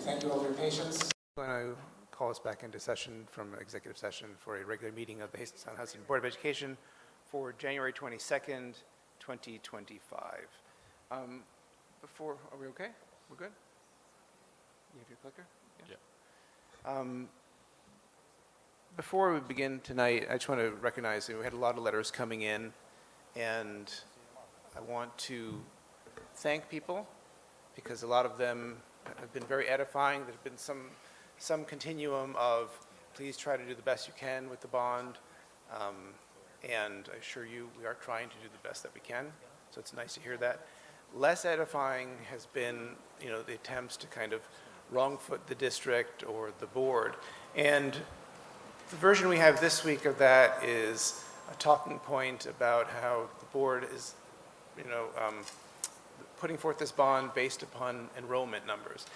Thank you all for your patience. I'm going to call us back into session from executive session for a regular meeting of the Hastings-on-Hudson Board of Education for January 22nd, 2025. Are we okay? We're good? You have your clicker? Yeah. Before we begin tonight, I just want to recognize that we had a lot of letters coming in, and I want to thank people because a lot of them have been very edifying. There's been some continuum of please try to do the best you can with the bond, and I assure you we are trying to do the best that we can, so it's nice to hear that. Less edifying has been, the attempts to kind of wrong foot the district or the board, and the version we have this week of that is a talking point about how the board is, putting forth this bond based upon enrollment numbers.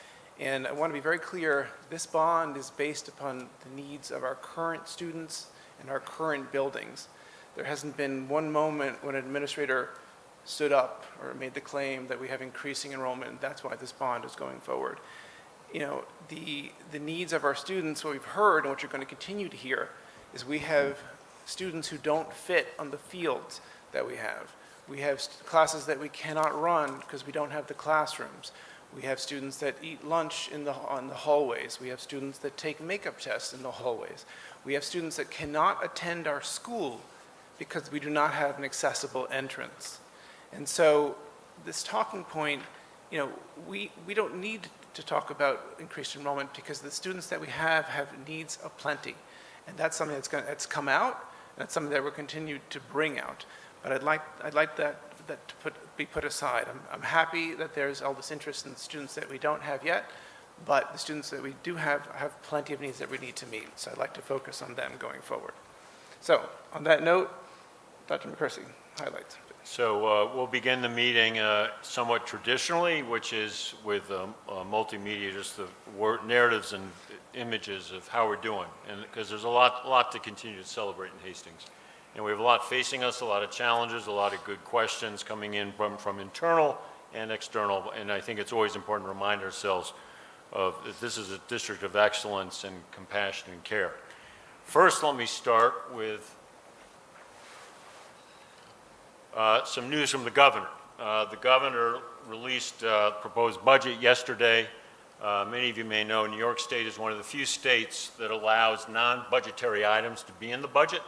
And I want to be very clear, this bond is based upon the needs of our current students and our current buildings. There hasn't been one moment when an administrator stood up or made the claim that we have increasing enrollment, and that's why this bond is going forward. The needs of our students, what we've heard and what you're going to continue to hear, is we have students who don't fit on the fields that we have. We have classes that we cannot run because we don't have the classrooms. We have students that eat lunch on the hallways. We have students that take makeup tests in the hallways. We have students that cannot attend our school because we do not have an accessible entrance. And so this talking point, we don't need to talk about increased enrollment because the students that we have needs aplenty. And that's something that's come out, and that's something that we'll continue to bring out. But I'd like that to be put aside. I'm happy that there's all this interest in students that we don't have yet, but the students that we do have plenty of needs that we need to meet. So I'd like to focus on them going forward. So on that note, Dr. McCursey, highlights. So we'll begin the meeting somewhat traditionally, which is with multimedia, just the narratives and images of how we're doing, and because there's a lot to continue to celebrate in Hastings. And we have a lot facing us, a lot of challenges, a lot of good questions coming in from internal and external. And I think it's always important to remind ourselves that this is a district of excellence and compassion and care. First, let me start with some news from the governor. The governor released a proposed budget yesterday. Many of you may know New York State is one of the few states that allows non-budgetary items to be in the budget.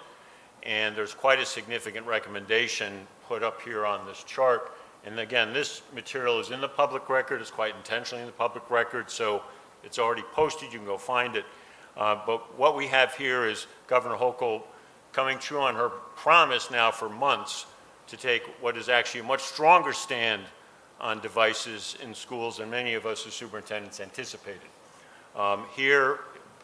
And there's quite a significant recommendation put up here on this chart. And again, this material is in the public record. It's quite intentionally in the public record, so it's already posted. You can go find it. But what we have here is Governor Hochul coming true on her promise now for months to take what is actually a much stronger stand on devices in schools than many of us as superintendents anticipated. Here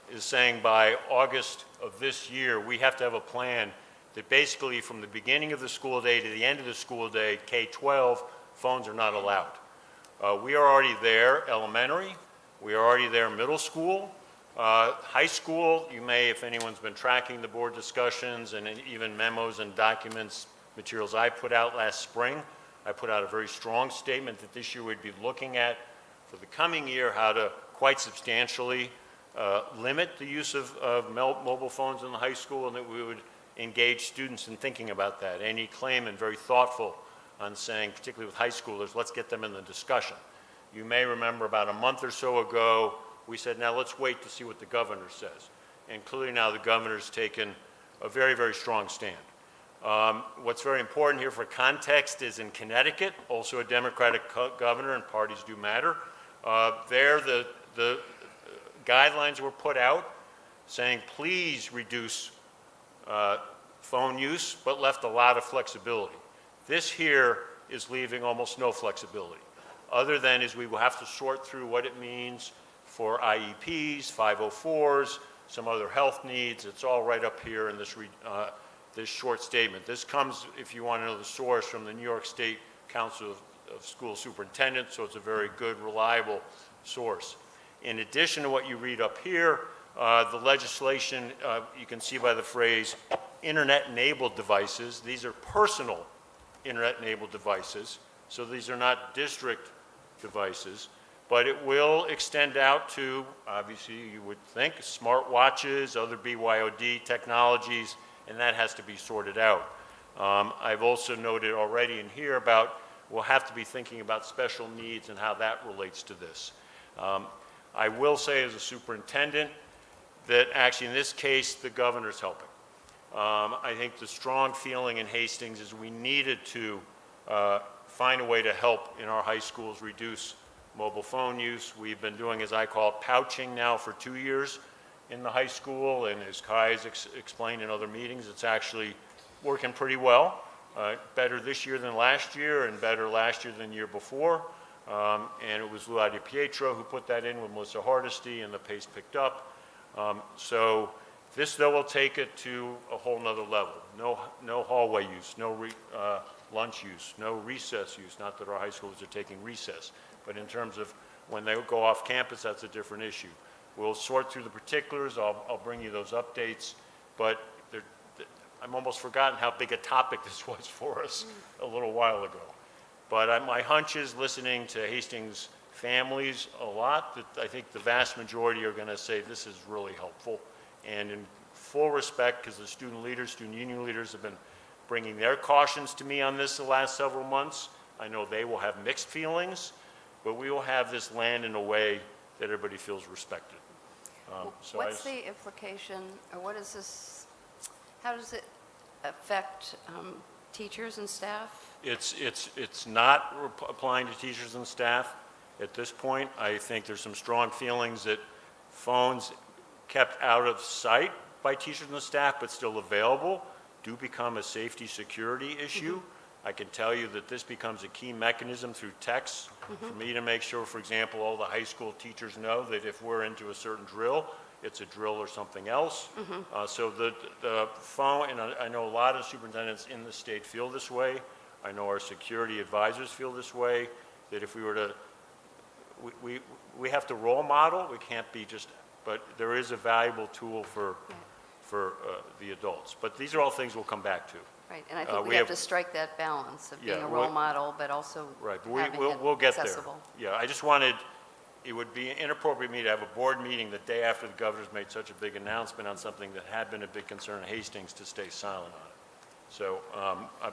is saying by August of this year, we have to have a plan that basically from the beginning of the school day to the end of the school day, K-12, phones are not allowed. We are already there, elementary. We are already there, middle school. High school, you may, if anyone's been tracking the board discussions and even memos and documents, materials I put out last spring, I put out a very strong statement that this year we'd be looking at for the coming year how to quite substantially limit the use of mobile phones in the high school, and that we would engage students in thinking about that. Any claim, and very thoughtful on saying, particularly with high schoolers, let's get them in the discussion. You may remember about a month or so ago, we said, now let's wait to see what the governor says. And clearly now the governor's taken a very, very strong stand. What's very important here for context is in Connecticut, also a Democratic governor, and parties do matter. There, the guidelines were put out saying, please reduce phone use, but left a lot of flexibility. This here is leaving almost no flexibility, other than is we will have to sort through what it means for IEPs, 504s, some other health needs. It's all right up here in this short statement. This comes, if you want to know the source, from the New York State Council of School Superintendents, so it's a very good, reliable source. In addition to what you read up here, the legislation, you can see by the phrase internet-enabled devices. These are personal internet-enabled devices, so these are not district devices. but it will extend out to, obviously, you would think, smart watches, other BYOD technologies, and that has to be sorted out. I've also noted already in here about we'll have to be thinking about special needs and how that relates to this. I will say as a superintendent that actually in this case, the governor's helping. I think the strong feeling in Hastings is we needed to find a way to help in our high schools reduce mobile phone use. We've been doing, as I call it, pouching now for 2 years in the high school, and as Kai has explained in other meetings, it's actually working pretty well. Better this year than last year, and better last year than the year before. And it was Lou Pietro who put that in with Melissa Hardesty, and the pace picked up. So this, though, will take it to a whole nother level. No hallway use, no lunch use, no recess use. Not that our high schools are taking recess, but in terms of when they go off campus, that's a different issue. We'll sort through the particulars. I'll bring you those updates, but I'm almost forgotten how big a topic this was for us a little while ago. But my hunch is, listening to Hastings families a lot, that I think the vast majority are going to say this is really helpful. And in full respect, because the student leaders, student union leaders have been bringing their cautions to me on this the last several months, I know they will have mixed feelings, but we will have this land in a way that everybody feels respected. What's the implication, or what is this, how does it affect teachers and staff? It's not applying to teachers and staff at this point. I think there's some strong feelings that phones kept out of sight by teachers and the staff, but still available, do become a safety security issue. Mm-hmm. I can tell you that this becomes a key mechanism through texts for me to make sure, for example, all the high school teachers know that if we're into a certain drill, it's a drill or something else. So the phone, and I know a lot of superintendents in the state feel this way. I know our security advisors feel this way, that if we were to, we have to role model, we can't be just, but there is a valuable tool for the adults. But these are all things we'll come back to. Right, and I think we have to strike that balance of being a role model, but also having we'll it get accessible. there. Yeah, I just wanted, it would be inappropriate for me to have a board meeting the day after the governor's made such a big announcement on something that had been a big concern in Hastings to stay silent on it. So,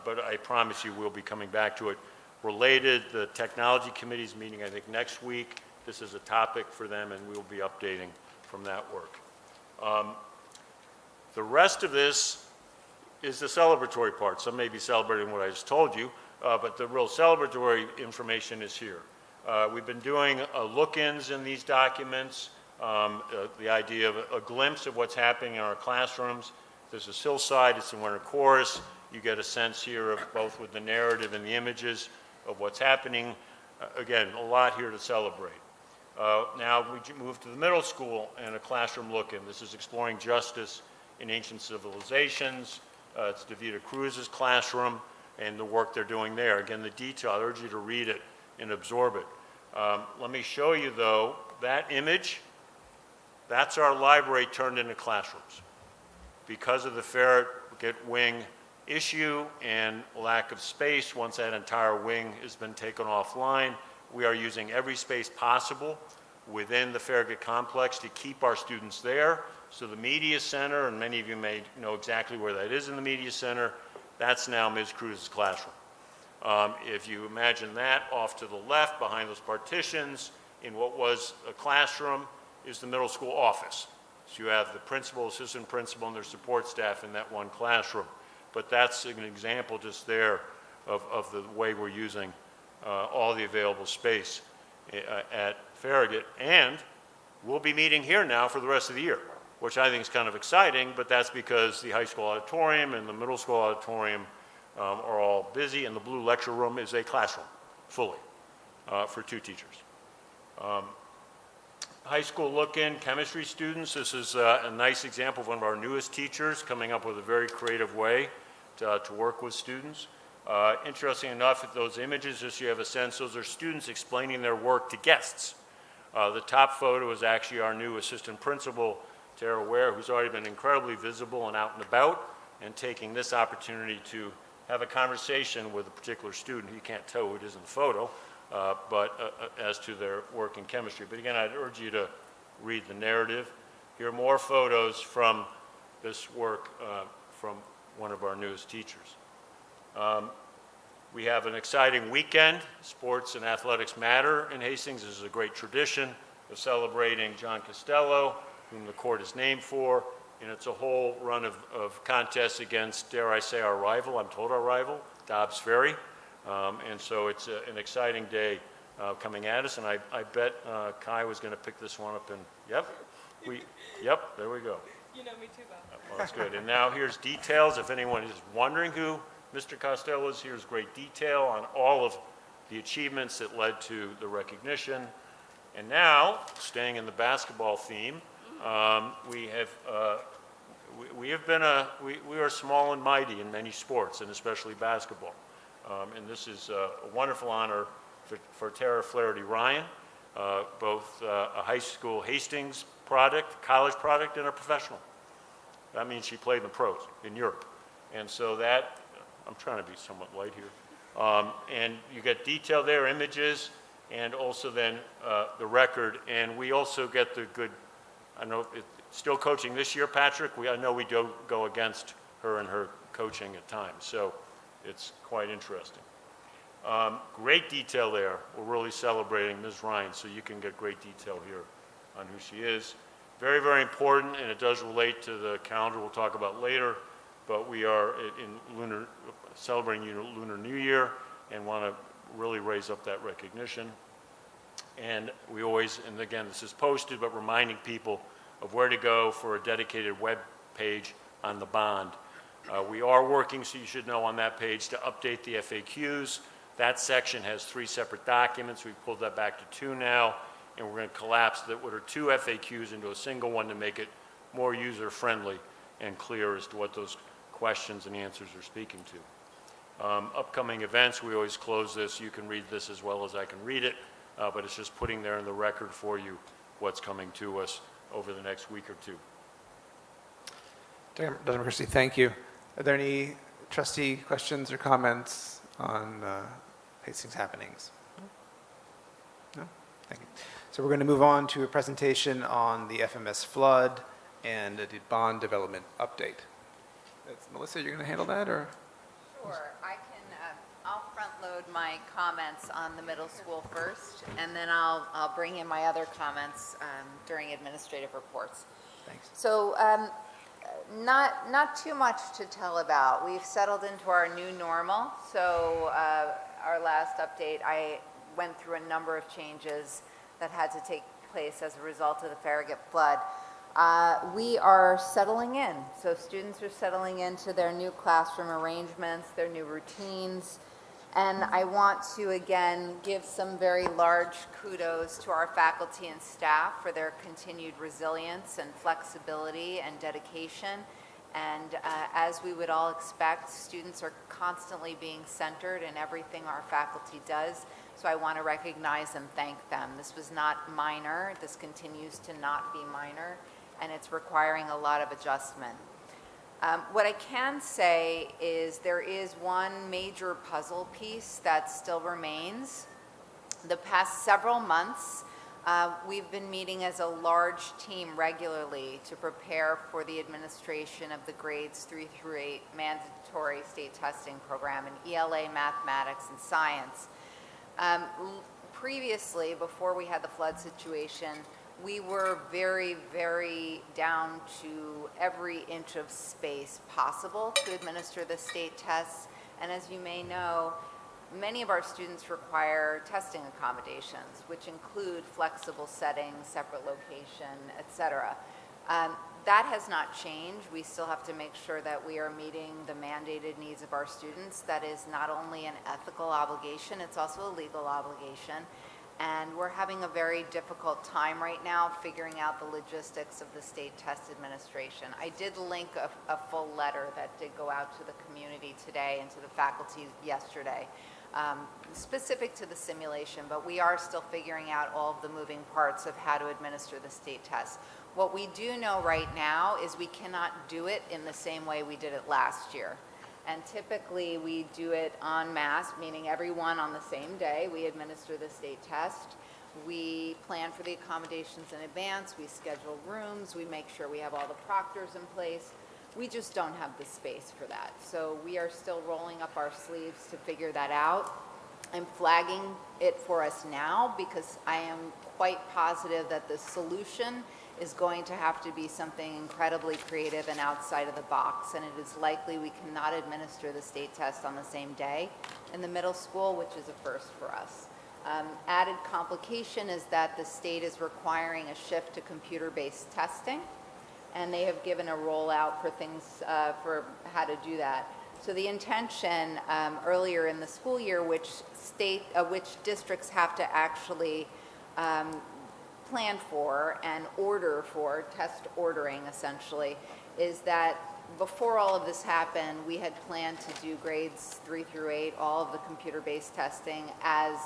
but I promise you we'll be coming back to it. Related, the technology committee's meeting, I think, next week. This is a topic for them, and we will be updating from that work. The rest of this is the celebratory part. Some may be celebrating what I just told you, but the real celebratory information is here. We've been doing look-ins in these documents, the idea of a glimpse of what's happening in our classrooms. This is Hillside, it's in winter chorus. You get a sense here of both with the narrative and the images of what's happening. Again, a lot here to celebrate. Now we move to the middle school and a classroom look-in. This is Exploring Justice in Ancient Civilizations. It's Davida Cruz's classroom and the work they're doing there. Again, the detail, I urge you to read it and absorb it. Let me show you, though, that image. That's our library turned into classrooms. Because of the Farragut wing issue and lack of space, once that entire wing has been taken offline, we are using every space possible within the Farragut complex to keep our students there. So the media center, and many of you may know exactly where that is in the media center, that's now Ms. Cruz's classroom. If you imagine that off to the left behind those partitions in what was a classroom is the middle school office. So you have the principal, assistant principal, and their support staff in that one classroom. But that's an example just there of the way we're using all the available space at Farragut. And we'll be meeting here now for the rest of the year, which I think is kind of exciting, but that's because the high school auditorium and the middle school auditorium are all busy, and the blue lecture room is a classroom, fully, for 2 teachers. High school look-in, chemistry students. This is a nice example of one of our newest teachers coming up with a very creative way to work with students. Interesting enough, at those images, just so you have a sense, those are students explaining their work to guests. The top photo is actually our new assistant principal, Tara Ware, who's already been incredibly visible and out and about, and taking this opportunity to have a conversation with a particular student. You can't tell who it is in the photo, as to their work in chemistry. But again, I'd urge you to read the narrative. Here are more photos from this work from one of our newest teachers. We have an exciting weekend. Sports and athletics matter in Hastings. This is a great tradition of celebrating John Costello, whom the court is named for, and it's a whole run of contests against, dare I say, our rival, I'm told our rival, Dobbs Ferry. And so it's an exciting day coming at us, and I bet Kai was going to pick this one up, and yep, there we go. You know me too, Bob. Well, that's good. And now here's details. If anyone is wondering who Mr. Costello is, here's great detail on all of the achievements that led to the recognition. And now, staying in the basketball theme, we are small and mighty in many sports, and especially basketball. And this is a wonderful honor for Tara Flaherty-Ryan, both a high school Hastings product, college product, and a professional. That means she played in the pros in Europe. And so that, I'm trying to be somewhat light here. And you get detail there, images, and also then the record. And we also get the good, I know it's still coaching this year, Patrick. I know we do go against her and her coaching at times. So it's quite interesting. Great detail there. We're really celebrating Ms. Ryan, so you can get great detail here on who she is. Very, very important, and it does relate to the calendar we'll talk about later, but we are celebrating Lunar New Year and want to really raise up that recognition. And we always, and again, this is posted, but reminding people of where to go for a dedicated web page on the bond. We are working, so you should know, on that page to update the FAQs. That section has 3 separate documents. We've pulled that back to 2 now, and we're going to collapse what are 2 FAQs into a single one to make it more user-friendly and clear as to what those questions and answers are speaking to. Upcoming events, we always close this. You can read this as well as I can read it, but it's just putting there in the record for you what's coming to us over the next week or 2. Dr. McChristy, thank you. Are there any trustee questions or comments on Hastings happenings? No? Thank you. So we're going to move on to a presentation on the FMS flood and a bond development update. Melissa, you're going to handle that, or? Sure. I'll front load my comments on the middle school first, and then I'll bring in my other comments during administrative reports. Thanks. So not too much to tell about. We've settled into our new normal. So our last update, I went through a number of changes that had to take place as a result of the Farragut flood. We are settling in. So students are settling into their new classroom arrangements, their new routines. And I want to, again, give some very large kudos to our faculty and staff for their continued resilience and flexibility and dedication. And as we would all expect, students are constantly being centered in everything our faculty does. So I want to recognize and thank them. This was not minor. This continues to not be minor, and it's requiring a lot of adjustment. What I can say is there is one major puzzle piece that still remains. The past several months, we've been meeting as a large team regularly to prepare for the administration of the grades 3 through 8 mandatory state testing program in ELA, mathematics, and science. Previously, before we had the flood situation, we were very, very down to every inch of space possible to administer the state tests. And as you may know, many of our students require testing accommodations, which include flexible settings, separate location, et cetera. That has not changed. We still have to make sure that we are meeting the mandated needs of our students. That is not only an ethical obligation, it's also a legal obligation. And we're having a very difficult time right now figuring out the logistics of the state test administration. I did link a full letter that did go out to the community today and to the faculty yesterday, specific to the simulation, but we are still figuring out all of the moving parts of how to administer the state test. What we do know right now is we cannot do it in the same way we did it last year. And typically, we do it en masse, meaning everyone on the same day. We administer the state test. We plan for the accommodations in advance. We schedule rooms. We make sure we have all the proctors in place. We just don't have the space for that. So we are still rolling up our sleeves to figure that out. I'm flagging it for us now because I am quite positive that the solution is going to have to be something incredibly creative and outside of the box, and it is likely we cannot administer the state test on the same day in the middle school, which is a first for us. Added complication is that the state is requiring a shift to computer-based testing, and they have given a rollout for things for how to do that. So the intention earlier in the school year, which districts have to actually plan for and order for, test ordering essentially, is that before all of this happened, we had planned to do grades 3 through 8, all of the computer-based testing as,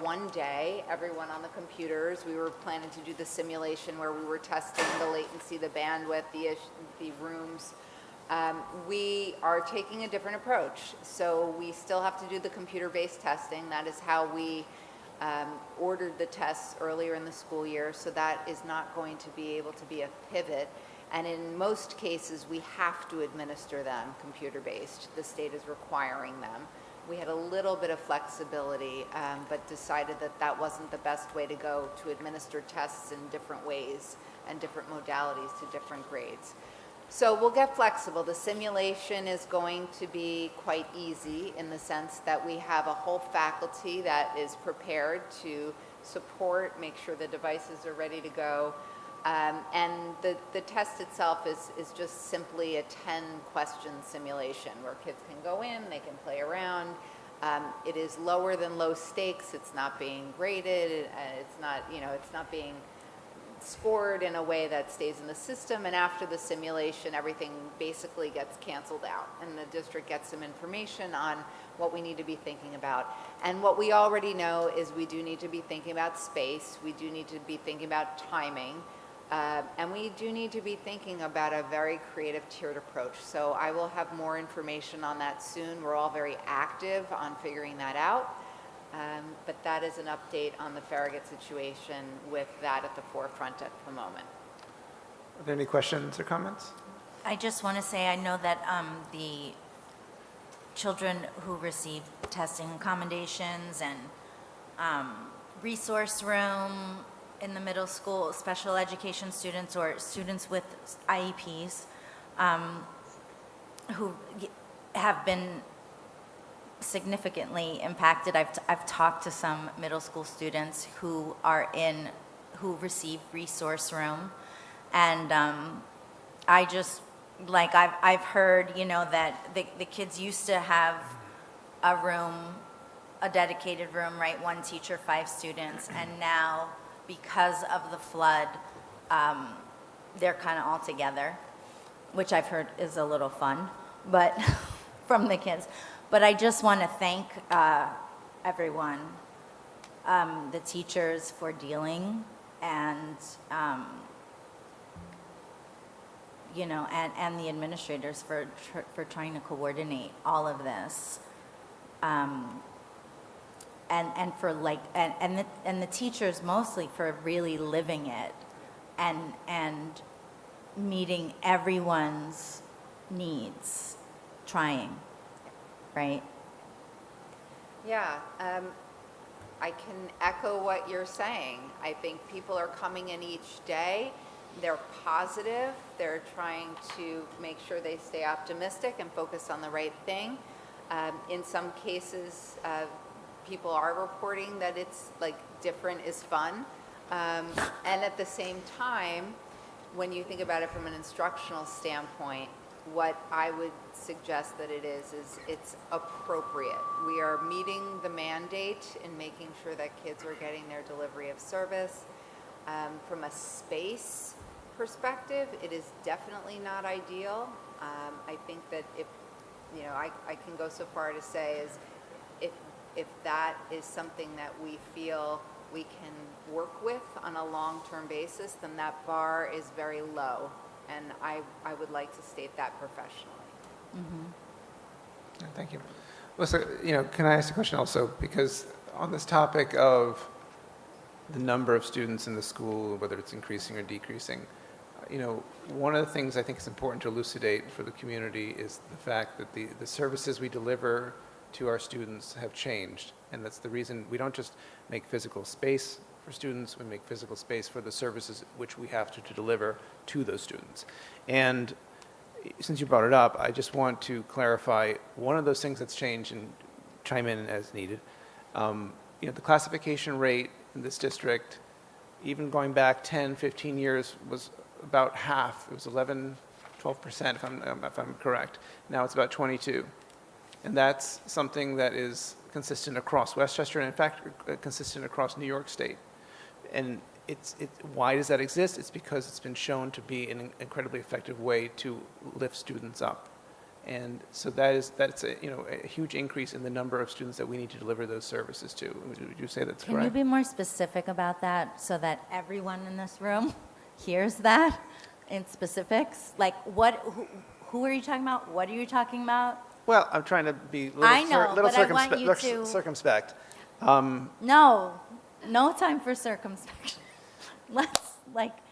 one day, everyone on the computers. We were planning to do the simulation where we were testing the latency, the bandwidth, the rooms. We are taking a different approach. So we still have to do the computer-based testing. That is how we ordered the tests earlier in the school year, so that is not going to be able to be a pivot. And in most cases, we have to administer them computer-based. The state is requiring them. We had a little bit of flexibility, but decided that that wasn't the best way to go, to administer tests in different ways and different modalities to different grades. So we'll get flexible. The simulation is going to be quite easy in the sense that we have a whole faculty that is prepared to support, make sure the devices are ready to go. And the test itself is just simply a 10-question simulation where kids can go in, they can play around. It is lower than low stakes. It's not being graded. It's not being scored in a way that stays in the system, and after the simulation everything basically gets canceled out and the district gets some information on what we need to be thinking about. And what we already know is we do need to be thinking about space, we do need to be thinking about timing, and we do need to be thinking about a very creative tiered approach. So I will have more information on that soon. We're all very active on figuring that out. But that is an update on the Farragut situation with that at the forefront at the moment. Are there any questions or comments? I just want to say I know that the children who receive testing accommodations and resource room in the middle school, special education students or students with IEPs who have been significantly impacted. I've talked to some middle school students who receive resource room, and I've heard that the kids used to have a dedicated room, right, 1 teacher, 5 students, and now because of the flood they're kind of all together, which I've heard is a little fun, but from the kids. But I just want to thank everyone, the teachers for dealing, and and the administrators for trying to coordinate all of this, and for and the teachers mostly for really living it, and meeting everyone's needs, trying. Right? Yeah, I can echo what you're saying. I think people are coming in each day. They're positive. They're trying to make sure they stay optimistic and focus on the right thing. In some cases, people are reporting that it's like different is fun. And at the same time, when you think about it from an instructional standpoint, what I would suggest that it is it's appropriate. We are meeting the mandate in making sure that kids are getting their delivery of service. From a space perspective, it is definitely not ideal. I think that if, I can go so far to say is if that is something that we feel we can work with on a long-term basis, then that bar is very low. And I would like to state that professionally. Yeah, thank you. Well, so, can I ask a question also? Because on this topic of the number of students in the school, whether it's increasing or decreasing, one of the things I think is important to elucidate for the community is the fact that the services we deliver to our students have changed. And that's the reason we don't just make physical space for students, we make physical space for the services which we have to deliver to those students. And since you brought it up, I just want to clarify one of those things that's changed, and chime in as needed. The classification rate in this district, even going back 10, 15 years, was about half. It was 11, 12%, if I'm correct. Now it's about 22. And that's something that is consistent across Westchester, and in fact, consistent across New York State. And why does that exist? It's because it's been shown to be an incredibly effective way to lift students up. And so that's a huge increase in the number of students that we need to deliver those services to. Would you say that's correct? Can you be more specific about that so that everyone in this room hears that in specifics? Like, who are you talking about? What are you talking about? Well, I'm trying to be I know, but I want you to- circumspect. No time for circumspection. Let's,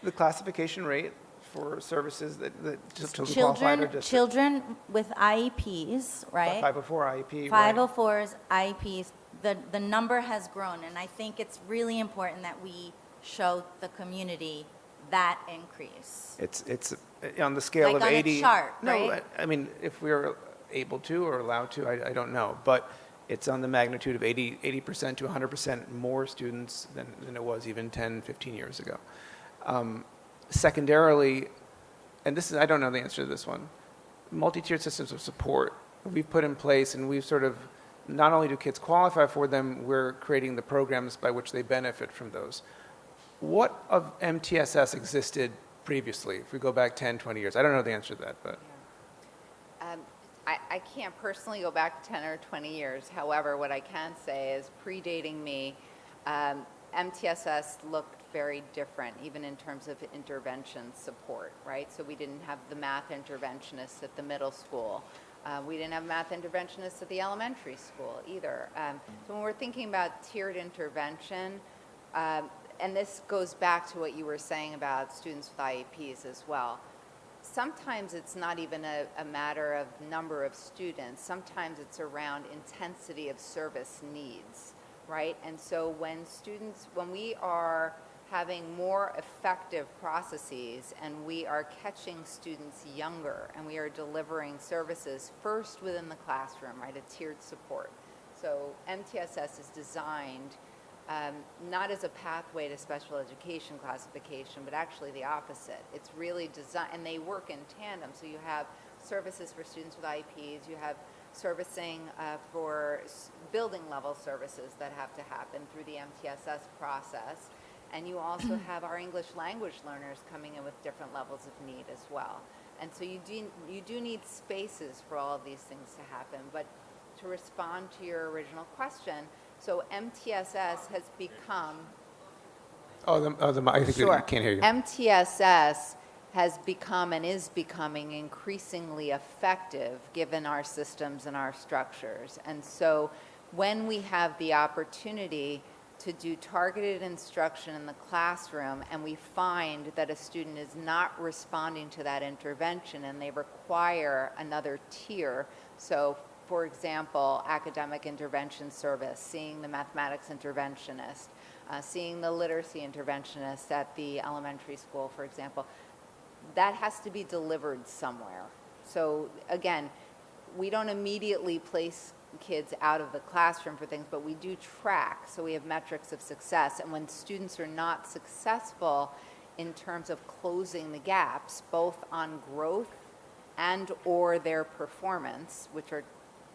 The classification rate for services that just to qualified or just children with IEPs, right? 504 IEP, right? 504s, IEPs, the number has grown, and I think it's really important that we show the community that increase. It's on the scale Like of on a 80. chart, No, right? I mean, if we're able to or allowed to, I don't know. But it's on the magnitude of 80% to 100% more students than it was even 10, 15 years ago. Secondarily, and I don't know the answer to this one, multi-tiered systems of support we've put in place, and we've sort of, not only do kids qualify for them, we're creating the programs by which they benefit from those. What of MTSS existed previously, if we go back 10, 20 years? I don't know the answer to that, but. I can't personally go back 10 or 20 years. However, what I can say is predating me, MTSS looked very different, even in terms of intervention support, right? So we didn't have the math interventionists at the middle school. We didn't have math interventionists at the elementary school either. So when we're thinking about tiered intervention, and this goes back to what you were saying about students with IEPs as well. Sometimes it's not even a matter of number of students. Sometimes it's around intensity of service needs, right? And so when we are having more effective processes and we are catching students younger and we are delivering services first within the classroom, right, a tiered support. So MTSS is designed not as a pathway to special education classification, but actually the opposite. It's really designed, and they work in tandem. So you have services for students with IEPs, you have servicing for building level services that have to happen through the MTSS process. And you also have our English language learners coming in with different levels of need as well. And so you do need spaces for all of these things to happen. But to respond to your original question, so MTSS has become... I think Sure. I can't hear you. MTSS has become and is becoming increasingly effective given our systems and our structures. And so when we have the opportunity to do targeted instruction in the classroom and we find that a student is not responding to that intervention and they require another tier, so for example, academic intervention service, seeing the mathematics interventionist, seeing the literacy interventionist at the elementary school, for example, that has to be delivered somewhere. So again, we don't immediately place kids out of the classroom for things, but we do track, so we have metrics of success. And when students are not successful in terms of closing the gaps, both on growth and or their performance, which are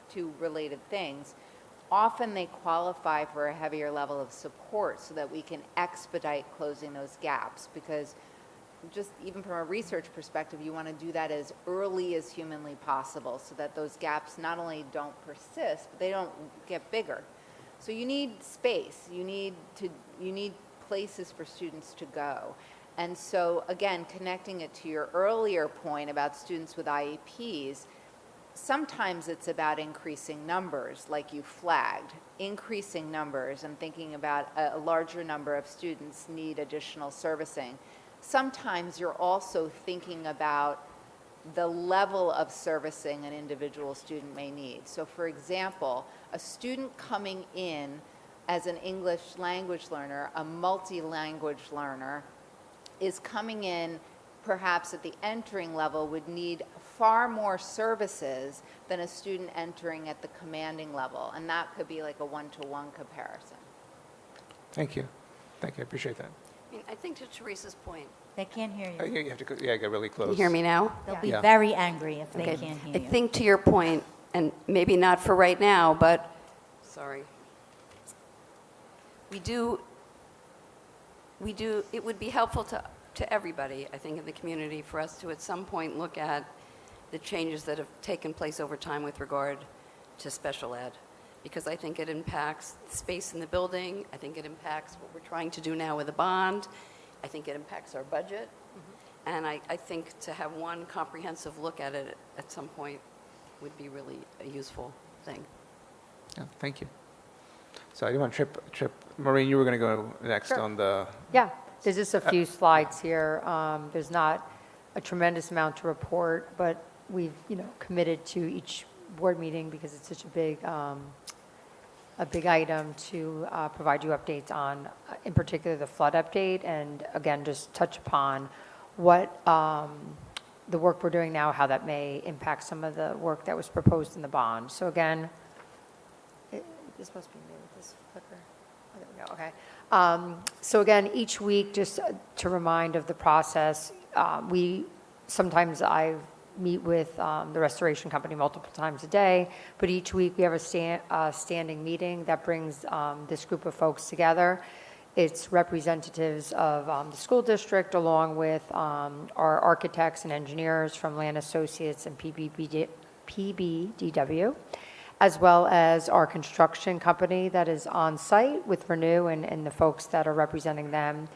two related things, often they qualify for a heavier level of support so that we can expedite closing those gaps, because just even from a research perspective, you want to do that as early as humanly possible so that those gaps not only don't persist, but they don't get bigger. So you need space, you need places for students to go. And so again, connecting it to your earlier point about students with IEPs, sometimes it's about increasing numbers, like you flagged. Increasing numbers and thinking about a larger number of students need additional servicing. Sometimes you're also thinking about the level of servicing an individual student may need. So for example, a student coming in as an English language learner, a multi-language learner, is coming in perhaps at the entering level would need far more services than a student entering at the commanding level. And that could be like a one-to-one comparison. Thank you. Thank you, I appreciate that. I mean, I think to Teresa's point, They can't hear you. You have to, get really close. can you hear me now? They'll be Yeah. very angry if they Okay. can't hear I you. think to your point, and maybe not for right now, but, sorry. We do, it would be helpful to everybody, I think, in the community for us to at some point look at the changes that have taken place over time with regard to special ed. Because I think it impacts space in the building. I think it impacts what we're trying to do now with a bond. I think it impacts our budget. And I think to have one comprehensive look at it at some point would be really a useful thing. Yeah, thank you. So I do want to trip, Maureen, you were going to go next Sure. on the, Yeah, there's just a few slides here. There's not a tremendous amount to report, but we've, committed to each board meeting because it's such a big item to provide you updates on, in particular, the flood update, and again, just touch upon what the work we're doing now, how that may impact some of the work that was proposed in the bond. So again, this must be me with this clicker. Oh, there we go, okay. So again, each week, just to remind of the process, sometimes I meet with the restoration company multiple times a day, but each week we have a standing meeting that brings this group of folks together. It's representatives of the school district along with our architects and engineers from Land Associates and PBDW, as well as our construction company that is on site with Renew and the folks that are representing them,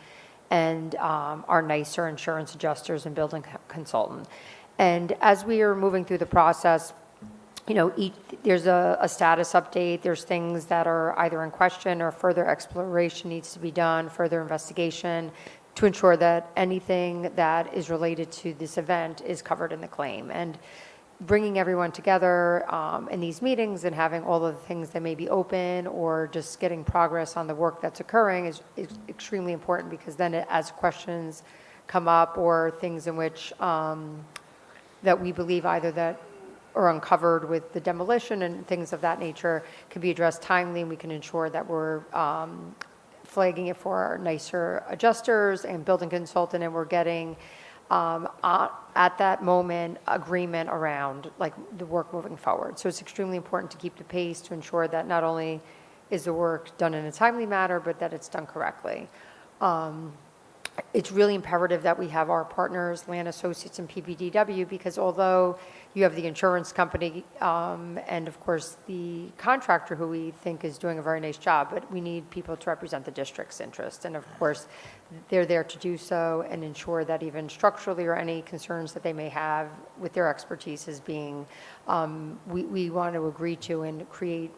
and our NYSER insurance adjusters and building consultant. And as we are moving through the process, there's a status update. There's things that are either in question or further exploration needs to be done, further investigation to ensure that anything that is related to this event is covered in the claim. And bringing everyone together in these meetings and having all of the things that may be open or just getting progress on the work that's occurring is extremely important, because then as questions come up or things in which that we believe either that are uncovered with the demolition and things of that nature can be addressed timely, and we can ensure that we're flagging it for our NYSER adjusters and building consultant, and we're getting at that moment agreement around like the work moving forward. So it's extremely important to keep the pace to ensure that not only is the work done in a timely manner, but that it's done correctly. It's really imperative that we have our partners, Land Associates and PBDW, because although you have the insurance company and, of course, the contractor who we think is doing a very nice job, but we need people to represent the district's interest. And, of course, they're there to do so and ensure that even structurally or any concerns that they may have with their expertise is being, we want to agree to and create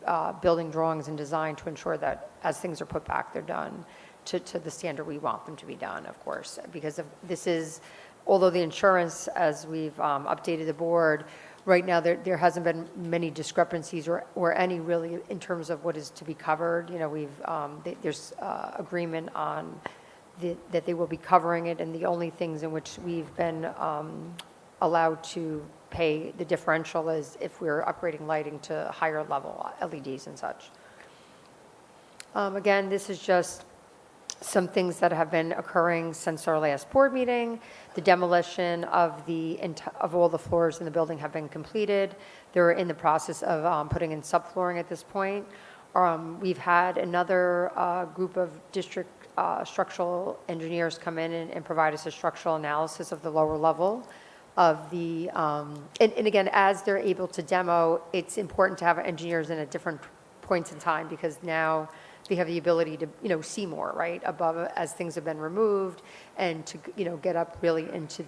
building drawings and design to ensure that as things are put back, they're done to the standard we want them to be done, of course, because this is, although the insurance, as we've updated the board, right now there hasn't been many discrepancies or any really in terms of what is to be covered. There's agreement on that they will be covering it, and the only things in which we've been allowed to pay the differential is if we're upgrading lighting to higher level LEDs and such. Again, this is just some things that have been occurring since our last board meeting. The demolition of all the floors in the building have been completed. They're in the process of putting in subflooring at this point. We've had another group of district structural engineers come in and provide us a structural analysis of the lower level of the, and again, as they're able to demo, it's important to have engineers in at different points in time, because now they have the ability to, see more, right, above as things have been removed, and to, get up really into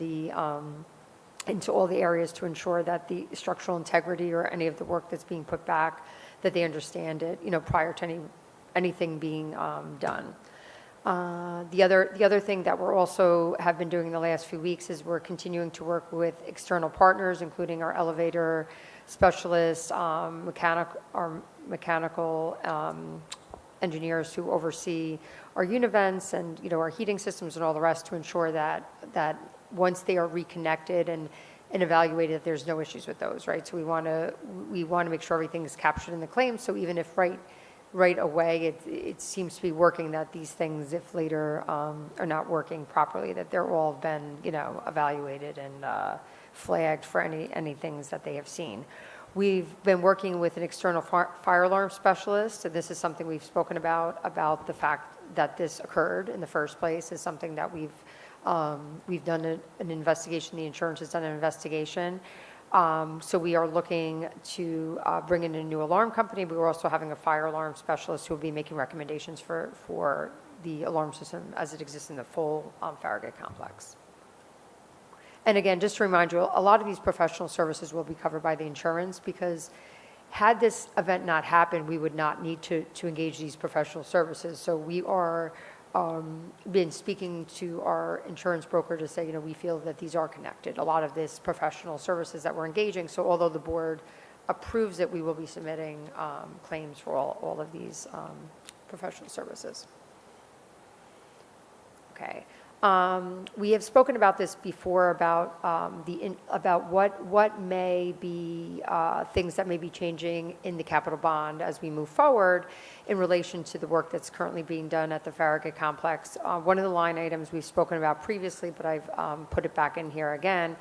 into all the areas to ensure that the structural integrity or any of the work that's being put back, that they understand it, prior to anything being done. The other thing that we're also have been doing the last few weeks is we're continuing to work with external partners, including our elevator specialists, mechanical engineers who oversee our univents and our heating systems and all the rest, to ensure that once they are reconnected and evaluated, that there's no issues with those, right? So we want to make sure everything is captured in the claim. So even if right away it seems to be working, that these things, if later are not working properly, that they're all been evaluated and flagged for any things that they have seen. We've been working with an external fire alarm specialist, and this is something we've spoken about the fact that this occurred in the first place is something that we've done an investigation. The insurance has done an investigation. So we are looking to bring in a new alarm company, but we're also having a fire alarm specialist who will be making recommendations for the alarm system as it exists in the full Farragut complex. And again, just to remind you, a lot of these professional services will be covered by the insurance, because had this event not happened, we would not need to engage these professional services. So we are been speaking to our insurance broker to say, we feel that these are connected. A lot of this professional services that we're engaging. So although the board approves it, we will be submitting claims for all of these professional services. Okay. We have spoken about this before about about what may be things that may be changing in the capital bond as we move forward in relation to the work that's currently being done at the Farragut complex. One of the line items we've spoken about previously, but I've put it back in here again,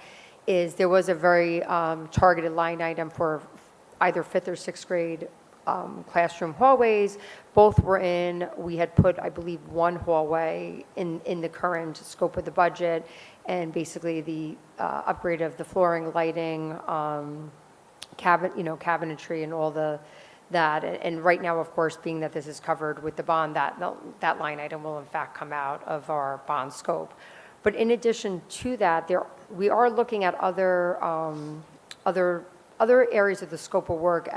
is there was a very targeted line item for either 5th or 6th grade classroom hallways. Both were in. We had put, I believe, one hallway in the current scope of the budget, and basically the upgrade of the flooring, lighting, cabinetry, and all that. And right now, of course, being that this is covered with the bond, that line item will in fact come out of our bond scope. But in addition to that, we are looking at other areas of the scope of work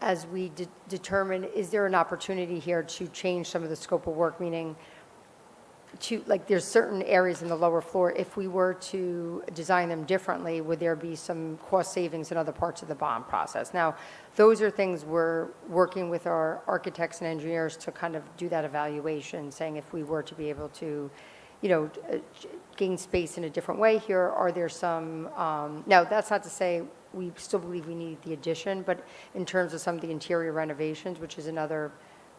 as we determine, is there an opportunity here to change some of the scope of work, meaning there's certain areas in the lower floor, if we were to design them differently, would there be some cost savings in other parts of the bond process? Now, those are things we're working with our architects and engineers to kind of do that evaluation, saying if we were to be able to, gain space in a different way here, are there some, now that's not to say we still believe we need the addition, but in terms of some of the interior renovations, which is another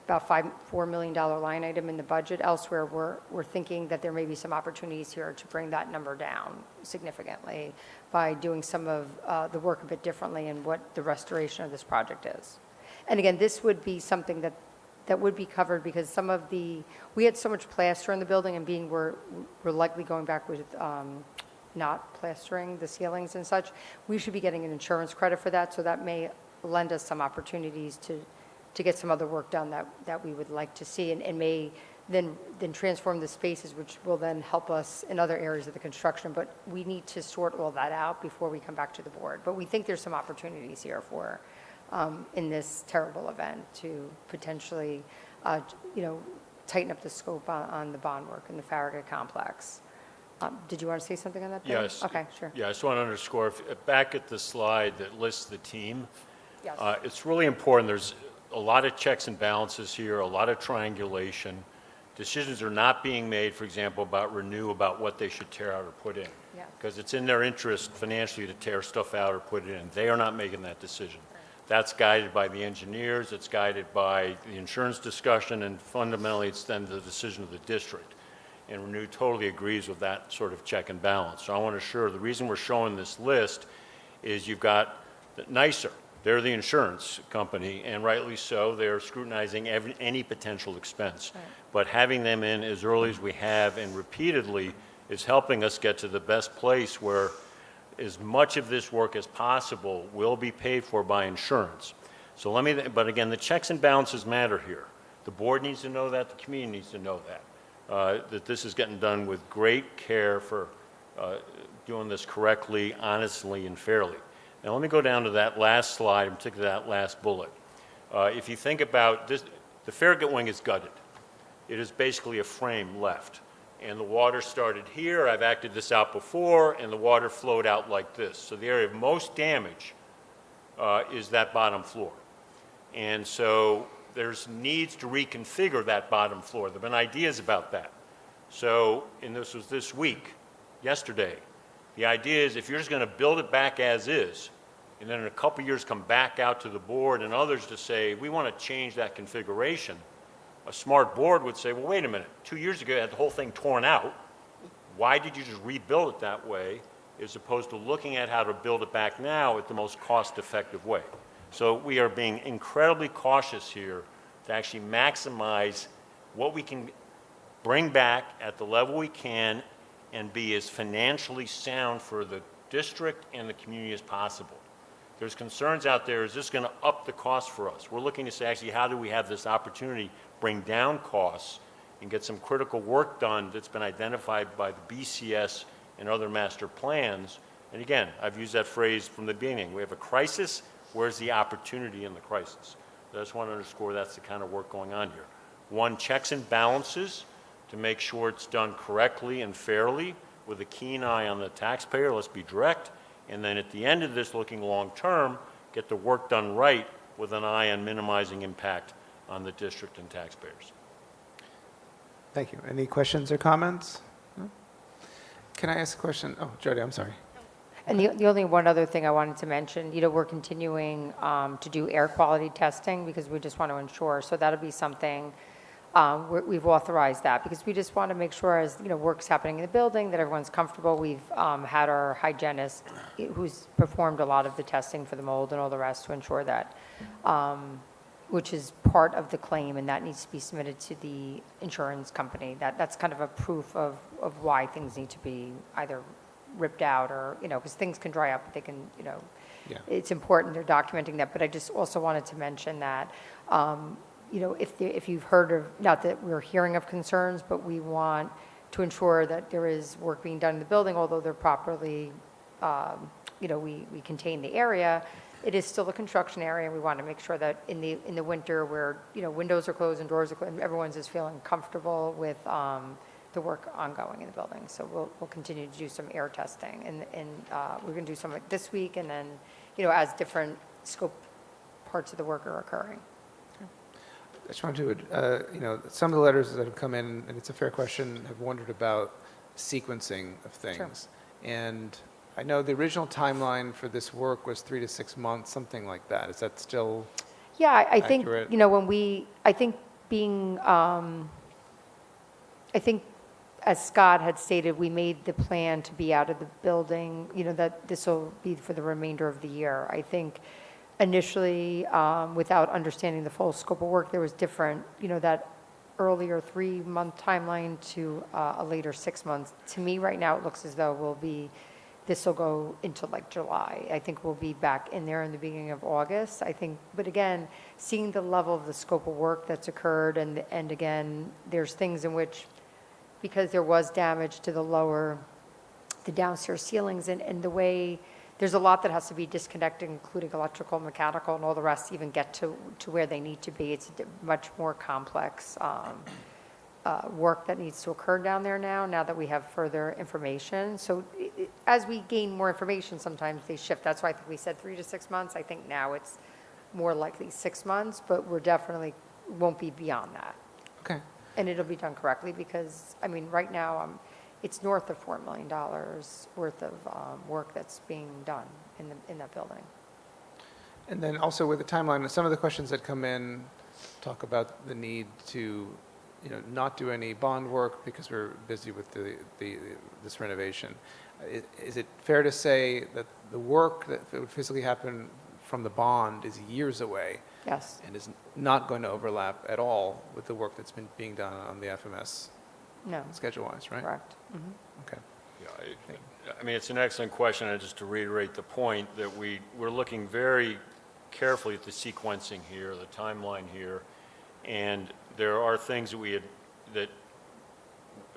about $4 million line item in the budget, elsewhere we're thinking that there may be some opportunities here to bring that number down significantly by doing some of the work a bit differently in what the restoration of this project is. And again, this would be something that would be covered, because we had so much plaster in the building, and we're likely going back with not plastering the ceilings and such, we should be getting an insurance credit for that, so that may lend us some opportunities to get some other work done that we would like to see, and may then transform the spaces, which will then help us in other areas of the construction. But we need to sort all that out before we come back to the board. But we think there's some opportunities here for, in this terrible event, to potentially, tighten up the scope on the bond work in the Farragut complex. Did you want to say something on that, Bill? Yes. Okay, sure. Yeah, I just want to underscore, back at the slide that lists the team, Yes. it's really important. There's a lot of checks and balances here, a lot of triangulation. Decisions are not being made, for example, about what they should tear out or put in. Yeah. Because it's in their interest financially to tear stuff out or put it in. They are not making that decision. That's guided by the engineers, it's guided by the insurance discussion, and fundamentally it's then the decision of the district. And Renew totally agrees with that sort of check and balance. So I want to assure, the reason we're showing this list is you've got NYSER. They're the insurance company, and rightly so. They're scrutinizing any potential expense. Right. But having them in as early as we have and repeatedly is helping us get to the best place where as much of this work as possible will be paid for by insurance. So but again, the checks and balances matter here. The board needs to know that, the community needs to know that. That this is getting done with great care for doing this correctly, honestly, and fairly. Now, let me go down to that last slide, in particular that last bullet. If you think about this, the Farragut wing is gutted. It is basically a frame left. And the water started here. I've acted this out before, and the water flowed out like this. So the area of most damage is that bottom floor. And so there's needs to reconfigure that bottom floor. There have been ideas about that. So, and this was this week, yesterday. The idea is if you're just going to build it back as is, and then in a couple years come back out to the board and others to say, we want to change that configuration, a smart board would say, well, wait a minute, 2 years ago you had the whole thing torn out. Why did you just rebuild it that way, as opposed to looking at how to build it back now at the most cost-effective way? So we are being incredibly cautious here to actually maximize what we can bring back at the level we can and be as financially sound for the district and the community as possible. There's concerns out there, is this going to up the cost for us? We're looking to say, actually, how do we have this opportunity, bring down costs, and get some critical work done that's been identified by the BCS and other master plans. And again, I've used that phrase from the beginning. We have a crisis. Where's the opportunity in the crisis? I just want to underscore that's the kind of work going on here. One, checks and balances to make sure it's done correctly and fairly with a keen eye on the taxpayer. Let's be direct. And then at the end of this, looking long-term, get the work done right with an eye on minimizing impact on the district and taxpayers. Thank you. Any questions or comments? No? Can I ask a question? Oh, Jody, I'm sorry. And the only one other thing I wanted to mention, we're continuing to do air quality testing because we just want to ensure. So that'll be something, we've authorized that because we just want to make sure as, work's happening in the building that everyone's comfortable. We've had our hygienist who's performed a lot of the testing for the mold and all the rest to ensure that, which is part of the claim, and that needs to be submitted to the insurance company. That's kind of a proof of why things need to be either ripped out or, because things can dry up, but they can, Yeah. It's important they're documenting that. But I just also wanted to mention that, if you've heard of, not that we're hearing of concerns, but we want to ensure that there is work being done in the building, although they're properly, we contain the area. It is still a construction area, and we want to make sure that in the winter where, windows are closed and doors are closed, everyone's just feeling comfortable with the work ongoing in the building. So we'll continue to do some air testing, and we're going to do some this week, and then, as different scope parts of the work are occurring. I just wanted to, some of the letters that have come in, and it's a fair question, have wondered about sequencing of things. Sure. And I know the original timeline for this work was 3 to 6 months, something like that. Is that still Yeah, I think, accurate? I think as Scott had stated, we made the plan to be out of the building, that this will be for the remainder of the year. I think initially, without understanding the full scope of work, there was different, that earlier 3-month timeline to a later 6 months. To me, right now, it looks as though this will go into like July. I think we'll be back in there in the beginning of August. I think, but again, seeing the level of the scope of work that's occurred, and again, there's things in which, because there was damage to the downstairs ceilings, and the way, there's a lot that has to be disconnected, including electrical, mechanical, and all the rest to even get to where they need to be. It's a much more complex work that needs to occur down there now that we have further information. So as we gain more information, sometimes they shift. That's why I think we said 3 to 6 months. I think now it's more likely 6 months, but we're definitely won't be beyond that. Okay. And it'll be done correctly because, right now, it's north of $4 million worth of work that's being done in that building. And then also with the timeline, some of the questions that come in talk about the need to, not do any bond work because we're busy with this renovation. Is it fair to say that the work that would physically happen from the bond is years away? Yes. And is not going to overlap at all with the work that's been being done on the FMS No. schedule-wise, right? Correct. Okay. Yeah, it's an excellent question, and just to reiterate the point that we're looking very carefully at the sequencing here, the timeline here, and there are things that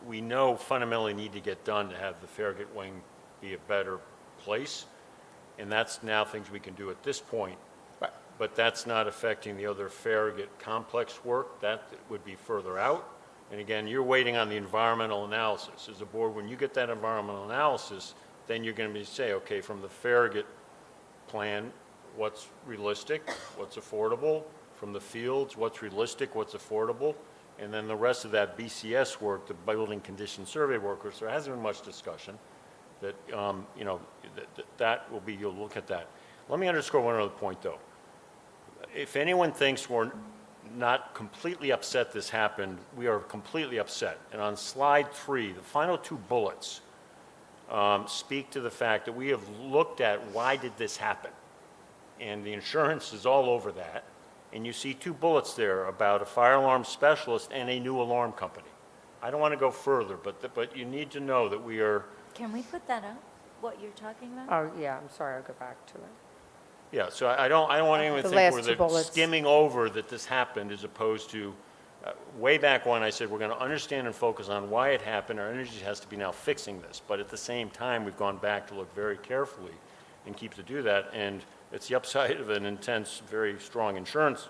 we we know fundamentally need to get done to have the Farragut wing be a better place, and that's now things we can do at this point. Right. But that's not affecting the other Farragut complex work. That would be further out. And again, you're waiting on the environmental analysis. As a board, when you get that environmental analysis, then you're going to say, okay, from the Farragut plan, what's realistic, what's affordable, from the fields, what's realistic, what's affordable, and then the rest of that BCS work, the building condition survey workers, there hasn't been much discussion that, you know, that will be, you'll look at that. Let me underscore one other point, though. If anyone thinks we're not completely upset this happened, we are completely upset. And on slide 3, the final 2 bullets speak to the fact that we have looked at why did this happen. And the insurance is all over that. And you see 2 bullets there about a fire alarm specialist and a new alarm company. I don't want to go further, but you need to know that we are, Can we put that up, what you're talking about? Oh, yeah, I'm sorry, I'll go back to it. yeah, so I don't want anyone to The think last we're 2 bullets. skimming over that this happened as opposed to, way back when I said we're going to understand and focus on why it happened. Our energy has to be now fixing this. But at the same time, we've gone back to look very carefully and keep to do that. And it's the upside of an intense, very strong insurance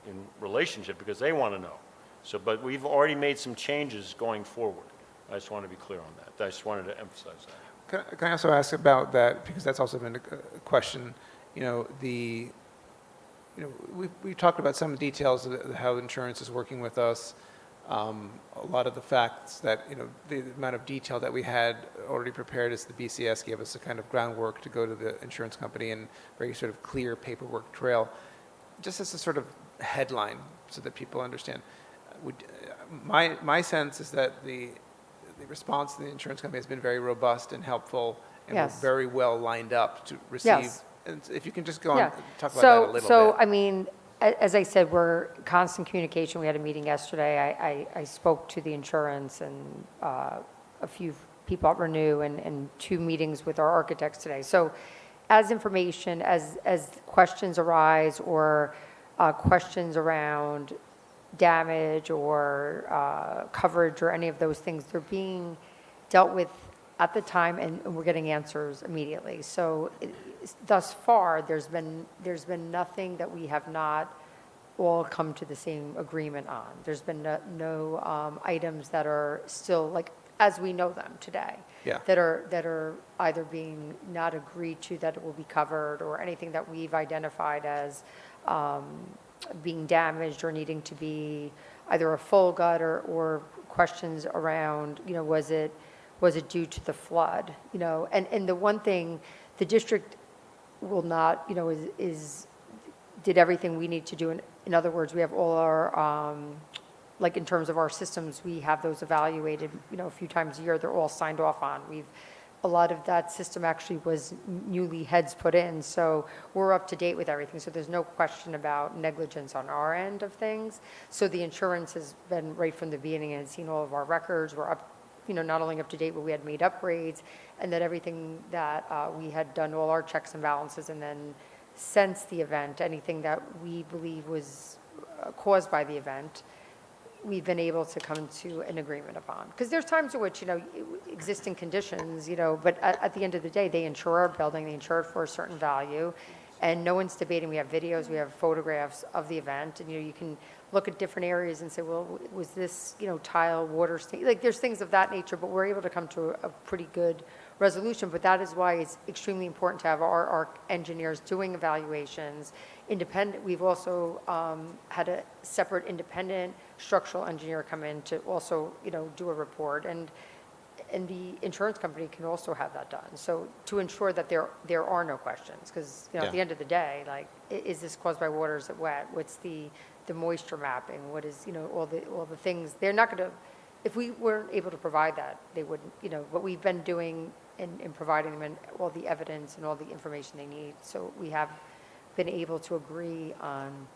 in relationship because they want to know. So, but we've already made some changes going forward. I just want to be clear on that. I just wanted to emphasize that. Can I also ask about that, because that's also been a question, you know, we talked about some details of how insurance is working with us, a lot of the facts that, you know, the amount of detail that we had already prepared as the BCS gave us a kind of groundwork to go to the insurance company and very sort of clear paperwork trail. Just as a sort of headline so that people understand, my sense is that the response to the insurance company has been very robust and helpful, and Yes. we're very well lined up to receive. Yes. And if you can just go on Yeah. and talk about that a little bit. So, I mean, as I said, we're constant communication. We had a meeting yesterday. I spoke to the insurance and a few people at Renew and 2 meetings with our architects today. So as information, as questions arise or questions around damage or coverage or any of those things, they're being dealt with at the time, and we're getting answers immediately. So thus far, there's been nothing that we have not all come to the same agreement on. There's been no items that are still, like, as we know them today, Yeah. that are either being not agreed to that it will be covered, or anything that we've identified as being damaged or needing to be either a full gut or questions around, you know, was it due to the flood, you know? And the one thing, the district will not, you know, did everything we need to do. In other words, we have all our, like in terms of our systems, we have those evaluated, you know, a few times a year. They're all signed off on. A lot of that system actually was newly heads put in, so we're up to date with everything. So there's no question about negligence on our end of things. So the insurance has been right from the beginning and seen all of our records. We're up, you know, not only up to date, but we had made upgrades, and that everything that we had done, all our checks and balances, and then since the event, anything that we believe was caused by the event, we've been able to come to an agreement upon. Because there's times in which, you know, existing conditions, you know, but at the end of the day, they insure our building, they insure it for a certain value, and no one's debating. We have videos, we have photographs of the event, and, you know, you can look at different areas and say, well, was this, you know, tile, water, like, there's things of that nature, but we're able to come to a pretty good resolution. But that is why it's extremely important to have our engineers doing evaluations, independent. We've also had a separate independent structural engineer come in to also, you know, do a report, and the insurance company can also have that done. So to ensure that there are no questions, because, you know, at the end of the day, like, is this caused by water? Is it wet? What's the moisture mapping? What is, you know, all the things? They're not going to, if we weren't able to provide that, they wouldn't, you know, what we've been doing in providing them and all the evidence and all the information they need. So we have been able to agree on,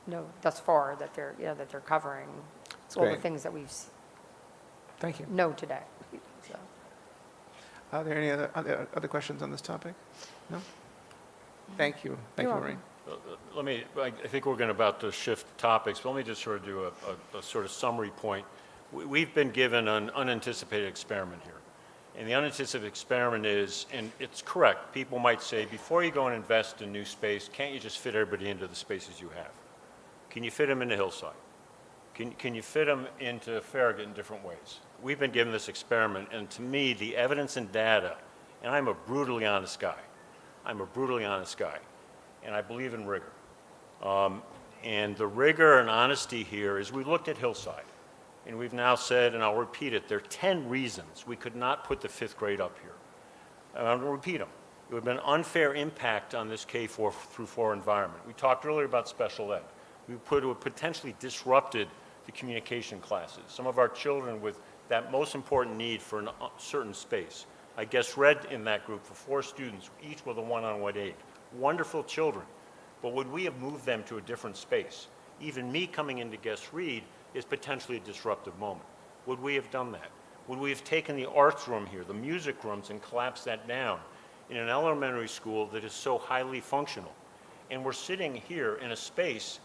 you know, thus far that they're, you know, that they're covering all the great. things that Thank you. know today. So. Are there any other questions on this topic? No? Thank you. Thank You're you, Maureen. Let me, I think we're going to about to shift topics, but let me just sort of do a sort of summary point. We've been given an unanticipated experiment here. And the unanticipated experiment is, and it's correct, people might say, before you go and invest in new space, can't you just fit everybody into the spaces you have? Can you fit them into Hillside? Can you fit them into Farragut in different ways? We've been given this experiment, and to me, the evidence and data, and I'm a brutally honest guy. I'm a brutally honest guy, and I believe in rigor. And the rigor and honesty here is we looked at Hillside, and we've now said, and I'll repeat it, there are 10 reasons we could not put the 5th grade up here. And I'm going to repeat them. It would have been an unfair impact on this K-4 through 4 environment. We talked earlier about special ed. It would have potentially disrupted the communication classes. Some of our children with that most important need for a certain space. I guess read in that group for 4 students, each with a one-on-one aide. Wonderful children. But would we have moved them to a different space? Even me coming in to guest read is potentially a disruptive moment. Would we have done that? Would we have taken the arts room here, the music rooms, and collapsed that down in an elementary school that is so highly functional? And we're sitting here in a space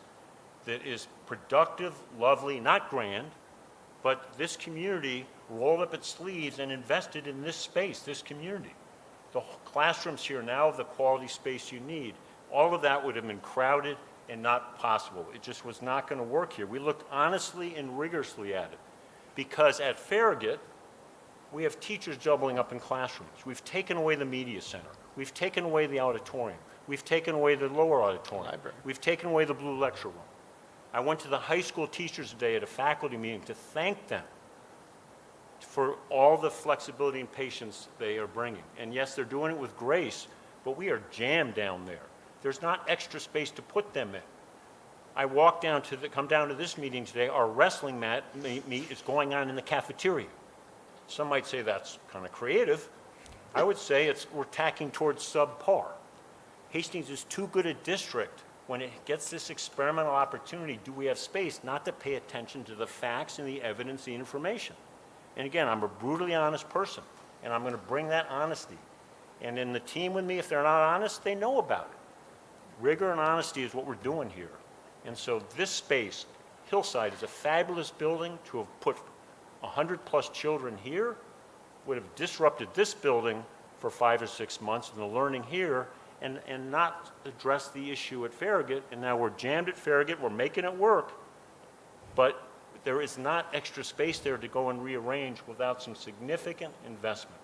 that is productive, lovely, not grand, but this community rolled up its sleeves and invested in this space, this community. The classrooms here now have the quality space you need. All of that would have been crowded and not possible. It just was not going to work here. We looked honestly and rigorously at it because at Farragut, we have teachers doubling up in classrooms. We've taken away the media center. We've taken away the auditorium. We've taken away the lower auditorium. Library. We've taken away the blue lecture room. I went to the high school teachers today at a faculty meeting to thank them for all the flexibility and patience they are bringing. And yes, they're doing it with grace, but we are jammed down there. There's not extra space to put them in. I come down to this meeting today, our wrestling meet is going on in the cafeteria. Some might say that's kind of creative. I would say we're tacking towards subpar. Hastings is too good a district. When it gets this experimental opportunity, do we have space not to pay attention to the facts and the evidence, the information? And again, I'm a brutally honest person, and I'm going to bring that honesty. And in the team with me, if they're not honest, they know about it. Rigor and honesty is what we're doing here. And so this space, Hillside, is a fabulous building. To have put 100+ children here would have disrupted this building for 5 or 6 months and the learning here and not address the issue at Farragut. And now we're jammed at Farragut. We're making it work. But there is not extra space there to go and rearrange without some significant investment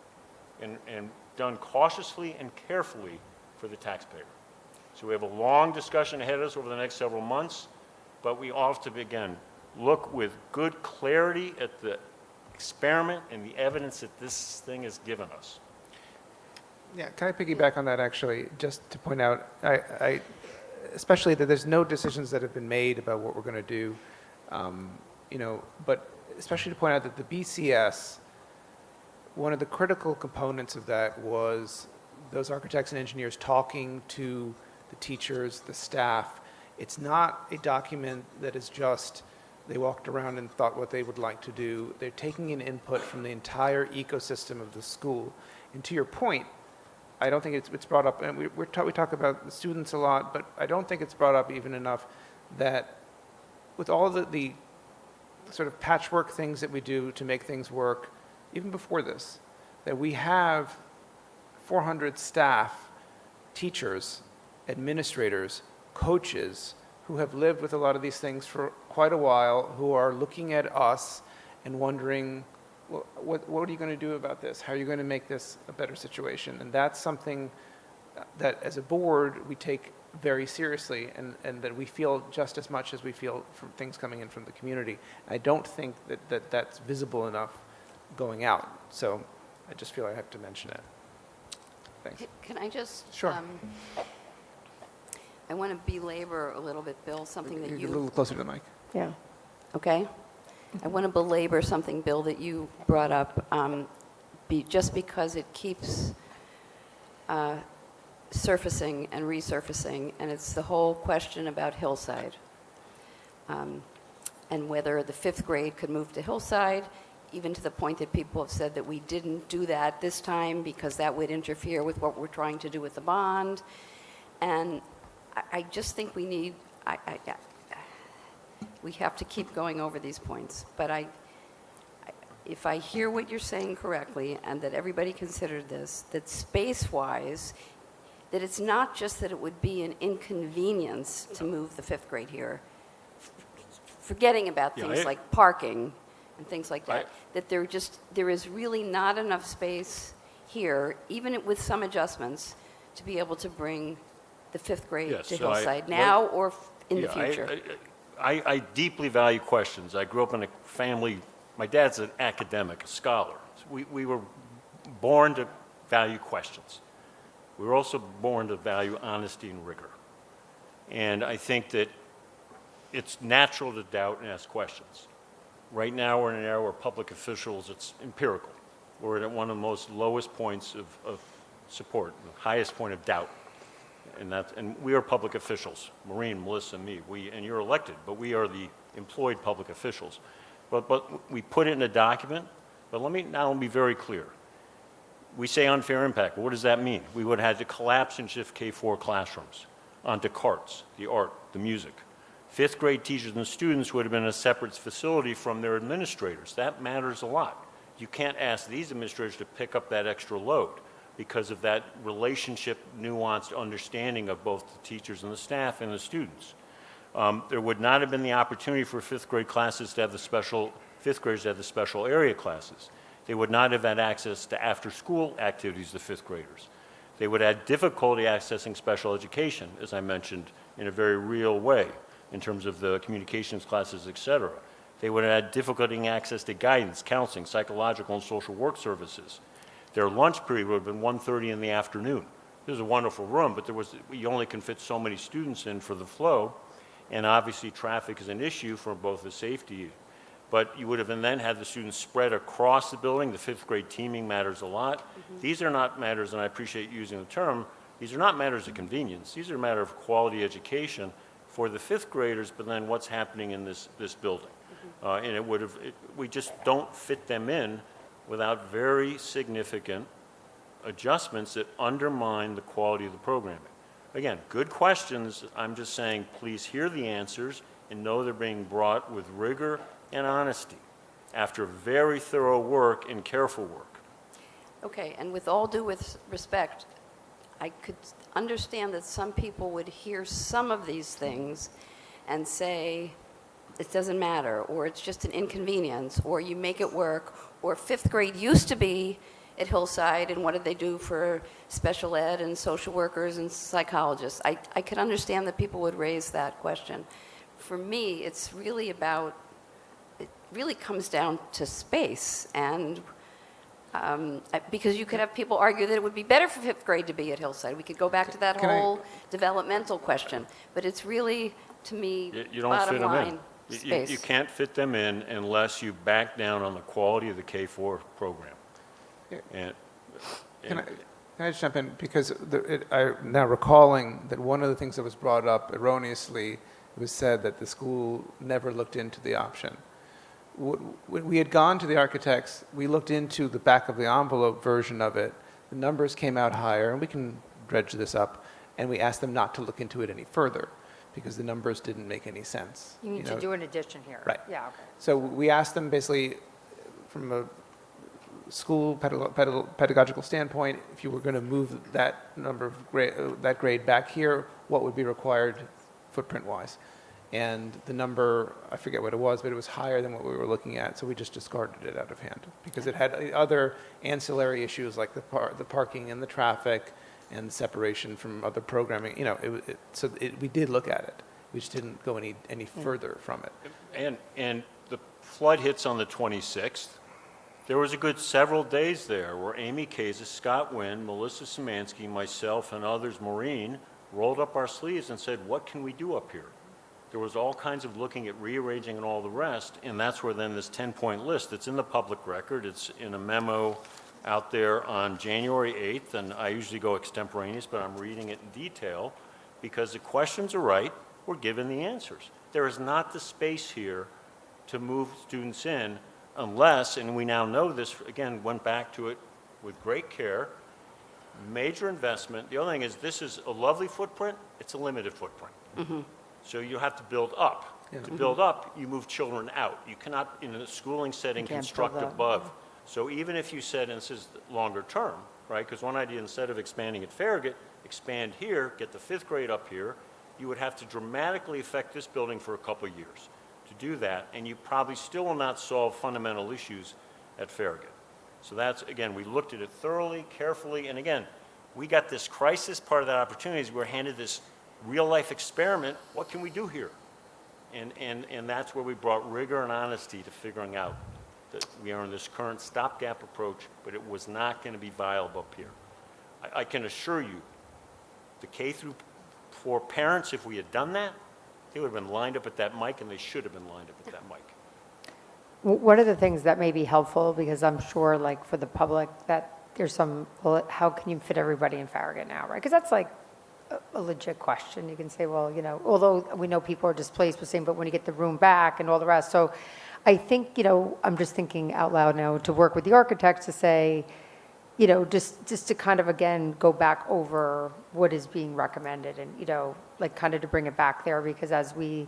and done cautiously and carefully for the taxpayer. So we have a long discussion ahead of us over the next several months, but we all have to, again, look with good clarity at the experiment and the evidence that this thing has given us. Yeah, can I piggyback on that actually, just to point out, I especially that there's no decisions that have been made about what we're going to do, but especially to point out that the BCS, one of the critical components of that was those architects and engineers talking to the teachers, the staff. It's not a document that is just they walked around and thought what they would like to do. They're taking in input from the entire ecosystem of the school. And to your point, I don't think it's brought up, and we talk about the students a lot, but I don't think it's brought up even enough that with all the sort of patchwork things that we do to make things work, even before this, that we have 400 staff, teachers, administrators, coaches who have lived with a lot of these things for quite a while, who are looking at us and wondering, well, what are you going to do about this? How are you going to make this a better situation? And that's something that as a board we take very seriously and that we feel just as much as we feel from things coming in from the community. I don't think that that's visible enough going out. So I just feel I have to mention it. Thanks. Can I just? Sure. I want to belabor a little bit, Bill, something that You're a little closer to the mic. Yeah. Okay? I want to belabor something, Bill, that you brought up, just because it keeps surfacing and resurfacing, and it's the whole question about Hillside, and whether the 5th grade could move to Hillside, even to the point that people have said that we didn't do that this time because that would interfere with what we're trying to do with the bond. And I just think we need, we have to keep going over these points. But if I hear what you're saying correctly, and that everybody considered this, that space-wise, that it's not just that it would be an inconvenience to move the fifth grade here, forgetting about Yeah, things like parking and things like that, I- that there is really not enough space here, even with some adjustments, to be able to bring the fifth grade Yes, to so I- Hillside now or in the Yeah, future. I deeply value questions. I grew up in a family, my dad's an academic, a scholar. We were born to value questions. We were also born to value honesty and rigor. And I think that it's natural to doubt and ask questions. Right now, we're in an era where public officials, it's empirical. We're at one of the most lowest points of support, the highest point of doubt. And we are public officials, Maureen, Melissa, me, and you're elected, but we are the employed public officials. But we put it in a document, but let me now be very clear. We say unfair impact. What does that mean? We would have had to collapse and shift K-4 classrooms onto carts, the art, the music. Fifth grade teachers and students would have been in a separate facility from their administrators. That matters a lot. You can't ask these administrators to pick up that extra load because of that relationship, nuanced understanding of both the teachers and the staff and the students. There would not have been the opportunity for fifth graders to have the special area classes. They would not have had access to after-school activities, the fifth graders. They would have had difficulty accessing special education, as I mentioned, in a very real way, in terms of the communications classes, et cetera. They would have had difficulty in access to guidance, counseling, psychological and social work services. Their lunch period would have been 1:30 in the afternoon. This is a wonderful room, but you only can fit so many students in for the flow, and obviously traffic is an issue for both the safety, but you would have then had the students spread across the building. The fifth grade teaming matters a lot. These are not matters, and I appreciate using the term, these are not matters of convenience. These are a matter of quality education for the fifth graders, but then what's happening in this building. And we just don't fit them in without very significant adjustments that undermine the quality of the programming. Again, good questions. I'm just saying, please hear the answers and know they're being brought with rigor and honesty after very thorough work and careful work. Okay, and with all due respect, I could understand that some people would hear some of these things and say, it doesn't matter, or it's just an inconvenience, or you make it work, or fifth grade used to be at Hillside, and what did they do for special ed and social workers and psychologists? I could understand that people would raise that question. For me, it's really about, it really comes down to space, and because you could have people argue that it would be better for fifth grade to be at Hillside. We could go back to that whole developmental question, but it's really, to me, You don't bottom fit them line, in. space. You can't fit them in unless you back down on the quality of the K-4 program. Yeah. And Can I just jump in? Because I'm now recalling that one of the things that was brought up erroneously was said that the school never looked into the option. When we had gone to the architects, we looked into the back of the envelope version of it. The numbers came out higher, and we can dredge this up, and we asked them not to look into it any further because the numbers didn't make any sense. You need to do an addition here. Right. Yeah, okay. So we asked them basically from a school pedagogical standpoint, if you were going to move that number of that grade back here, what would be required footprint-wise? And the number, I forget what it was, but it was higher than what we were looking at, so we just discarded it out of hand because it had other ancillary issues like the parking and the traffic and separation from other programming. You know, we did look at it. We just didn't go any further from it. And the flood hits on the 26th. There was a good several days there where Amy Kazis, Scott Wynn, Melissa Szymanski, myself, and others, Maureen, rolled up our sleeves and said, what can we do up here? There was all kinds of looking at rearranging and all the rest, and that's where then this 10-point list, it's in the public record, it's in a memo out there on January 8th, and I usually go extemporaneous, but I'm reading it in detail, because the questions are right, we're given the answers. There is not the space here to move students in unless, and we now know this, again, went back to it with great care, major investment. The other thing is this is a lovely footprint, it's a limited footprint. So you have to build up. To build up, you move children out. You cannot, in a schooling setting, You can't construct build up. above. So even if you said, and this is longer term, right? Because one idea, instead of expanding at Farragut, expand here, get the 5th grade up here, you would have to dramatically affect this building for a couple of years to do that, and you probably still will not solve fundamental issues at Farragut. So that's, again, we looked at it thoroughly, carefully, and again, we got this crisis part of that opportunity is we're handed this real-life experiment. What can we do here? And that's where we brought rigor and honesty to figuring out that we are in this current stopgap approach, but it was not going to be viable up here. I can assure you, the K through 4 parents, if we had done that, they would have been lined up at that mic, and they should have been lined up at that mic. One of the things that may be helpful, because I'm sure, like, for the public, that there's some, well, how can you fit everybody in Farragut now, right? Because that's like a legit question. You can say, well, you know, although we know people are displaced, but when you get the room back and all the rest. So I think, you know, I'm just thinking out loud now to work with the architects to say, you know, just to kind of, again, go back over what is being recommended and, you know, like kind of to bring it back there, because as we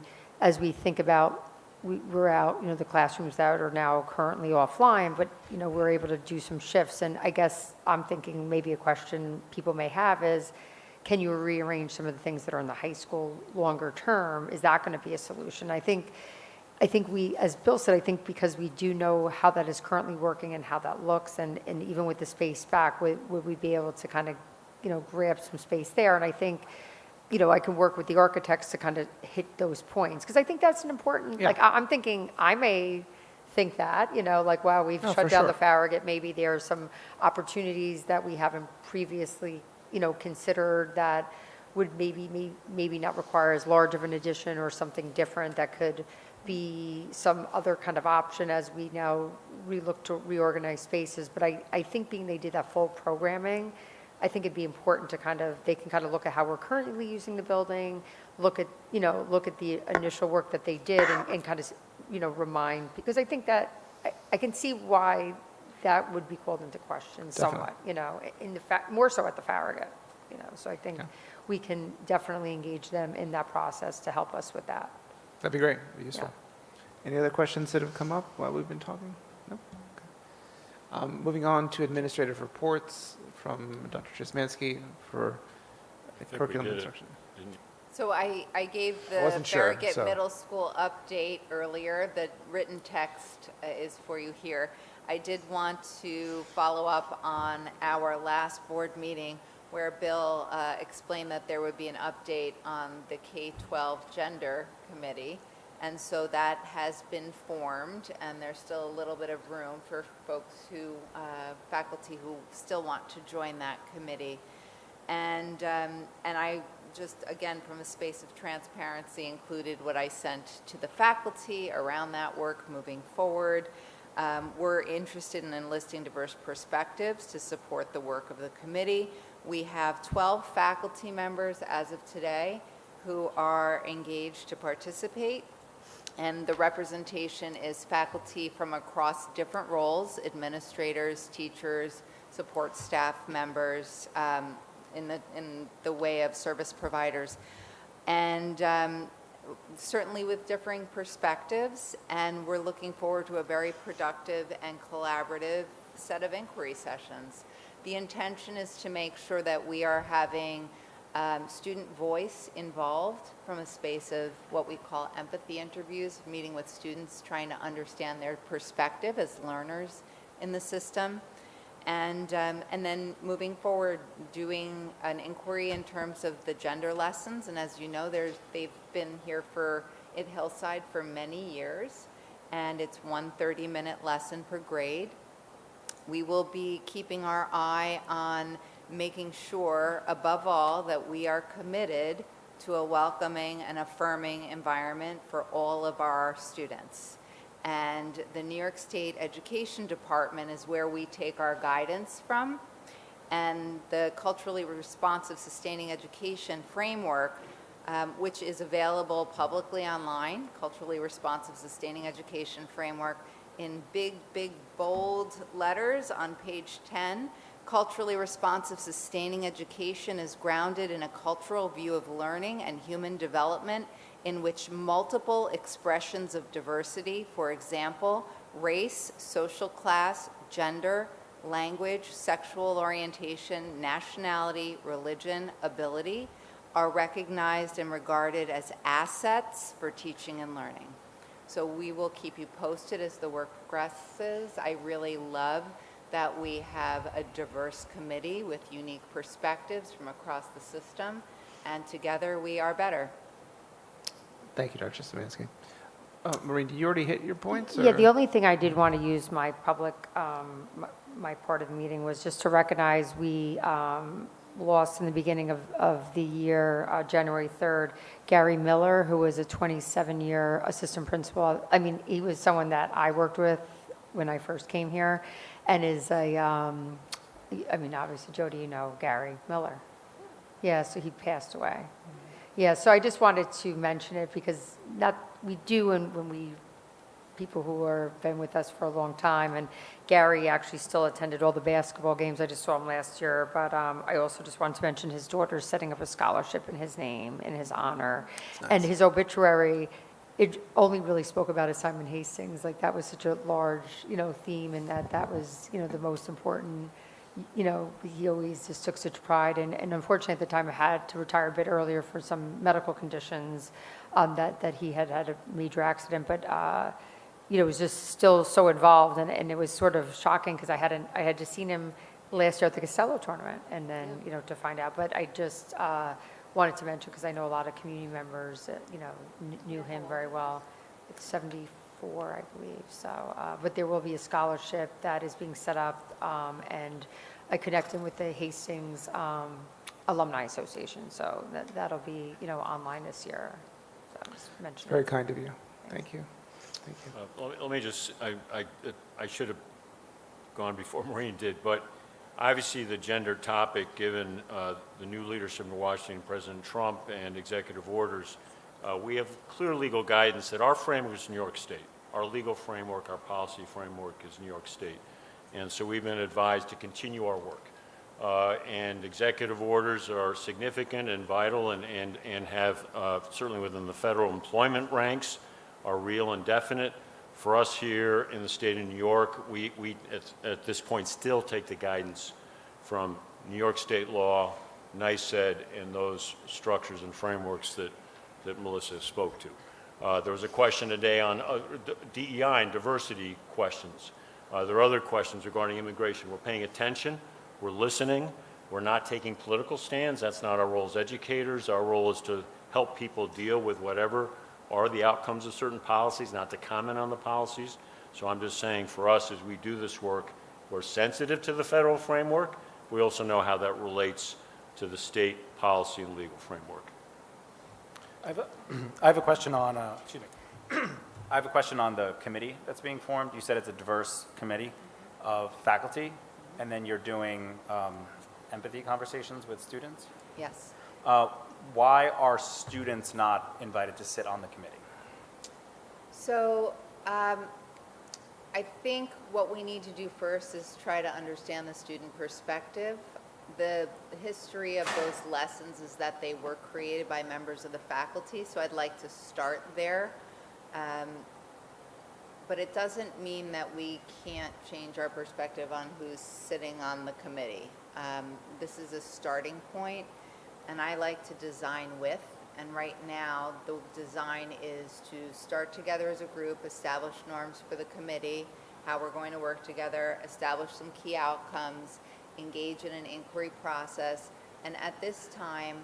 think about, we're out, you know, the classrooms that are now currently offline, but, you know, we're able to do some shifts. And I guess I'm thinking maybe a question people may have is, can you rearrange some of the things that are in the high school longer term? Is that going to be a solution? I think we, as Bill said, I think because we do know how that is currently working and how that looks, and even with the space back, would we be able to kind of, you know, grab some space there? And I think, you know, I can work with the architects to kind of hit those points, because I think that's an important, Yeah. like, I'm thinking, I may think that, you know, like, wow, we've No, shut for down sure. the Farragut, maybe there are some opportunities that we haven't previously, you know, considered that would maybe not require as large of an addition or something different that could be some other kind of option as we now look to reorganize spaces. But I think being they did that full programming, I think it'd be important to they can kind of look at how we're currently using the building, look at the initial work that they did and kind of, you know, remind, because I think that I can see why that would be called into question somewhat, you know, more so at the Farragut, you know. So I think we can definitely engage them in that process to help us with that. That'd be great, that'd be useful. Any other questions that have come up while we've been talking? No? Okay. Moving on to administrative reports from Dr. Jasmansky for curriculum instruction. So I gave I the wasn't sure, Farragut so- Middle School update earlier. The written text is for you here. I did want to follow up on our last board meeting where Bill explained that there would be an update on the K-12 Gender Committee. And so that has been formed, and there's still a little bit of room for folks who, faculty who still want to join that committee. And I just, again, from a space of transparency, included what I sent to the faculty around that work moving forward. We're interested in enlisting diverse perspectives to support the work of the committee. We have 12 faculty members as of today who are engaged to participate. And the representation is faculty from across different roles: administrators, teachers, support staff members, in the way of service providers, and certainly with differing perspectives. And we're looking forward to a very productive and collaborative set of inquiry sessions. The intention is to make sure that we are having student voice involved from a space of what we call empathy interviews, meeting with students, trying to understand their perspective as learners in the system. And then moving forward, doing an inquiry in terms of the gender lessons. And as you know, they've been here at Hillside for many years, and it's 1 30-minute lesson per grade. We will be keeping our eye on making sure, above all, that we are committed to a welcoming and affirming environment for all of our students. And the New York State Education Department is where we take our guidance from. And the Culturally Responsive Sustaining Education Framework, which is available publicly online, Culturally Responsive Sustaining Education Framework, in big, bold letters on page 10. Culturally responsive sustaining education is grounded in a cultural view of learning and human development in which multiple expressions of diversity, for example, race, social class, gender, language, sexual orientation, nationality, religion, ability, are recognized and regarded as assets for teaching and learning. So we will keep you posted as the work progresses. I really love that we have a diverse committee with unique perspectives from across the system, and together we are better. Thank you, Dr. Szymanski. Maureen, did you already hit your points? Yeah, or- the only thing I did want to use my public, my part of the meeting was just to recognize we lost in the beginning of the year, January 3rd, Gary Miller, who was a 27-year assistant principal. I mean, he was someone that I worked with when I first came here, and is a, I mean, obviously, Jody, you know Gary Miller. Yeah, so he passed away. Yeah, so I just wanted to mention it because we do, and when we, people who have been with us for a long time, and Gary actually still attended all the basketball games. I just saw him last year, but I also just wanted to mention his daughter's setting up a scholarship in his name, in his honor. And his obituary, it only really spoke about his time in Hastings. Like, that was such a large, theme, and that was, the most important. He always just took such pride, and unfortunately at the time I had to retire a bit earlier for some medical conditions, that he had had a major accident, but was just still so involved, and it was sort of shocking because I had just seen him last year at the Costello tournament, and then, to find out, but I just wanted to mention, because I know a lot of community members that, knew him very well. It's 74, I believe, so, but there will be a scholarship that is being set up, and I connected with the Hastings Alumni Association, so that'll be, online this year. So I'm just mentioning. Very kind of you. Thank you. Thank you. Let me just, I should have gone before Maureen did, but obviously the gender topic, given the new leadership in Washington, President Trump, and executive orders, we have clear legal guidance that our framework is New York State. Our legal framework, our policy framework is New York State. And so we've been advised to continue our work. And executive orders are significant and vital, and have, certainly within the federal employment ranks, are real and definite. For us here in the state of New York, we at this point still take the guidance from New York state law, NYSED, and those structures and frameworks that Melissa spoke to. There was a question today on DEI and diversity questions. There are other questions regarding immigration. We're paying attention, we're listening, we're not taking political stands. That's not our role as educators. Our role is to help people deal with whatever are the outcomes of certain policies, not to comment on the policies. So I'm just saying, for us, as we do this work, we're sensitive to the federal framework. We also know how that relates to the state policy and legal framework. I have a question on, excuse me. I have a question on the committee that's being formed. You said it's a diverse committee of faculty, and then you're doing empathy conversations with students. Yes. Why are students not invited to sit on the committee? So I think what we need to do first is try to understand the student perspective. The history of those lessons is that they were created by members of the faculty, so I'd like to start there. But it doesn't mean that we can't change our perspective on who's sitting on the committee. This is a starting point, and I like to design with, and right now the design is to start together as a group, establish norms for the committee, how we're going to work together, establish some key outcomes, engage in an inquiry process, and at this time,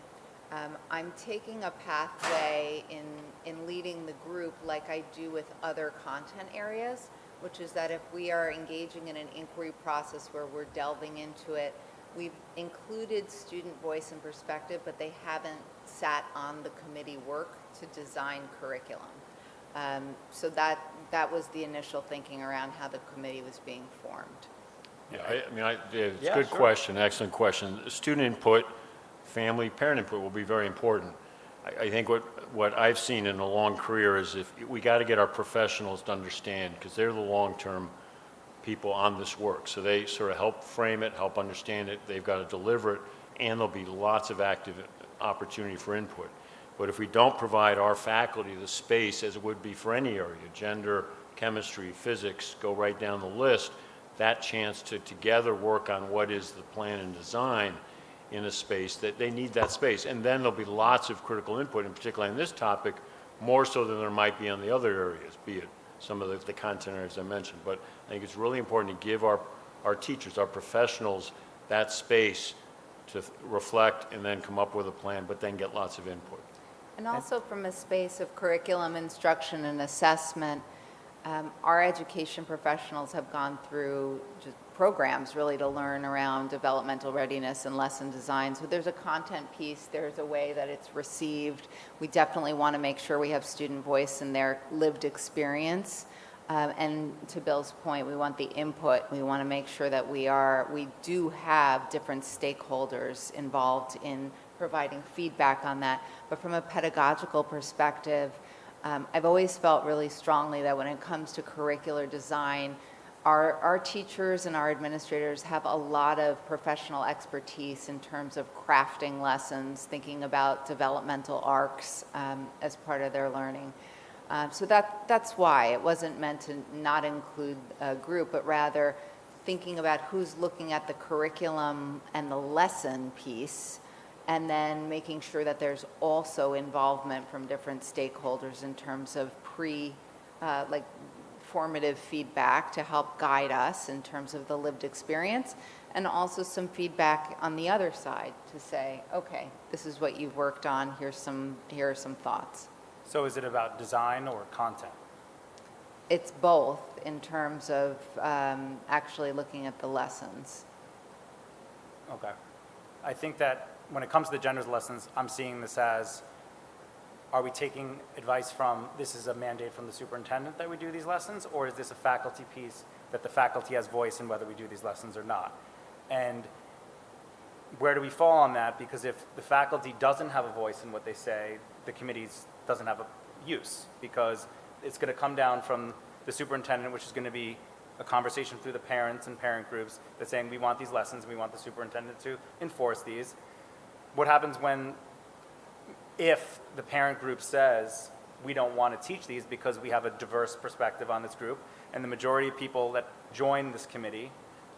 I'm taking a pathway in leading the group like I do with other content areas, which is that if we are engaging in an inquiry process where we're delving into it, we've included student voice and perspective, but they haven't sat on the committee work to design curriculum. So that was the initial thinking around how the committee was being formed. Yeah, it's a Yeah, good sure. question, excellent question. Student input, family, parent input will be very important. I think what I've seen in a long career is if we got to get our professionals to understand, because they're the long-term people on this work. So they sort of help frame it, help understand it, they've got to deliver it, and there'll be lots of active opportunity for input. But if we don't provide our faculty the space, as it would be for any area, gender, chemistry, physics, go right down the list, that chance to together work on what is the plan and design in a space, that they need that space. And then there'll be lots of critical input, and particularly on this topic, more so than there might be on the other areas, be it some of the content areas I mentioned. But I think it's really important to give our teachers, our professionals, that space to reflect and then come up with a plan, but then get lots of input. And also from a space of curriculum, instruction, and assessment, our education professionals have gone through just programs really to learn around developmental readiness and lesson design. So there's a content piece, there's a way that it's received. We definitely want to make sure we have student voice in their lived experience. And to Bill's point, we want the input. We want to make sure that we do have different stakeholders involved in providing feedback on that. But from a pedagogical perspective, I've always felt really strongly that when it comes to curricular design, our teachers and our administrators have a lot of professional expertise in terms of crafting lessons, thinking about developmental arcs as part of their learning. So that's why it wasn't meant to not include a group, but rather thinking about who's looking at the curriculum and the lesson piece, and then making sure that there's also involvement from different stakeholders in terms of formative feedback to help guide us in terms of the lived experience, and also some feedback on the other side to say, okay, this is what you've worked on, here are some thoughts. So is it about design or content? It's both in terms of actually looking at the lessons. Okay. I think that when it comes to the genders lessons, I'm seeing this as, are we taking advice from, this is a mandate from the superintendent that we do these lessons, or is this a faculty piece that the faculty has voice in whether we do these lessons or not? And where do we fall on that? Because if the faculty doesn't have a voice in what they say, the committees doesn't have a use, because it's going to come down from the superintendent, which is going to be a conversation through the parents and parent groups that's saying, we want these lessons, we want the superintendent to enforce these. What happens if the parent group says, we don't want to teach these because we have a diverse perspective on this group, and the majority of people that join this committee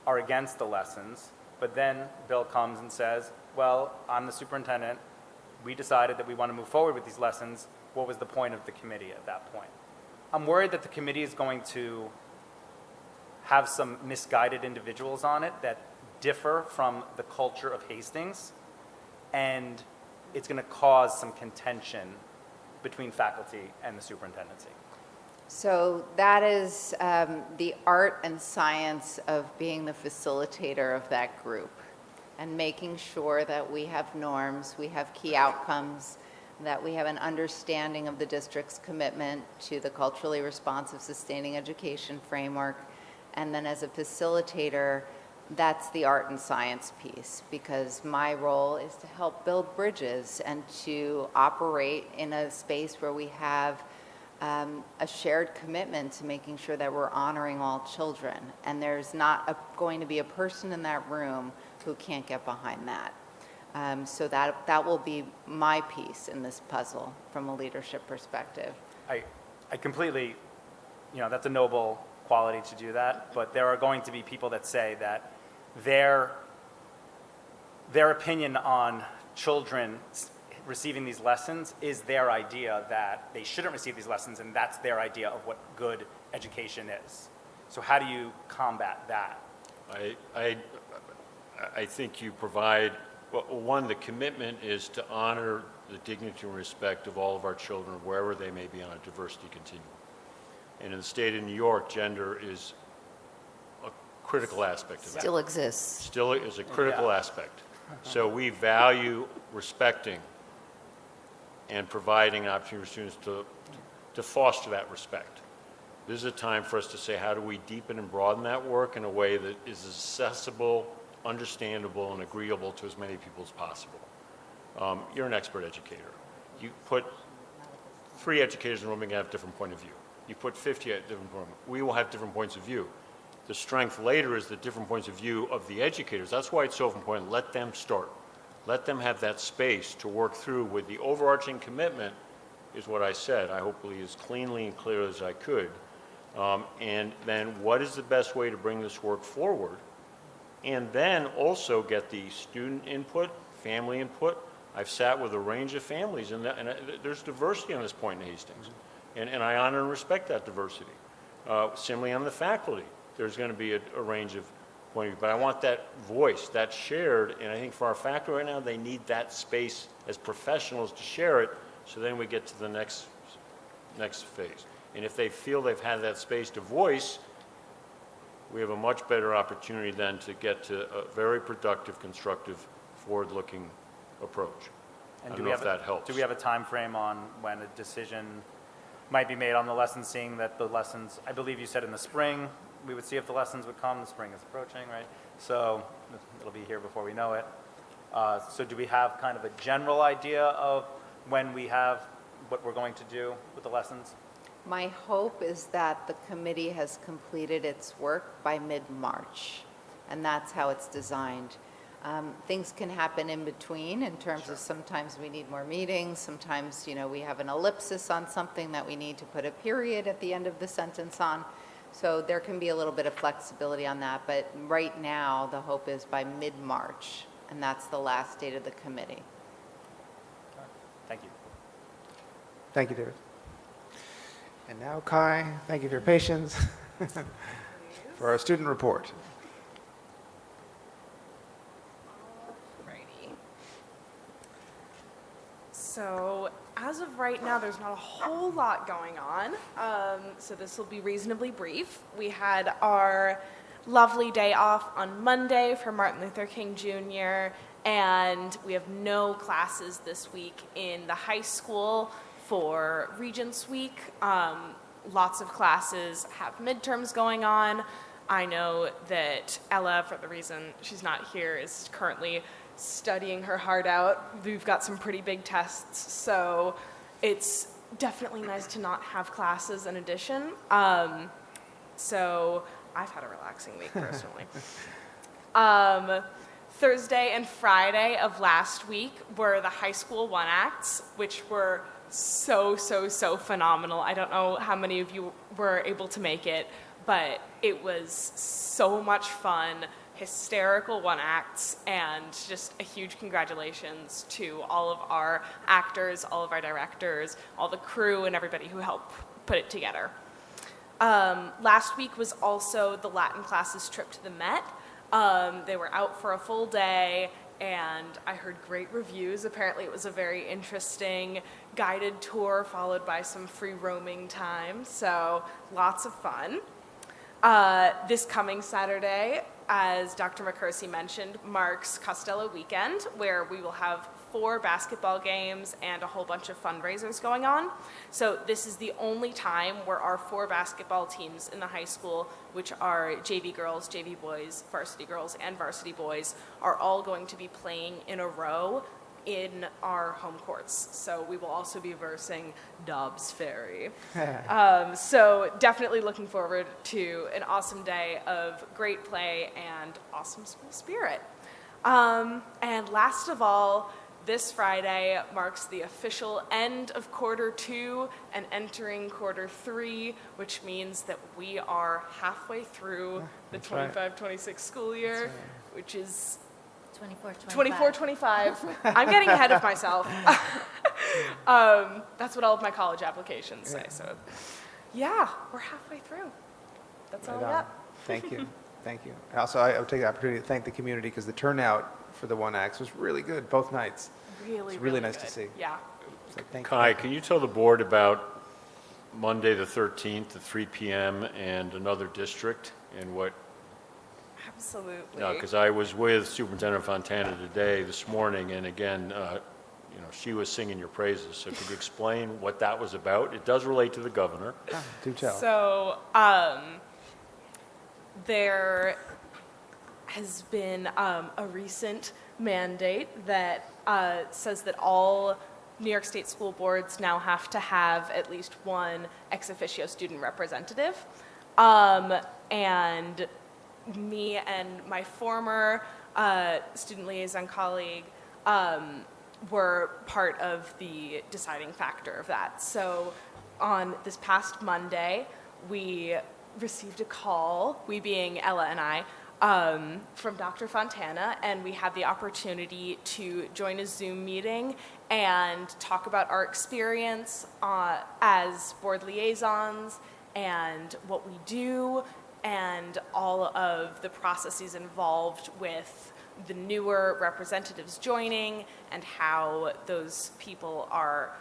are against the lessons, but then Bill comes and says, well, I'm the superintendent, we decided that we want to move forward with these lessons, what was the point of the committee at that point? I'm worried that the committee is going to have some misguided individuals on it that differ from the culture of Hastings, and it's going to cause some contention between faculty and the superintendency. So that is the art and science of being the facilitator of that group and making sure that we have norms, we have key outcomes, that we have an understanding of the district's commitment to the culturally responsive sustaining education framework. And then as a facilitator, that's the art and science piece, because my role is to help build bridges and to operate in a space where we have a shared commitment to making sure that we're honoring all children. And there's not going to be a person in that room who can't get behind that. So that will be my piece in this puzzle from a leadership perspective. I completely, that's a noble quality to do that, but there are going to be people that say that their opinion on children receiving these lessons is their idea that they shouldn't receive these lessons, and that's their idea of what good education is. So how do you combat that? I think you provide, well, one, the commitment is to honor the dignity and respect of all of our children, wherever they may be on a diversity continuum. And in the state of New York, gender is a critical aspect of that. Still exists. Still is a critical aspect. So we value respecting and providing an opportunity for students to foster that respect. This is a time for us to say, how do we deepen and broaden that work in a way that is accessible, understandable, and agreeable to as many people as possible. You're an expert educator. You put 3 educators in a room and have a different point of view. You put 50 at different points. We will have different points of view. The strength later is the different points of view of the educators. That's why it's so important. Let them start. let them have that space to work through with the overarching commitment is what I said, I hopefully as cleanly and clear as I could. And then what is the best way to bring this work forward? And then also get the student input, family input. I've sat with a range of families, and there's diversity on this point in Hastings. And I honor and respect that diversity. Similarly on the faculty, there's going to be a range of point of view. But I want that voice, that shared, and I think for our faculty right now, they need that space as professionals to share it, so then we get to the next phase. And if they feel they've had that space to voice, we have a much better opportunity then to get to a very productive, constructive, forward-looking approach. And I don't know if that helps. Do we have a time frame on when a decision might be made on the lessons, seeing that the lessons, I believe you said in the spring, we would see if the lessons would come. The spring is approaching, right? So it'll be here before we know it. So do we have kind of a general idea of when we have what we're going to do with the lessons? My hope is that the committee has completed its work by mid-March, and that's how it's designed. Things can happen in between in terms of sometimes we need more meetings, sometimes, we have an ellipsis on something that we need to put a period at the end of the sentence on. So there can be a little bit of flexibility on that, but right now, the hope is by mid-March, and that's the last date of the committee. Thank you. Thank you, David. And now, Kai, thank you for your patience for our student report. Alrighty. So as of right now, there's not a whole lot going on. So this will be reasonably brief. We had our lovely day off on Monday for Martin Luther King Jr., and we have no classes this week in the high school for Regents Week. Lots of classes have midterms going on. I know that Ella, for the reason she's not here, is currently studying her heart out. We've got some pretty big tests, so it's definitely nice to not have classes in addition. So I've had a relaxing week personally. Thursday and Friday of last week were the high school one acts, which were so phenomenal. I don't know how many of you were able to make it, but it was so much fun, hysterical one acts, and just a huge congratulations to all of our actors, all of our directors, all the crew, and everybody who helped put it together. Last week was also the Latin classes trip to the Met. They were out for a full day, and I heard great reviews. Apparently it was a very interesting guided tour followed by some free roaming time, so lots of fun. This coming Saturday, as Dr. McCursey mentioned, marks Costello Weekend, where we will have 4 basketball games and a whole bunch of fundraisers going on. So this is the only time where our 4 basketball teams in the high school, which are JV girls, JV boys, varsity girls, and varsity boys, are all going to be playing in a row in our home courts. So we will also be versing Dobbs Ferry. So definitely looking forward to an awesome day of great play and awesome school spirit. And last of all, this Friday marks the official end of quarter 2 and entering quarter 3, which means that we are halfway through the 25-26 school year, which is 24-25. I'm getting ahead of myself. That's what all of my college applications say. So, yeah, we're halfway through. That's all I got. Thank you. Thank you. Also, I would take the opportunity to thank the community because the turnout for the one acts was really good both nights. Really nice good. to see. Yeah. So thank Kai, you. can you tell the board about Monday the 13th at 3 p.m. and another district and what? Absolutely. No, because I was with Superintendent Fontana this morning, and again, she was singing your praises. So could you explain what that was about? It does relate to the governor. Do tell. So there has been a recent mandate that says that all New York State school boards now have to have at least one ex officio student representative. And me and my former student liaison colleague were part of the deciding factor of that. So on this past Monday, we received a call, we being Ella and I, from Dr. Fontana, and we had the opportunity to join a Zoom meeting and talk about our experience as board liaisons and what we do and all of the processes involved with the newer representatives joining and how those people are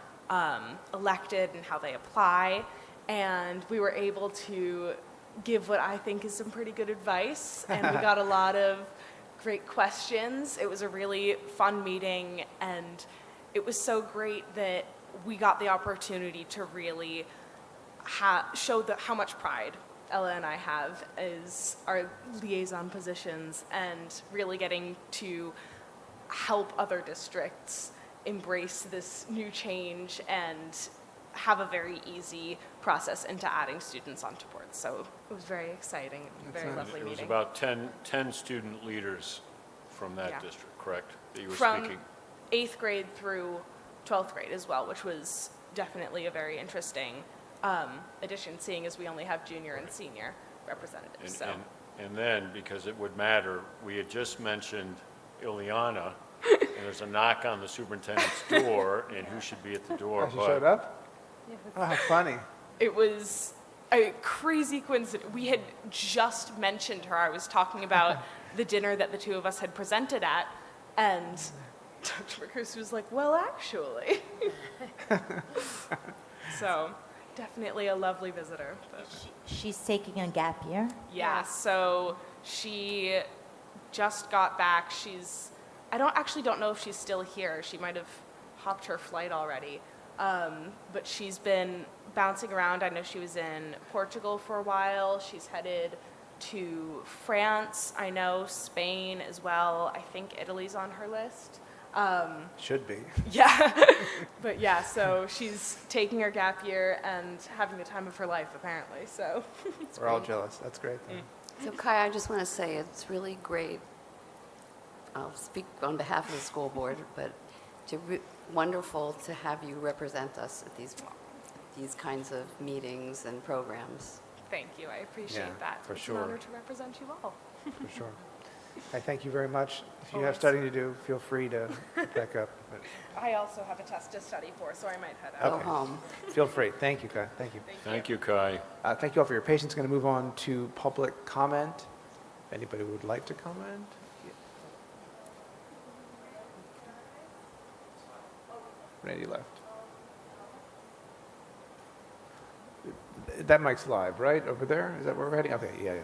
elected and how they apply. And we were able to give what I think is some pretty good advice, and we got a lot of great questions. It was a really fun meeting, and it was so great that we got the opportunity to really show how much pride Ella and I have as our liaison positions, and really getting to help other districts embrace this new change and have a very easy process into adding students onto boards. So it was very exciting, very lovely It was meeting. about 10 student leaders from that Yeah. district, correct? That you were From speaking. 8th grade through 12th grade as well, which was definitely a very interesting addition, seeing as we only have junior and senior representatives. And then, because it would matter, we had just mentioned Ileana, and there's a knock on the superintendent's door, and who should be at the door? Oh, she showed up? Oh, how funny. It was a crazy coincidence. We had just mentioned her. I was talking about the dinner that the two of us had presented at, and Dr. McCurse was like, well, actually. So definitely a lovely visitor. But She's taking a gap year. yeah, so she just got back. I don't know if she's still here. She might have hopped her flight already. But she's been bouncing around. I know she was in Portugal for a while. She's headed to France. I know Spain as well. I think Italy's on her list. Should be. Yeah, but yeah, so she's taking her gap year and having the time of her life, apparently, so. It's We're all great. jealous. That's great. So Kai, I just want to say it's really great. I'll speak on behalf of the school board, but wonderful to have you represent us at these kinds of meetings and programs. Thank you, I appreciate Yeah, that. for It's sure. an honor to represent you all. For sure. I thank you very much. If you have Always. studying to do, feel free to back up. But I also have a test to study for, so I might head out. Go Okay. home. feel free. Thank you, Kai. Thank you. Thank you, Kai. Thank you all for your patience. Going to move on to public comment. If anybody would like to comment. Randy left. That mic's live, right? Over there? Is that where we're heading? Okay, yeah.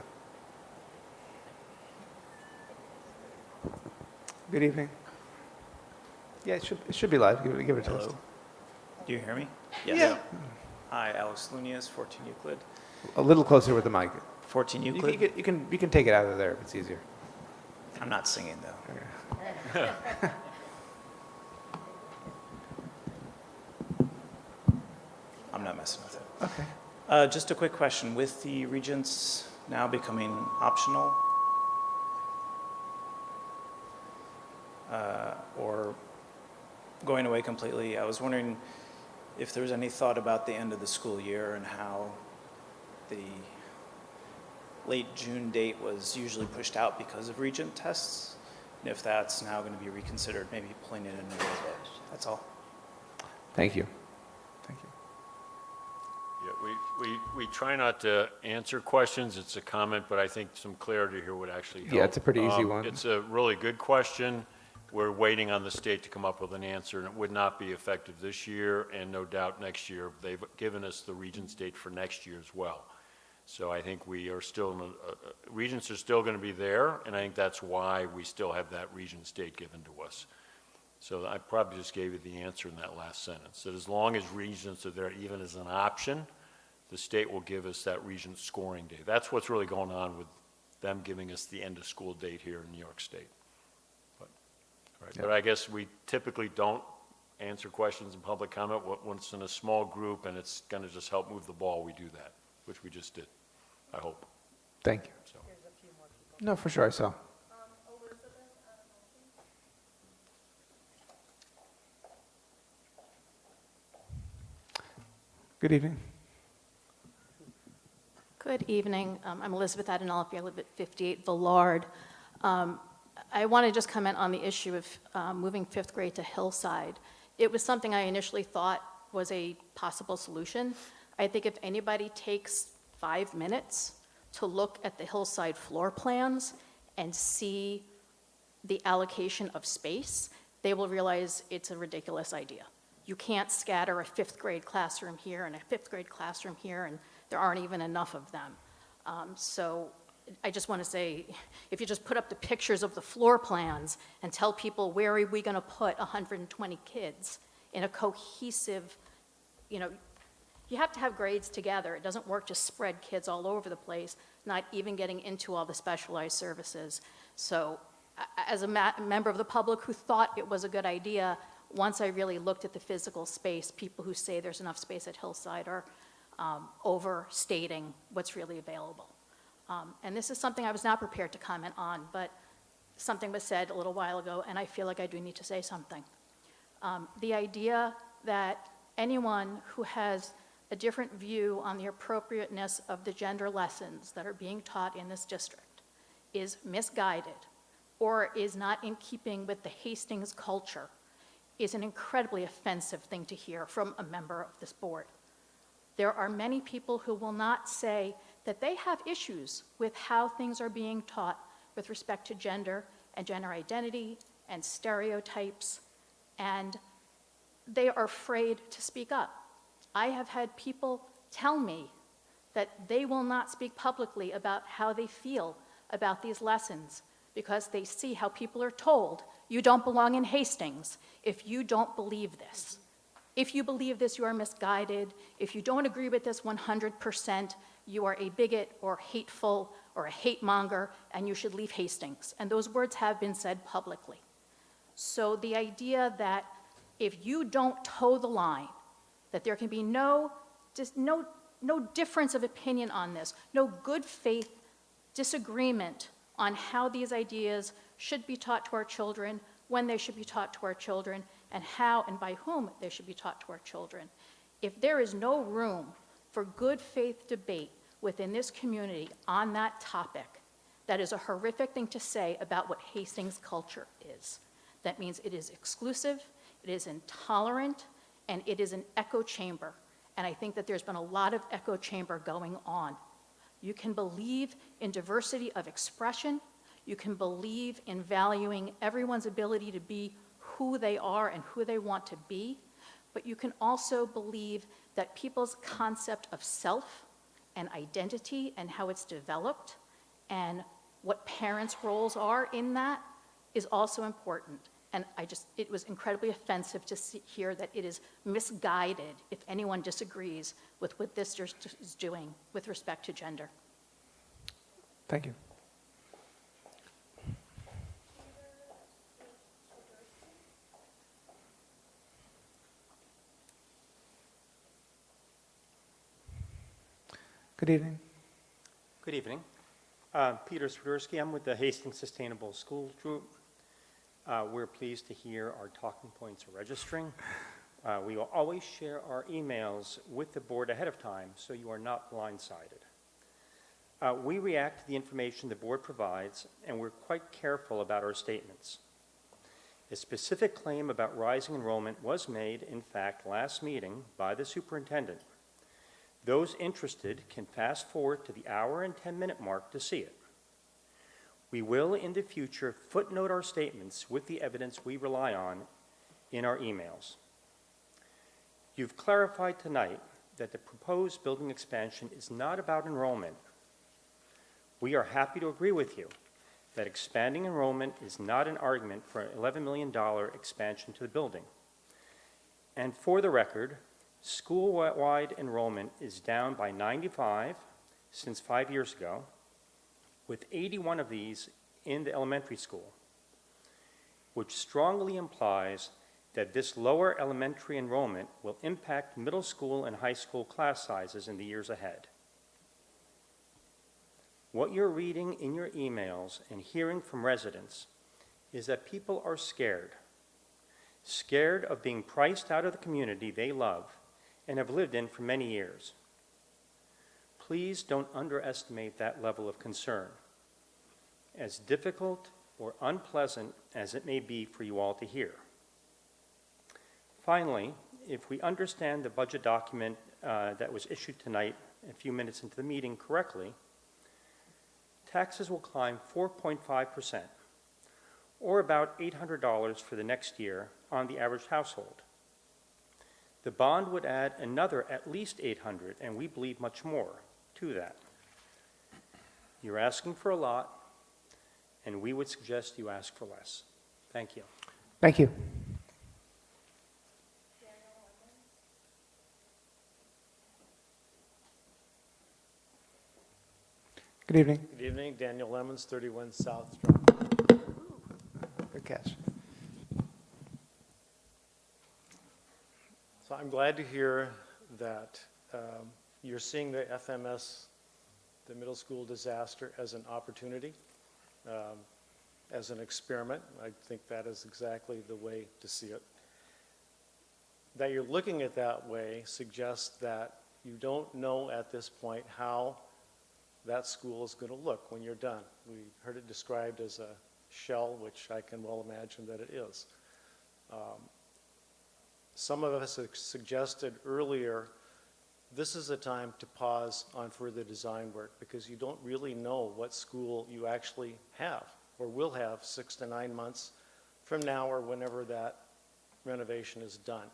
Good evening. Yeah, it should be live. Give it a test. Hello. Do you hear me? Yeah. Hi, Alex Lunias, 14 Euclid. A little closer with the mic. 14 You Euclid? can take it out of there if it's easier. I'm not singing, though. I'm not messing with it. Okay. Just a quick question. With the regents now becoming optional, or going away completely, I was wondering if there was any thought about the end of the school year and how the late June date was usually pushed out because of regent tests, and if that's now going to be reconsidered, maybe pulling it in a little bit. That's all. Thank you. Thank you. Yeah, we try not to answer questions. It's a comment, but I think some clarity here would actually help. Yeah, it's a pretty easy one. It's a really good question. We're waiting on the state to come up with an answer, and it would not be effective this year, and no doubt next year. They've given us the regents date for next year as well. So I think we are still, regents are still going to be there, and I think that's why we still have that regents date given to us. So I probably just gave you the answer in that last sentence, that as long as regents are there, even as an option, the state will give us that regent scoring date. That's what's really going on with them giving us the end of school date here in New York State. But I guess we typically don't answer questions in public comment. When it's in a small group and it's going to just help move the ball, we do that, which we just did, I hope. Thank you. So. No, for sure, I saw. Good evening. Good evening. I'm Elizabeth Adenolfi. I live at 58 Villard. I want to just comment on the issue of moving fifth grade to Hillside. It was something I initially thought was a possible solution. I think if anybody takes 5 minutes to look at the Hillside floor plans and see the allocation of space, they will realize it's a ridiculous idea. You can't scatter a fifth grade classroom here and a fifth grade classroom here, and there aren't even enough of them. So I just want to say, if you just put up the pictures of the floor plans and tell people where are we going to put 120 kids in a cohesive, you have to have grades together. It doesn't work to spread kids all over the place, not even getting into all the specialized services. So as a member of the public who thought it was a good idea, once I really looked at the physical space, people who say there's enough space at Hillside are overstating what's really available. And this is something I was not prepared to comment on, but something was said a little while ago, and I feel like I do need to say something. The idea that anyone who has a different view on the appropriateness of the gender lessons that are being taught in this district is misguided or is not in keeping with the Hastings culture is an incredibly offensive thing to hear from a member of this board. There are many people who will not say that they have issues with how things are being taught with respect to gender and gender identity and stereotypes, and they are afraid to speak up. I have had people tell me that they will not speak publicly about how they feel about these lessons because they see how people are told, you don't belong in Hastings if you don't believe this. If you believe this, you are misguided. If you don't agree with this 100%, you are a bigot or hateful or a hate monger, and you should leave Hastings. And those words have been said publicly. So the idea that if you don't toe the line, that there can be no difference of opinion on this, no good faith disagreement on how these ideas should be taught to our children, when they should be taught to our children, and how and by whom they should be taught to our children. If there is no room for good faith debate within this community on that topic, that is a horrific thing to say about what Hastings culture is. That means it is exclusive, it is intolerant, and it is an echo chamber. And I think that there's been a lot of echo chamber going on. You can believe in diversity of expression. You can believe in valuing everyone's ability to be who they are and who they want to be. But you can also believe that people's concept of self and identity and how it's developed and what parents' roles are in that is also important. And it was incredibly offensive to hear that it is misguided if anyone disagrees with what this district is doing with respect to gender. Thank you. Good evening. Good evening. Peter Swiderski. I'm with the Hastings Sustainable Schools Group. We're pleased to hear our talking points are registering. We will always share our emails with the board ahead of time so you are not blindsided. We react to the information the board provides, and we're quite careful about our statements. A specific claim about rising enrollment was made, in fact, last meeting by the superintendent. Those interested can fast forward to the hour and 10-minute mark to see it. We will, in the future, footnote our statements with the evidence we rely on in our emails. You've clarified tonight that the proposed building expansion is not about enrollment. We are happy to agree with you that expanding enrollment is not an argument for an $11 million expansion to the building. And for the record, school-wide enrollment is down by 95 since 5 years ago, with 81 of these in the elementary school, which strongly implies that this lower elementary enrollment will impact middle school and high school class sizes in the years ahead. What you're reading in your emails and hearing from residents is that people are scared of being priced out of the community they love and have lived in for many years. Please don't underestimate that level of concern. As difficult or unpleasant as it may be for you all to hear. Finally, if we understand the budget document that was issued tonight a few minutes into the meeting correctly, taxes will climb 4.5%, or about $800 for the next year on the average household. The bond would add another at least $800, and we believe much more, to that. You're asking for a lot, and we would suggest you ask for less. Thank you. Thank you. Good evening. Good evening, Daniel Lemons, 31 South Drive. Good catch. So I'm glad to hear that you're seeing the FMS, the middle school disaster, as an opportunity, as an experiment. I think that is exactly the way to see it. That you're looking at that way suggests that you don't know at this point how that school is going to look when you're done. We heard it described as a shell, which I can well imagine that it is. Some of us have suggested earlier, this is a time to pause on further design work because you don't really know what school you actually have or will have 6 to 9 months from now or whenever that renovation is done.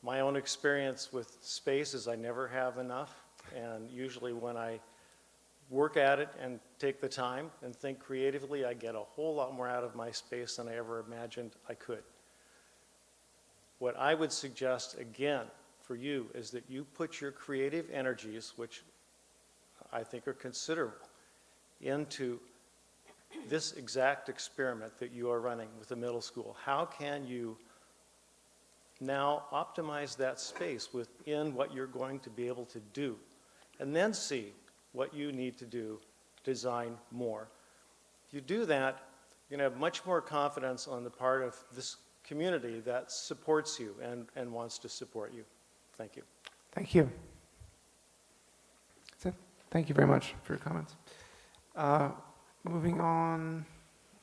My own experience with space is I never have enough, and usually when I work at it and take the time and think creatively, I get a whole lot more out of my space than I ever imagined I could. What I would suggest, again, for you is that you put your creative energies, which I think are considerable, into this exact experiment that you are running with the middle school. How can you now optimize that space within what you're going to be able to do, and then see what you need to do to design more. If you do that, you're going to have much more confidence on the part of this community that supports you and wants to support you. Thank you. Thank you. That's it. Thank you very much for your comments. Moving on,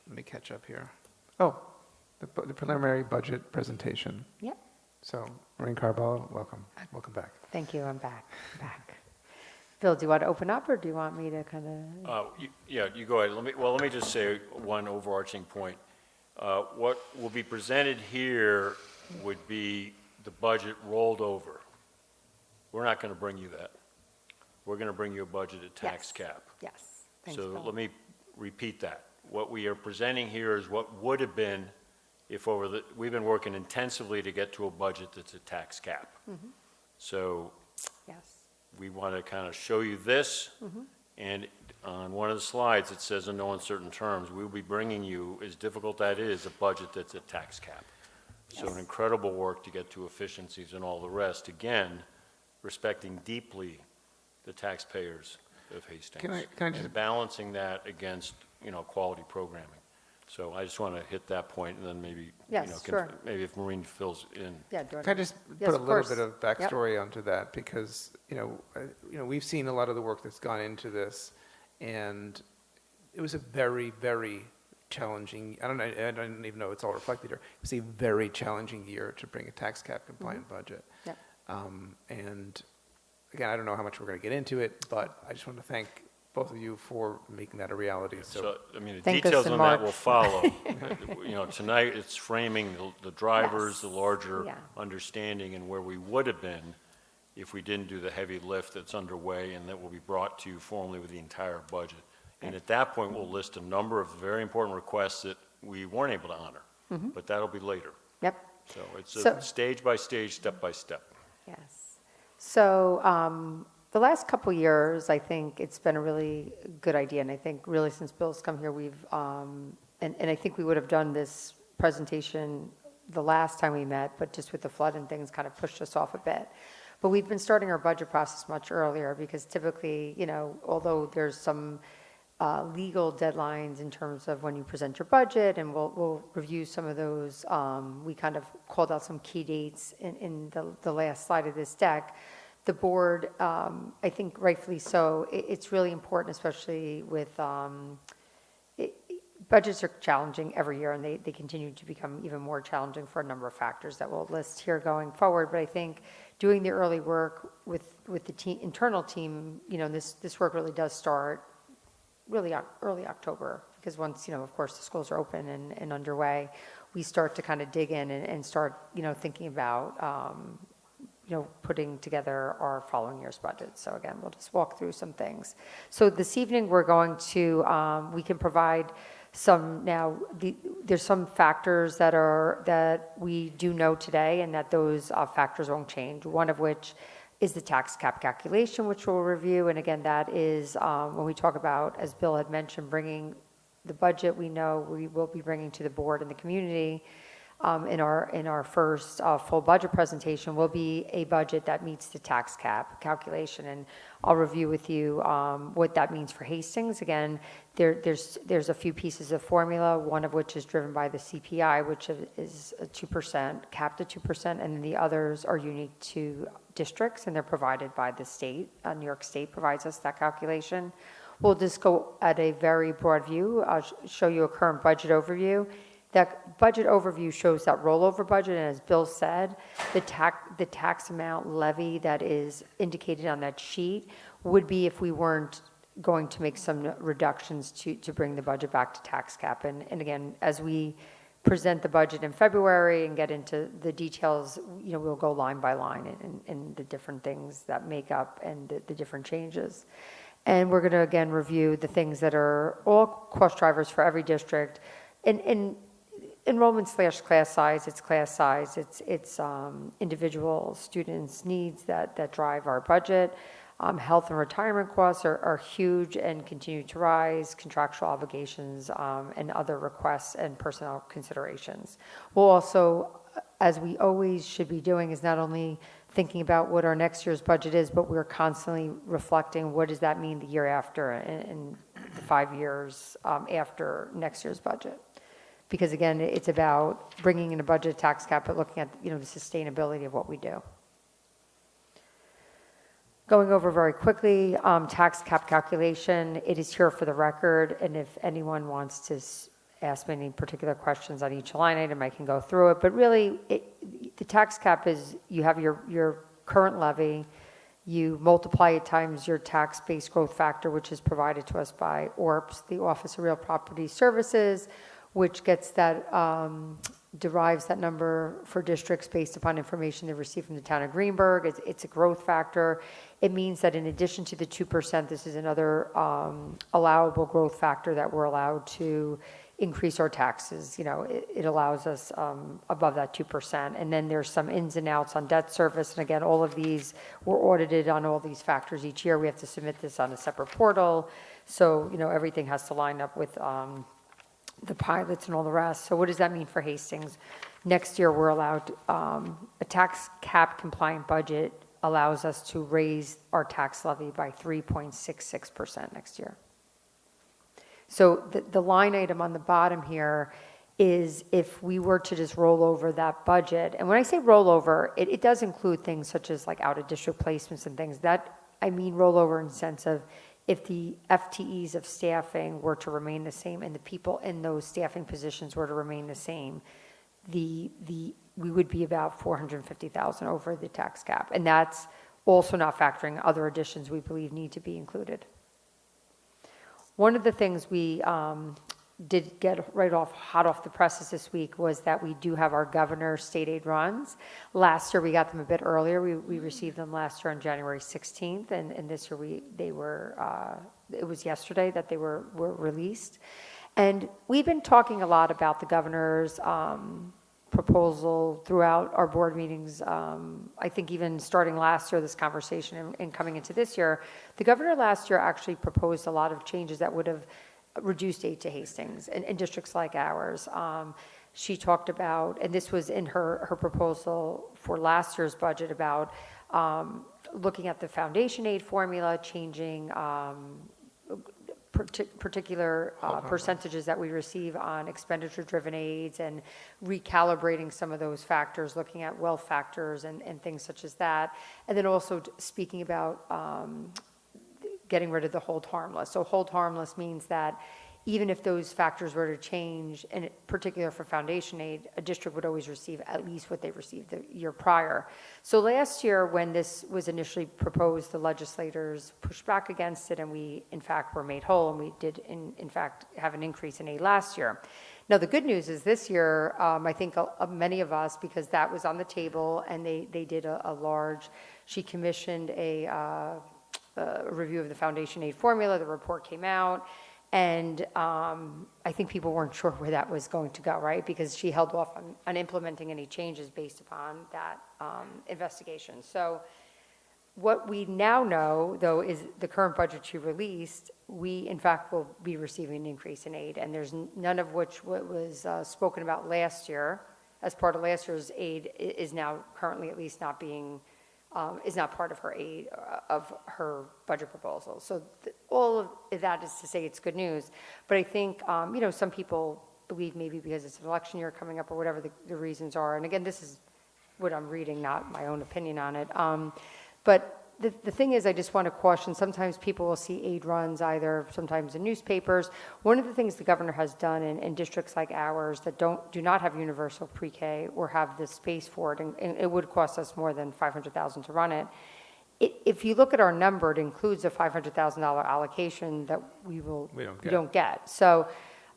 let me catch up here. Oh, the preliminary budget presentation. Yep. So, Maureen Carballo, welcome. Welcome back. Thank you, I'm back. Bill, do you want to open up, or do you want me to kind of? Yeah, you go ahead. Let me just say one overarching point. What will be presented here would be the budget rolled over. We're not going to bring you that. We're going to bring you a budget at tax cap. Yes. Thanks, So Bill. let me repeat that. What we are presenting here is what would have been if we've been working intensively to get to a budget that's a tax cap. So Yes. we want to kind of show you this, and on one of the slides, it says in no uncertain terms, we'll be bringing you, as difficult that is, a budget that's a tax cap. So an incredible work to get to efficiencies and all the rest, again, respecting deeply the taxpayers of Hastings. Can I just- And balancing that against, quality programming. So I just want to hit that point, and then maybe, Yes, sure. maybe if Maureen fills in. Yeah, do you want Can I to- just Yes, put a of little course. bit of backstory onto that, because we've seen a lot of the work that's gone into this, and it was a very, very challenging. I don't even know it's all reflected here. It was a very challenging year to bring a tax cap compliant budget. Yep. And again, I don't know how much we're going to get into it, but I just want to thank both of you for making that a reality. So, the Thank us details in on that March. will follow. Tonight, it's framing the drivers, Yes. the larger Yeah. understanding, and where we would have been if we didn't do the heavy lift that's underway, and that will be brought to you formally with the entire budget. And at that point, we'll list a number of very important requests that we weren't able to honor, but that'll be later. Yep. So it's So- a stage by stage, step by step. Yes. So the last couple years, I think it's been a really good idea, and I think really since Bill's come here, we've, and I think we would have done this presentation the last time we met, but just with the flood and things kind of pushed us off a bit. But we've been starting our budget process much earlier, because typically, although there's some legal deadlines in terms of when you present your budget, and we'll review some of those. We kind of called out some key dates in the last slide of this deck. The board, I think rightfully so, it's really important, especially with, budgets are challenging every year, and they continue to become even more challenging for a number of factors that we'll list here going forward. But I think doing the early work with the internal team, this work really does start really early October, because once, of course, the schools are open and underway, we start to kind of dig in and start, thinking about, putting together our following year's budget. So again, we'll just walk through some things. So this evening, we're going to, we can provide some there's some factors that we do know today, and that those factors won't change. One of which is the tax cap calculation, which we'll review. And again, that is when we talk about, as Bill had mentioned, bringing the budget we know we will be bringing to the board and the community in our first full budget presentation will be a budget that meets the tax cap calculation. And I'll review with you what that means for Hastings. Again, there's a few pieces of formula, one of which is driven by the CPI, which is 2%, capped at 2%, and then the others are unique to districts, and they're provided by the state. New York State provides us that calculation. We'll just go at a very broad view. I'll show you a current budget overview. That budget overview shows that rollover budget, and as Bill said, the tax amount levy that is indicated on that sheet would be if we weren't going to make some reductions to bring the budget back to tax cap. And again, as we present the budget in February and get into the details, we'll go line by line in the different things that make up and the different changes. And we're going to again review the things that are all cost drivers for every district. In enrollment/class size, it's individual students' needs that drive our budget. Health and retirement costs are huge and continue to rise, contractual obligations, and other requests and personnel considerations. We'll also, as we always should be doing, is not only thinking about what our next year's budget is, but we're constantly reflecting what does that mean the year after and the 5 years after next year's budget. Because again, it's about bringing in a budget tax cap, but looking at the sustainability of what we do. Going over very quickly, tax cap calculation, it is here for the record, and if anyone wants to ask me any particular questions on each line item, I can go through it. But really, the tax cap is, you have your current levy, you multiply it times your tax-based growth factor, which is provided to us by ORPS, the Office of Real Property Services, which gets that, derives that number for districts based upon information they receive from the town of Greenberg. It's a growth factor. It means that in addition to the 2%, this is another allowable growth factor that we're allowed to increase our taxes. It allows us above that 2%. And then there's some ins and outs on debt service. And again, all of these, we're audited on all these factors each year. We have to submit this on a separate portal. So, everything has to line up with the pilots and all the rest. So what does that mean for Hastings? Next year, we're allowed, a tax cap compliant budget allows us to raise our tax levy by 3.66% next year. So the line item on the bottom here is if we were to just roll over that budget, and when I say roll over, it does include things such as like out of district placements and things. That, I mean roll over in the sense of if the FTEs of staffing were to remain the same and the people in those staffing positions were to remain the same, we would be about $450,000 over the tax cap. And that's also not factoring other additions we believe need to be included. One of the things we did get hot off the presses this week was that we do have our governor state aid runs. Last year we got them a bit earlier. We received them last year on January 16th, and this year it was yesterday that they were released. And we've been talking a lot about the governor's proposal throughout our board meetings. I think even starting last year, this conversation and coming into this year, the governor last year actually proposed a lot of changes that would have reduced aid to Hastings in districts like ours. She talked about, and this was in her proposal for last year's budget, about looking at the foundation aid formula, changing particular percentages that we receive on expenditure-driven aids and recalibrating some of those factors, looking at wealth factors and things such as that. And then also speaking about getting rid of the hold harmless. So hold harmless means that even if those factors were to change, and in particular for foundation aid, a district would always receive at least what they received the year prior. So last year, when this was initially proposed, the legislators pushed back against it, and we, in fact, were made whole, and we did, in fact, have an increase in aid last year. Now, the good news is this year, I think many of us, because that was on the table, and they did a large, she commissioned a review of the foundation aid formula, the report came out, and I think people weren't sure where that was going to go, right? Because she held off on implementing any changes based upon that investigation. So what we now know, though, is the current budget she released, we, in fact, will be receiving an increase in aid, and there's none of which what was spoken about last year, as part of last year's aid, is now currently at least not being is not part of her aid, of her budget proposal. So all of that is to say it's good news. But I think, some people believe maybe because it's an election year coming up or whatever the reasons are. And again, this is what I'm reading, not my own opinion on it. But the thing is, I just want to caution, sometimes people will see aid runs either sometimes in newspapers. One of the things the governor has done in districts like ours that do not have universal pre-K or have the space for it, and it would cost us more than $500,000 to run it. If you look at our number, it includes a $500,000 allocation that we don't get. So,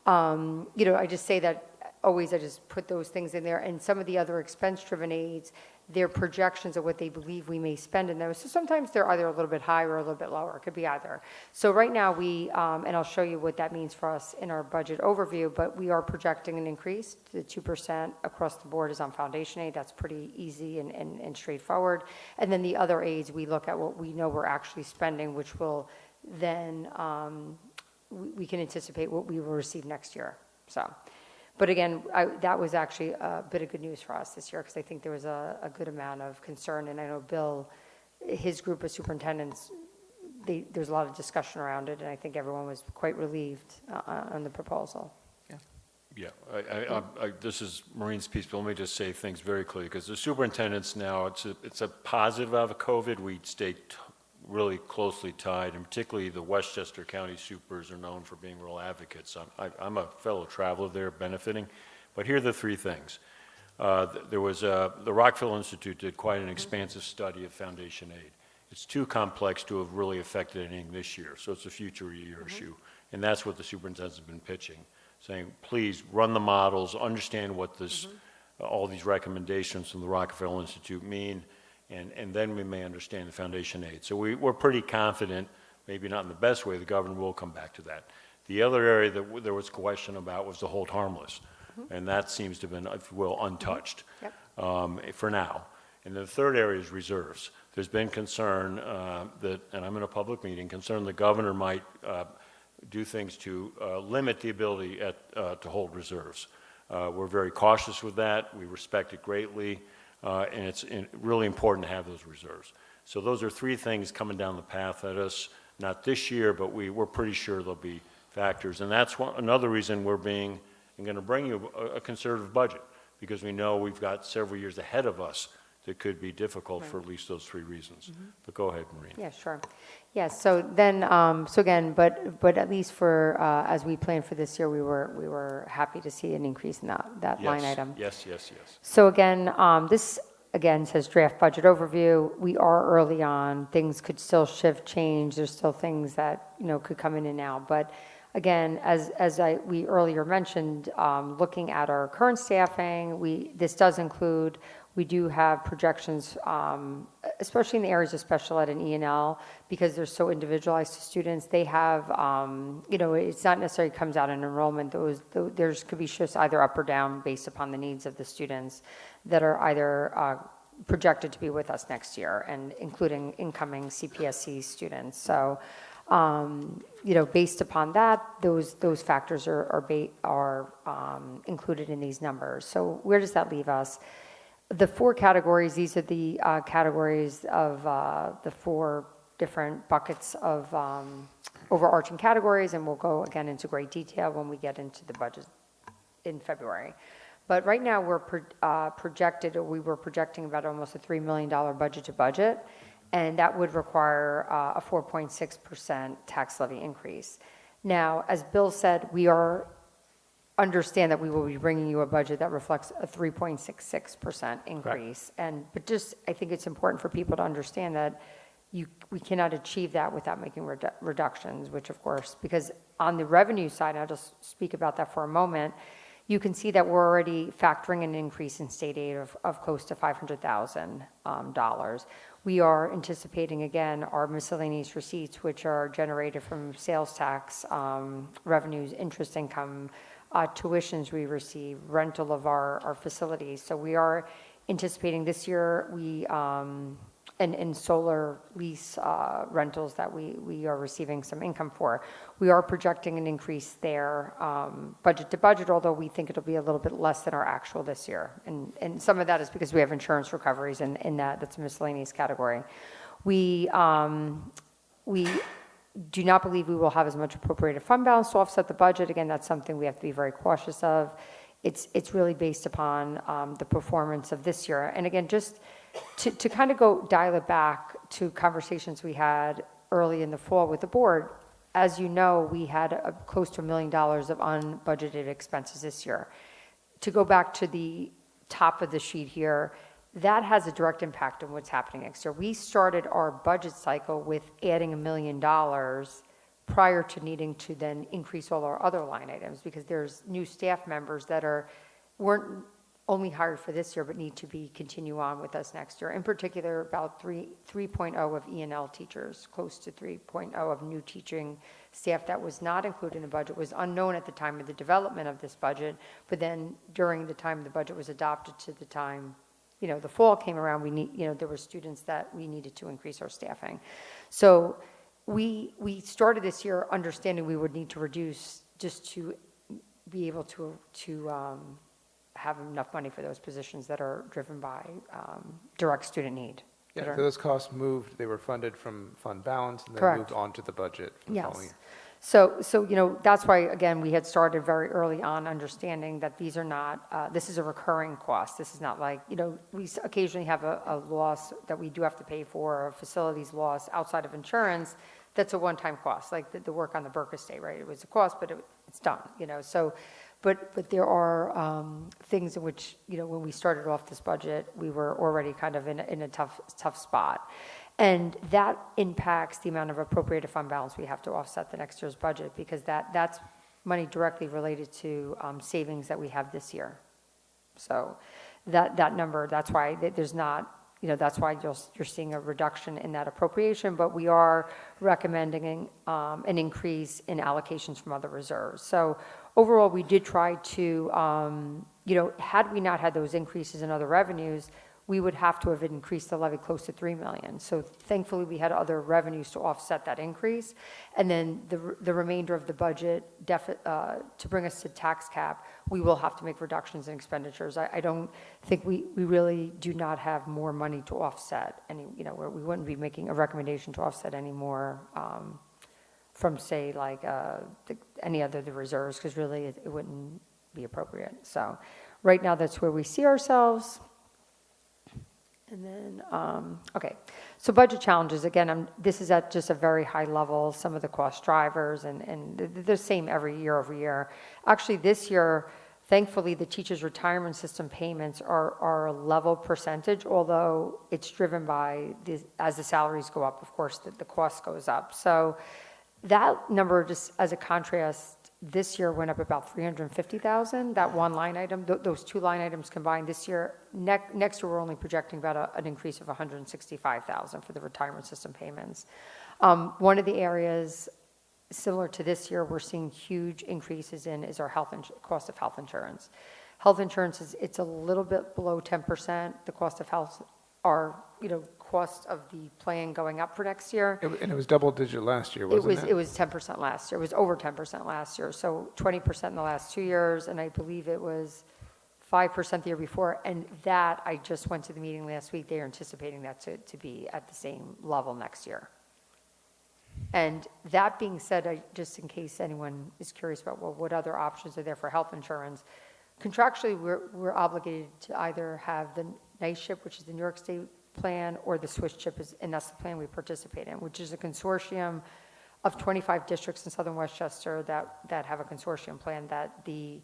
I just say that always I just put those things in there, and some of the other expense-driven aids, their projections of what they believe we may spend in those. So sometimes they're either a little bit higher or a little bit lower. It could be either. So right now we, and I'll show you what that means for us in our budget overview, but we are projecting an increase. The 2% across the board is on foundation aid. That's pretty easy and straightforward. And then the other aids, we look at what we know we're actually spending, which will then, we can anticipate what we will receive next year. So. But again, that was actually a bit of good news for us this year because I think there was a good amount of concern. And I know Bill, his group of superintendents, there's a lot of discussion around it, and I think everyone was quite relieved on the proposal. Yeah, this is Maureen's piece, but let me just say things very clearly because the superintendents now, it's a positive out of COVID. We stay really closely tied, and particularly the Westchester County supers are known for being real advocates. I'm a fellow traveler there benefiting, but here are the three things. There was the Rockville Institute did quite an expansive study of foundation aid. It's too complex to have really affected anything this year, so it's a future year issue, and that's what the superintendents have been pitching, saying, please run the models, understand what this, all these recommendations from the Rockville Institute mean, and then we may understand the foundation aid. So we're pretty confident, maybe not in the best way, the governor will come back to that. The other area that there was question about was the hold harmless, and that seems to have been, if you will, untouched for now. And the third area is reserves. There's been concern that, and I'm in a public meeting, concern the governor might do things to limit the ability to hold reserves. We're very cautious with that. We respect it greatly. And it's really important to have those reserves. So those are three things coming down the path at us, not this year, but we're pretty sure there'll be factors. And that's another reason we're going to bring you a conservative budget, because we know we've got several years ahead of us that could be difficult for at least those three reasons. But go ahead, Maureen. Yeah, sure. Yeah, so then, so again, but at least for, as we planned for this year, we were happy to see an increase in that line item. Yes. So again, this again says draft budget overview. We are early on. Things could still shift, change. There's still things that, could come in and out. But again, as we earlier mentioned, looking at our current staffing, this does include, we do have projections, especially in the areas of special ed and E&L, because they're so individualized to students. They have, it's not necessarily comes out in enrollment. There's could be shifts either up or down based upon the needs of the students that are either projected to be with us next year, and including incoming CPSC students. So, based upon that, those factors are included in these numbers. So where does that leave us? The four categories, these are the categories of the four different buckets of overarching categories, and we'll go again into great detail when we get into the budget in February. But right now, we were projecting about almost a $3 million budget to budget, and that would require a 4.6% tax levy increase. Now, as Bill said, understand that we will be bringing you a budget that reflects a 3.66% increase. But just, I think it's important for people to understand that we cannot achieve that without making reductions, which of course, because on the revenue side, I'll just speak about that for a moment, you can see that we're already factoring an increase in state aid of close to $500,000. We are anticipating, again, our miscellaneous receipts, which are generated from sales tax revenues, interest income, tuitions we receive, rental of our facilities. So we are anticipating this year, and solar lease rentals that we are receiving some income for. We are projecting an increase there, budget to budget, although we think it'll be a little bit less than our actual this year. And some of that is because we have insurance recoveries in that's a miscellaneous category. We do not believe we will have as much appropriated fund balance to offset the budget. Again, that's something we have to be very cautious of. It's really based upon the performance of this year. And again, just to kind of dial it back to conversations we had early in the fall with the board, as you know, we had close to $1 million of unbudgeted expenses this year. To go back to the top of the sheet here, that has a direct impact on what's happening next year. We started our budget cycle with adding $1 million prior to needing to then increase all our other line items, because there's new staff members that weren't only hired for this year, but need to continue on with us next year. In particular, about 3.0 of E&L teachers, close to 3.0 of new teaching staff that was not included in the budget, was unknown at the time of the development of this budget, but then during the time the budget was adopted to the time, the fall came around, there were students that we needed to increase our staffing. So we started this year understanding we would need to reduce just to be able to have enough money for those positions that are driven by direct student need. Yeah, those costs moved, they were funded from fund balance and then Correct. moved on to the budget for the following year. So that's why, again, we had started very early on understanding that these are not, this is a recurring cost. This is not like, we occasionally have a loss that we do have to pay for, a facilities loss outside of insurance. That's a one-time cost, like the work on the Burke estate, right? It was a cost, but it's done, so. But there are things in which, when we started off this budget, we were already kind of in a tough spot. And that impacts the amount of appropriated fund balance we have to offset the next year's budget, because that's money directly related to savings that we have this year. So that number, that's why there's not, that's why you're seeing a reduction in that appropriation, but we are recommending an increase in allocations from other reserves. So overall, we did try to, had we not had those increases in other revenues, we would have to have increased the levy close to $3 million. So thankfully, we had other revenues to offset that increase. And then the remainder of the budget, to bring us to tax cap, we will have to make reductions in expenditures. I don't think we really do not have more money to offset any, we wouldn't be making a recommendation to offset any more from, say, like any other of the reserves, because really it wouldn't be appropriate. So right now, that's where we see ourselves. And then, okay, so budget challenges, again, this is at just a very high level, some of the cost drivers, and they're the same every year over year. Actually, this year, thankfully, the teachers' retirement system payments are a level percentage, although it's driven by, as the salaries go up, of course, the cost goes up. So that number, just as a contrast, this year went up about $350,000, that one line item, those two line items combined this year. Next year, we're only projecting about an increase of $165,000 for the retirement system payments. One of the areas similar to this year we're seeing huge increases in is our cost of health insurance. Health insurance it's a little bit below 10%. The cost of health are, cost of the plan going up for next year. And it was double digit last year, wasn't it? It was 10% last year. It was over 10% last year. So 20% in the last 2 years, and I believe it was 5% the year before. And that, I just went to the meeting last week. They are anticipating that to be at the same level next year. And that being said, just in case anyone is curious about, well, what other options are there for health insurance, contractually, we're obligated to either have the night ship, which is the New York State plan, or the Swiss chip, and that's the plan we participate in, which is a consortium of 25 districts in southern Westchester that have a consortium plan that the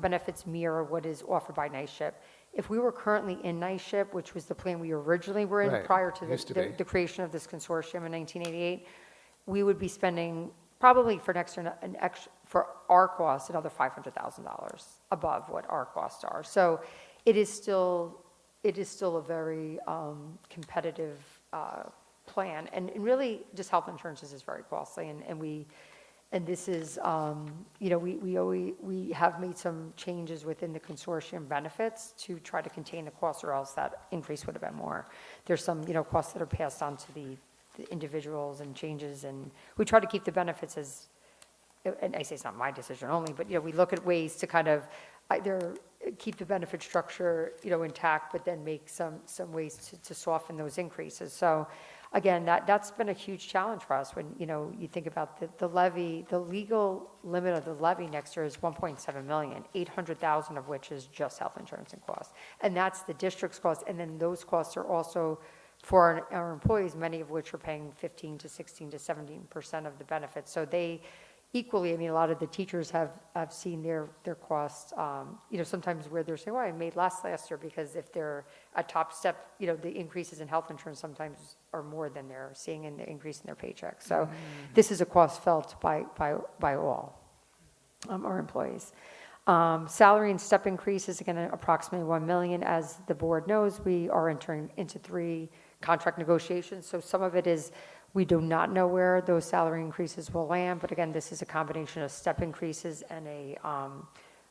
benefits mirror what is offered by night ship. If we were currently in night ship, which was the plan we originally were in Right, prior to used to be. the creation of this consortium in 1988, we would be spending probably for next year, for our costs, another $500,000 above what our costs are. So it is still a very competitive plan. And really, just health insurance is very costly. And this is, we have made some changes within the consortium benefits to try to contain the costs, or else that increase would have been more. There's some, costs that are passed on to the individuals and changes, and we try to keep the benefits as, and I say it's not my decision only, but, we look at ways to kind of either keep the benefit structure, intact, but then make some ways to soften those increases. So again, that's been a huge challenge for us when, you think about the levy, the legal limit of the levy next year is 1.7 million, 800,000 of which is just health insurance and costs. And that's the district's cost. And then those costs are also for our employees, many of which are paying 15 to 16 to 17% of the benefits. So they equally, a lot of the teachers have seen their costs, sometimes where they're saying, well, I made less last year, because if they're a top step, the increases in health insurance sometimes are more than they're seeing in the increase in their paycheck. So this is a cost felt by all our employees. Salary and step increases, again, approximately 1 million. As the board knows, we are entering into 3 contract negotiations. So some of it is, we do not know where those salary increases will land, but again, this is a combination of step increases and a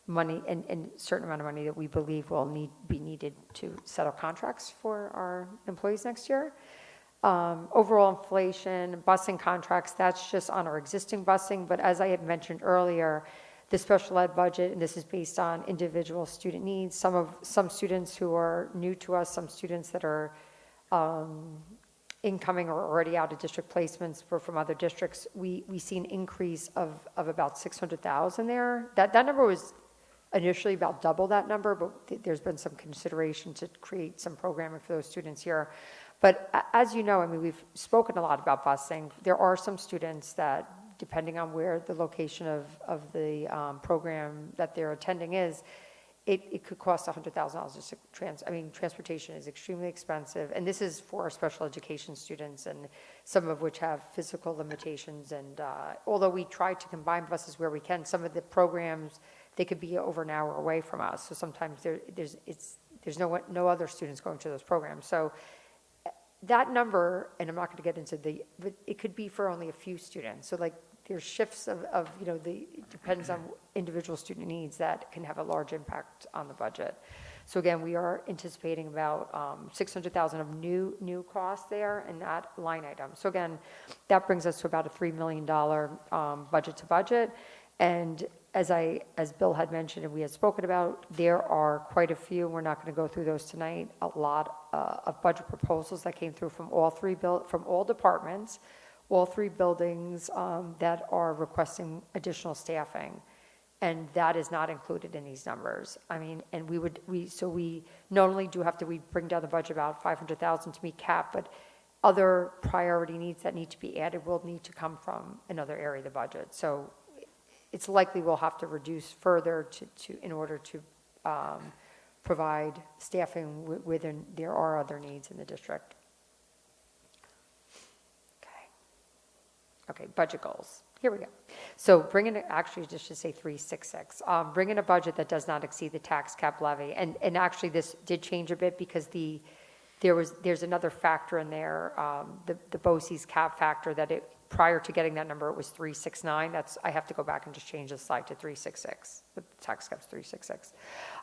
money and certain amount of money that we believe will be needed to settle contracts for our employees next year. Overall inflation, busing contracts, that's just on our existing busing, but as I had mentioned earlier, the special ed budget, and this is based on individual student needs, some students who are new to us, some students that are incoming or already out of district placements from other districts, we see an increase of about 600,000 there. That number was initially about double that number, but there's been some consideration to create some programming for those students here. But as you know, we've spoken a lot about busing. There are some students that, depending on where the location of the program that they're attending is, it could cost $100,000 just to transportation is extremely expensive, and this is for our special education students, and some of which have physical limitations. And although we try to combine buses where we can, some of the programs, they could be over an hour away from us. So sometimes there's no other students going to those programs. So that number, and I'm not going to get into but it could be for only a few students. So there's shifts of it depends on individual student needs that can have a large impact on the budget. So again, we are anticipating about 600,000 of new costs there in that line item. So again, that brings us to about a $3 million budget to budget. And as Bill had mentioned and we had spoken about, there are quite a few, we're not going to go through those tonight, a lot of budget proposals that came through from all departments, all 3 buildings that are requesting additional staffing. And that is not included in these numbers. And we not only we bring down the budget about 500,000 to meet cap, but other priority needs that need to be added will need to come from another area of the budget. So it's likely we'll have to reduce further in order to provide staffing within, there are other needs in the district. Okay, budget goals. Here we go. So actually just to say 366, bring in a budget that does not exceed the tax cap levy. And actually this did change a bit because there's another factor in there, the BOCES cap factor that prior to getting that number, it was 369. I have to go back and just change the slide to 366. The tax cap's 366.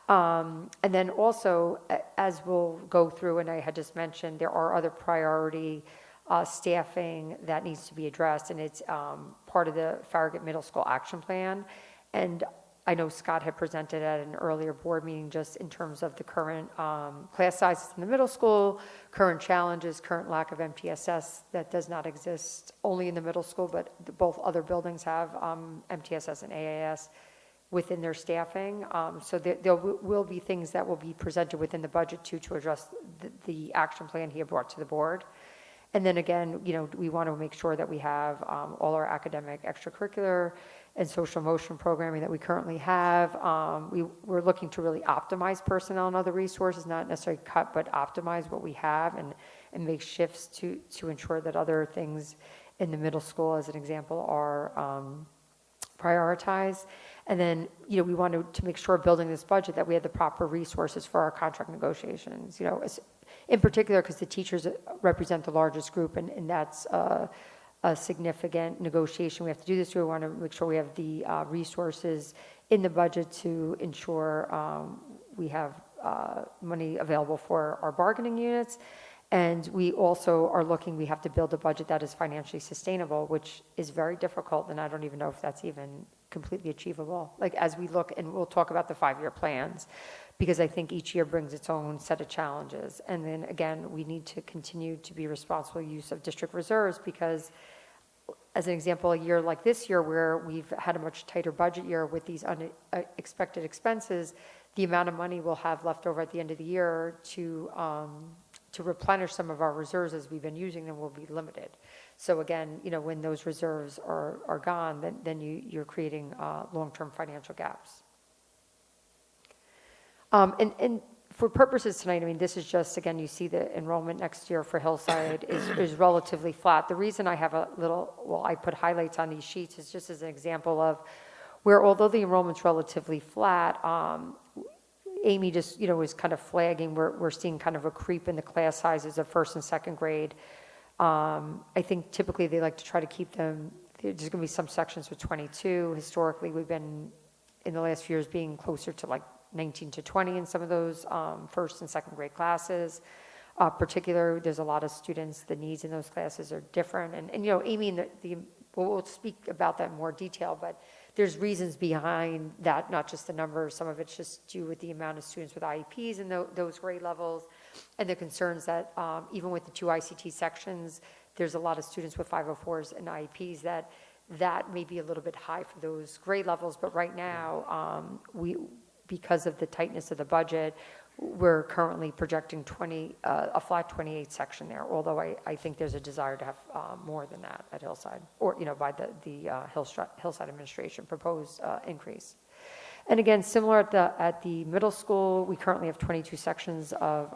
And then also, as we'll go through, and I had just mentioned, there are other priority staffing that needs to be addressed, and it's part of the Farragut Middle School Action Plan. And I know Scott had presented at an earlier board meeting just in terms of the current class sizes in the middle school, current challenges, current lack of MTSS that does not exist only in the middle school, but both other buildings have MTSS and AAS within their staffing. So there will be things that will be presented within the budget to address the action plan he had brought to the board. And then again, we want to make sure that we have all our academic, extracurricular, and social motion programming that we currently have. We're looking to really optimize personnel and other resources, not necessarily cut, but optimize what we have and make shifts to ensure that other things in the middle school, as an example, are prioritized. And then, we wanted to make sure building this budget that we had the proper resources for our contract negotiations, in particular because the teachers represent the largest group, and that's a significant negotiation. We have to do this. We want to make sure we have the resources in the budget to ensure we have money available for our bargaining units. And we also are looking, we have to build a budget that is financially sustainable, which is very difficult, and I don't even know if that's even completely achievable. Like, as we look, and we'll talk about the 5-year plans, because I think each year brings its own set of challenges. And then again, we need to continue to be responsible use of district reserves, because as an example, a year like this year where we've had a much tighter budget year with these unexpected expenses, the amount of money we'll have left over at the end of the year to replenish some of our reserves as we've been using them will be limited. So again, when those reserves are gone, then you're creating long-term financial gaps. And for purposes tonight, this is just, again, you see the enrollment next year for Hillside is relatively flat. The reason I have I put highlights on these sheets is just as an example of where, although the enrollment's relatively flat, Amy just, was kind of flagging, we're seeing kind of a creep in the class sizes of first and second grade. I think typically they like to try to keep them, there's going to be some sections with 22. Historically, we've been, in the last few years, being closer to like 19 to 20 in some of those first and second grade classes. Particular, there's a lot of students, the needs in those classes are different. And Amy, we'll speak about that in more detail, but there's reasons behind that, not just the numbers. Some of it's just due with the amount of students with IEPs in those grade levels, and the concerns that even with the 2 ICT sections, there's a lot of students with 504s and IEPs that may be a little bit high for those grade levels. But right now, because of the tightness of the budget, we're currently projecting a flat 28 section there, although I think there's a desire to have more than that at Hillside, or by the Hillside administration proposed increase. And again, similar at the middle school, we currently have 22 sections of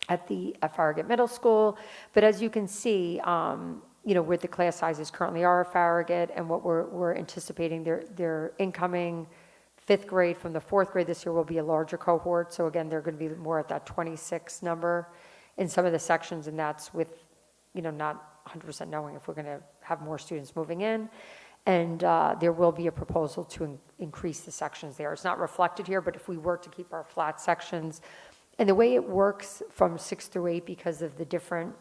at Farragut Middle School, but as you can see, where the class sizes currently are at Farragut, and what we're anticipating, their incoming 5th grade from the 4th grade this year will be a larger cohort. So again, they're going to be more at that 26 number in some of the sections, and that's with, not 100% knowing if we're going to have more students moving in. And there will be a proposal to increase the sections there. It's not reflected here, but if we were to keep our flat sections, and the way it works from 6 through 8, because of the different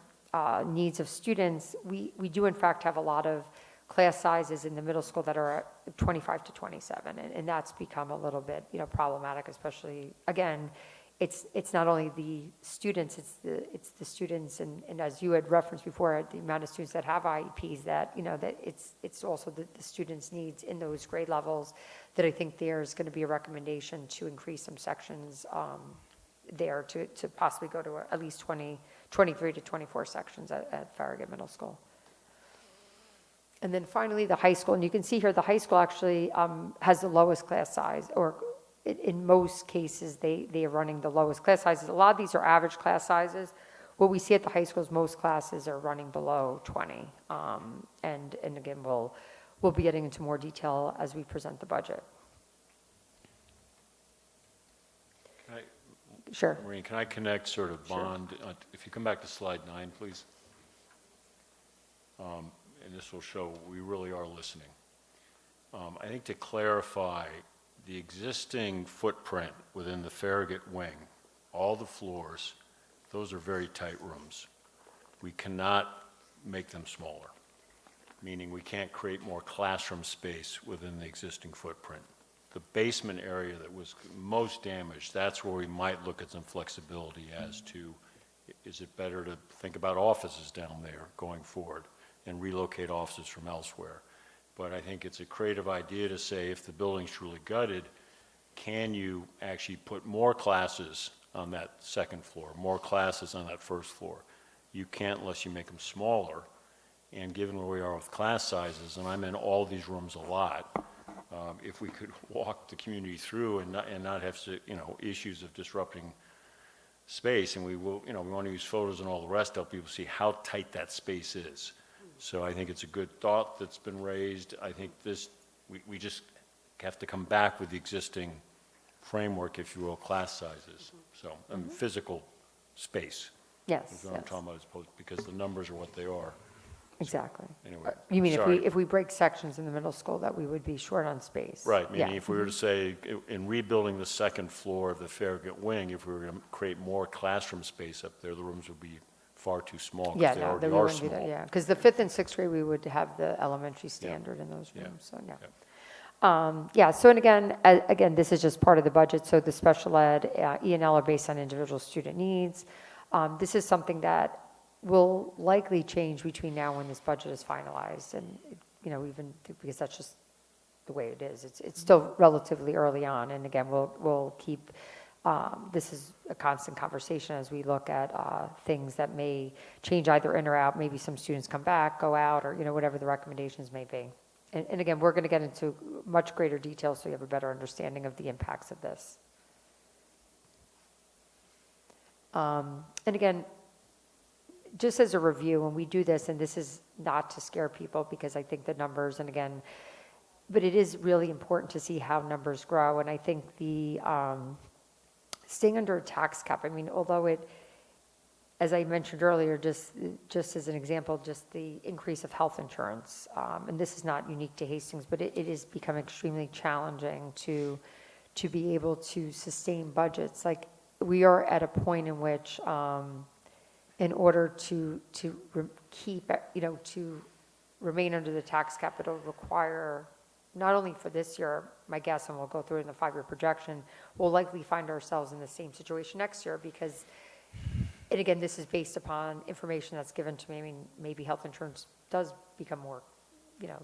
needs of students, we do in fact have a lot of class sizes in the middle school that are 25 to 27, and that's become a little bit, problematic, especially, again, it's not only the students, it's the students, and as you had referenced before, the amount of students that have IEPs, that, that it's also the students' needs in those grade levels, that I think there's going to be a recommendation to increase some sections there to possibly go to at least 23 to 24 sections at Farragut Middle School. And then finally, the high school, and you can see here the high school actually has the lowest class size, or in most cases, they are running the lowest class sizes. A lot of these are average class sizes. What we see at the high school is most classes are running below 20. And again, we'll be getting into more detail as we present the budget. Sure. Maureen, can I connect sort of bond? Sure. If you come back to slide 9, please. And this will show we really are listening. I think to clarify, the existing footprint within the Farragut wing, all the floors, those are very tight rooms. We cannot make them smaller, meaning we can't create more classroom space within the existing footprint. the basement area that was most damaged, that's where we might look at some flexibility as to, is it better to think about offices down there going forward and relocate offices from elsewhere? But I think it's a creative idea to say, if the building's truly gutted, can you actually put more classes on that second floor, more classes on that first floor? You can't unless you make them smaller. And given where we are with class sizes, and I'm in all these rooms a lot, if we could walk the community through and not have, issues of disrupting space, and we will, we want to use photos and all the rest to help people see how tight that space is. So I think it's a good thought that's been raised. I think we just have to come back with the existing framework, if you will, class sizes. So, physical space. Yes, Is what I'm yes. talking about, as opposed, because the numbers are what they are. Exactly. Anyway, You mean sorry. if we break sections in the middle school, that we would be short on space? Right, Yeah. meaning if we were to say, in rebuilding the second floor of the Farragut wing, if we were to create more classroom space up there, the rooms would be far too small, Yeah, because they no, already we are wouldn't do that, small. yeah. Because the fifth and sixth grade, we would have the elementary standard in those Yeah. rooms, so, yeah. Yeah. Yeah, so, and again, this is just part of the budget, so the special ed, E&L are based on individual student needs. This is something that will likely change between now and when this budget is finalized, and, even because that's just the way it is. It's still relatively early on, and again, we'll keep, this is a constant conversation as we look at things that may change either in or out. Maybe some students come back, go out, or, whatever the recommendations may be. And again, we're going to get into much greater detail so you have a better understanding of the impacts of this. And again, just as a review, when we do this, and this is not to scare people because I think the numbers, and again, but it is really important to see how numbers grow. And I think the staying under a tax cap, I mean, although it, as I mentioned earlier, just as an example, just the increase of health insurance, and this is not unique to Hastings, but it has become extremely challenging to be able to sustain budgets. Like, we are at a point in which, in order to keep, to remain under the tax cap, it'll require, not only for this year, my guess, and we'll go through it in the 5-year projection, we'll likely find ourselves in the same situation next year because, and again, this is based upon information that's given to me. I mean, maybe health insurance does become more,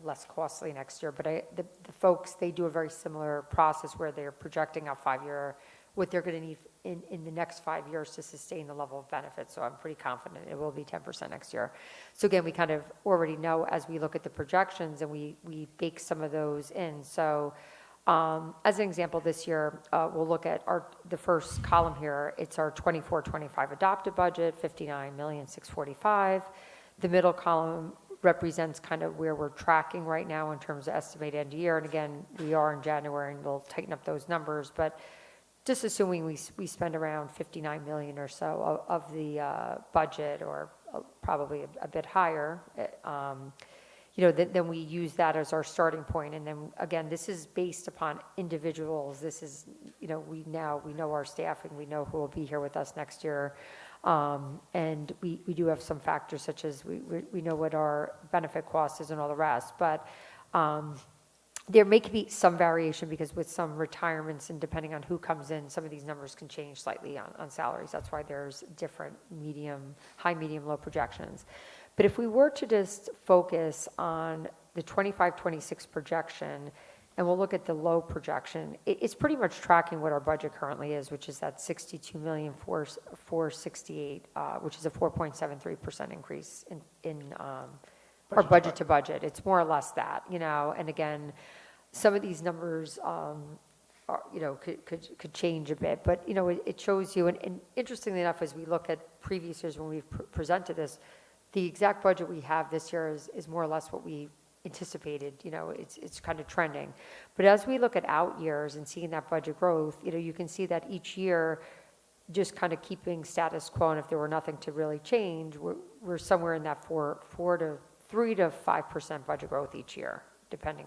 less costly next year, but the folks, they do a very similar process where they're projecting out 5-year, what they're going to need in the next 5 years to sustain the level of benefits. So I'm pretty confident it will be 10% next year. So again, we kind of already know as we look at the projections and we bake some of those in. So as an example, this year, we'll look at the first column here. It's our 24-25 adopted budget, $59,645,000. The middle column represents kind of where we're tracking right now in terms of estimated end of year. And again, we are in January and we'll tighten up those numbers. But just assuming we spend around $59 million or so of the budget, or probably a bit higher, then we use that as our starting point. And then again, this is based upon individuals. This is, we know our staffing, we know who will be here with us next year. And we do have some factors such as we know what our benefit cost is and all the rest. But there may be some variation because with some retirements and depending on who comes in, some of these numbers can change slightly on salaries. That's why there's different high, medium, low projections. But if we were to just focus on the 25-26 projection, and we'll look at the low projection, it's pretty much tracking what our budget currently is, which is that $62,468,000, which is a 4.73% increase in our budget to budget. It's more or less that, and again, some of these numbers could change a bit, but it shows you, and interestingly enough, as we look at previous years when we've presented this, the exact budget we have this year is more or less what we anticipated. It's kind of trending. But as we look at out years and seeing that budget growth, you can see that each year just kind of keeping status quo, and if there were nothing to really change, we're somewhere in that 3 to 5% budget growth each year, depending,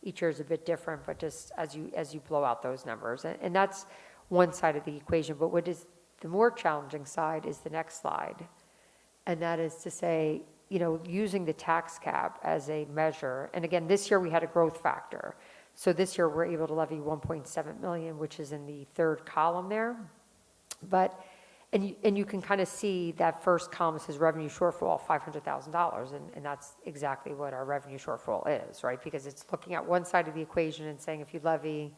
each year is a bit different, but just as you blow out those numbers. And that's one side of the equation. But what is the more challenging side is the next slide. And that is to say, using the tax cap as a measure. And again, this year we had a growth factor. So this year, we're able to levy 1.7 million, which is in the third column there. But, and you can kind of see that first column says revenue shortfall, $500,000, and that's exactly what our revenue shortfall is, right? Because it's looking at one side of the equation and saying if you levy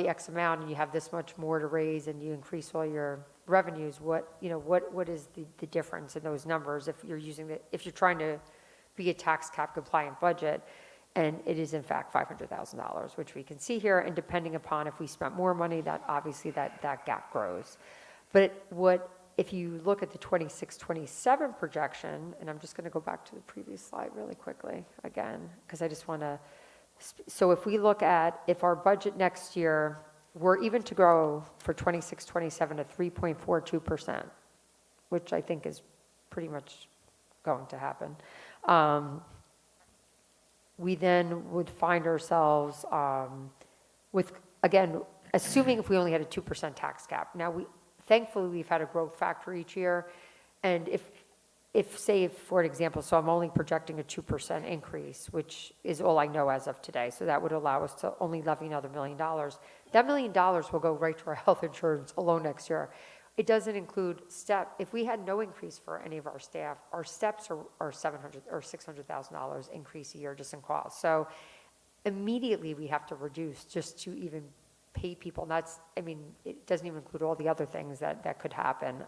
X amount and you have this much more to raise and you increase all your revenues, what is the difference in those numbers if you're trying to be a tax cap compliant budget, and it is in fact $500,000, which we can see here, and depending upon if we spent more money, that obviously that gap grows. But if you look at the 26-27 projection, and I'm just going to go back to the previous slide really quickly again, because I just want to, so if we look at, if our budget next year, we're even to grow for 26-27 at 3.42%, which I think is pretty much going to happen. We then would find ourselves with, again, assuming if we only had a 2% tax cap. Now, thankfully, we've had a growth factor each year, and if say, for an example, so I'm only projecting a 2% increase, which is all I know as of today, so that would allow us to only levy another $1 million. That $1 million will go right to our health insurance alone next year. It doesn't include if we had no increase for any of our staff, our steps are $700,000 or $600,000 increase a year just in cost. So immediately we have to reduce just to even pay people. It doesn't even include all the other things that could happen.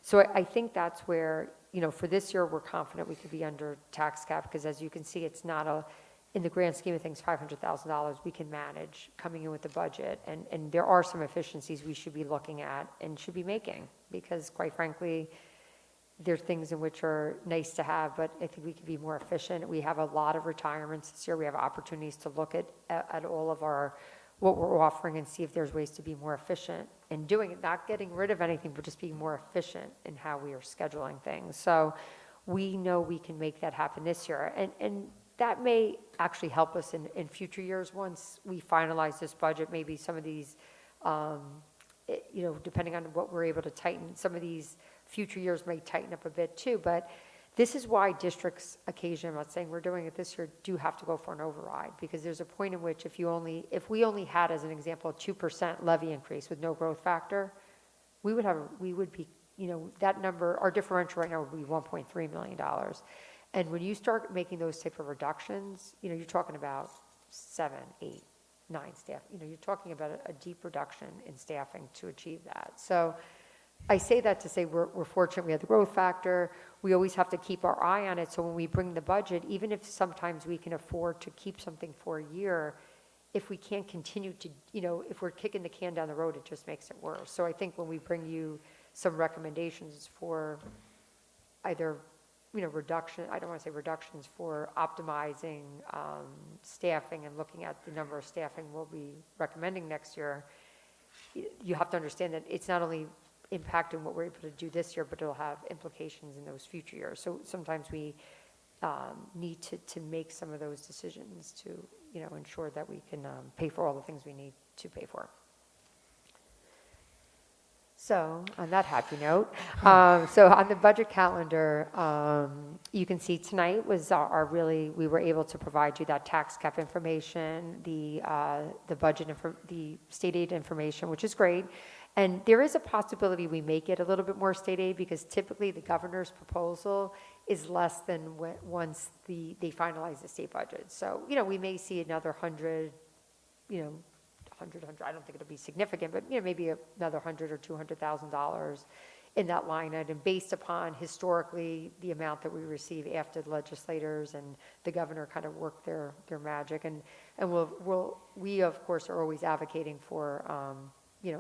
So I think that's where, for this year, we're confident we could be under tax cap, because as you can see, it's not in the grand scheme of things, $500,000 we can manage coming in with the budget. And there are some efficiencies we should be looking at and should be making, because quite frankly, there are things in which are nice to have, but I think we could be more efficient. We have a lot of retirements this year. We have opportunities to look at all of what we're offering and see if there's ways to be more efficient in doing it, not getting rid of anything, but just being more efficient in how we are scheduling things. So we know we can make that happen this year. And that may actually help us in future years once we finalize this budget. Maybe some of these, depending on what we're able to tighten, some of these future years may tighten up a bit too. But this is why districts occasionally, I'm not saying we're doing it this year, do have to go for an override, because there's a point in which if we only had, as an example, a 2% levy increase with no growth factor, we would be, that number, our differential right now would be $1.3 million. And when you start making those type of reductions, you're talking about 7, 8, 9 staff. You're talking about a deep reduction in staffing to achieve that. So I say that to say we're fortunate we have the growth factor. We always have to keep our eye on it. So when we bring the budget, even if sometimes we can afford to keep something for a year, if we can't continue to, if we're kicking the can down the road, it just makes it worse. So I think when we bring you some recommendations for either, reduction, I don't want to say reductions, for optimizing staffing and looking at the number of staffing we'll be recommending next year, you have to understand that it's not only impacting what we're able to do this year, but it'll have implications in those future years. So sometimes we need to make some of those decisions to, ensure that we can pay for all the things we need to pay for. So on that happy note, so on the budget calendar, you can see tonight was we were able to provide you that tax cap information, the budget, the state aid information, which is great. And there is a possibility we may get a little bit more state aid, because typically the governor's proposal is less than once they finalize the state budget. So, we may see another 100, 100, I don't think it'll be significant, but maybe another $100,000 or $200,000 in that line item, based upon historically the amount that we receive after the legislators and the governor kind of work their magic. And we of course are always advocating for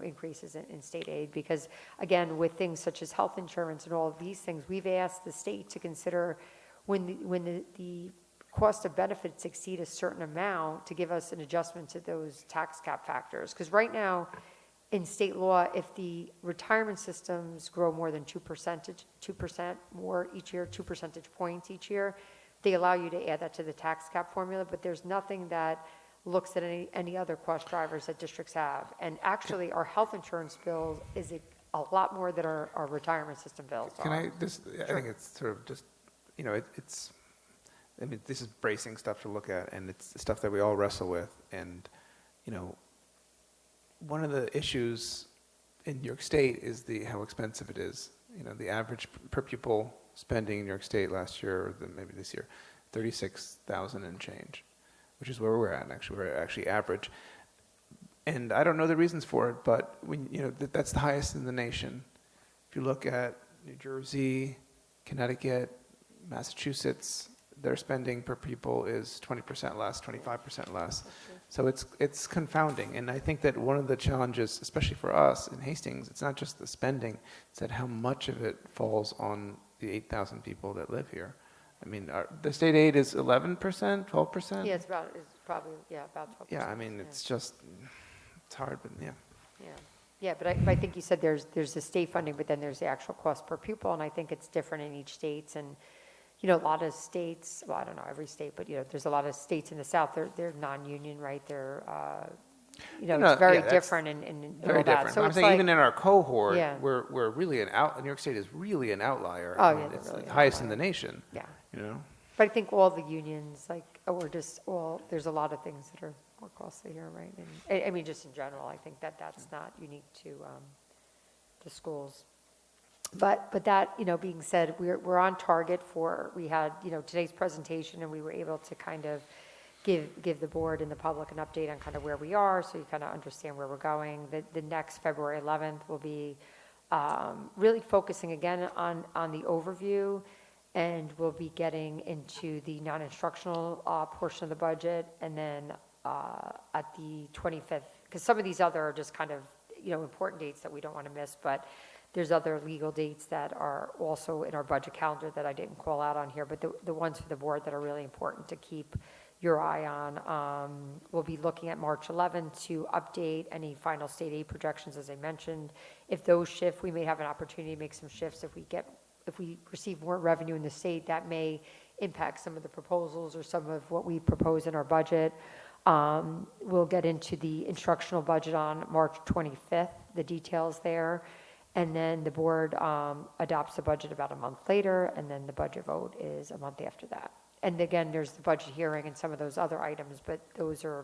increases in state aid, because again, with things such as health insurance and all of these things, we've asked the state to consider when the cost of benefits exceed a certain amount, to give us an adjustment to those tax cap factors. Because right now, in state law, if the retirement systems grow more than 2% more each year, 2 percentage points each year, they allow you to add that to the tax cap formula, but there's nothing that looks at any other cost drivers that districts have. And actually, our health insurance bill is a lot more than our retirement system bills are. I think it's sort of just, it's I mean, this is bracing stuff to look at, and it's stuff that we all wrestle with. And, you know, one of the issues in New York State is how expensive it is. You know, the average per pupil spending in New York State last year, or maybe this year, 36,000 and change, which is where we're at. Actually, we're actually average. And I don't know the reasons for it, but when, you know, that's the highest in the nation. If you look at New Jersey, Connecticut, Massachusetts, their spending per pupil is 20% less, 25% less. So it's confounding. And I think that one of the challenges, especially for us in Hastings, it's not just the spending, it's that how much of it falls on the 8,000 people that live here. I mean, the state aid is 11%, 12%? Yeah, it's probably, about 12%. Yeah, I mean, it's just, it's hard, but yeah. Yeah, yeah, but I think you said there's the state funding, but then there's the actual cost per pupil, and I think it's different in each state. And, you know, a lot of states, well, I don't know every state, but, you know, there's a lot of states in the South, they're non-union, right? They're, you know, No, it's very yeah, that's different and Very all that. different. So I'm it's saying like, even in our cohort, Yeah. we're really New York State is really an outlier. Oh, I yeah, mean, they're it's really the an highest in outlier. the nation, yeah. you know? But I think all the unions, like, there's a lot of things that are more costly here, right? And I mean, just in general, I think that's not unique to schools. But that, you know, being said, we're on target we had, you know, today's presentation, and we were able to kind of give the board and the public an update on kind of where we are, so you kind of understand where we're going. The next February 11th will be really focusing again on the overview, and we'll be getting into the non-instructional portion of the budget, and then at the 25th, because some of these other are just kind of, you know, important dates that we don't want to miss, but there's other legal dates that are also in our budget calendar that I didn't call out on here, but the ones for the board that are really important to keep your eye on. We'll be looking at March 11th to update any final state aid projections, as I mentioned. If those shift, we may have an opportunity to make some shifts. If we receive more revenue in the state, that may impact some of the proposals or some of what we propose in our budget. We'll get into the instructional budget on March 25th, the details there. And then the board adopts the budget about a month later, and then the budget vote is a month after that. And again, there's the budget hearing and some of those other items, but those are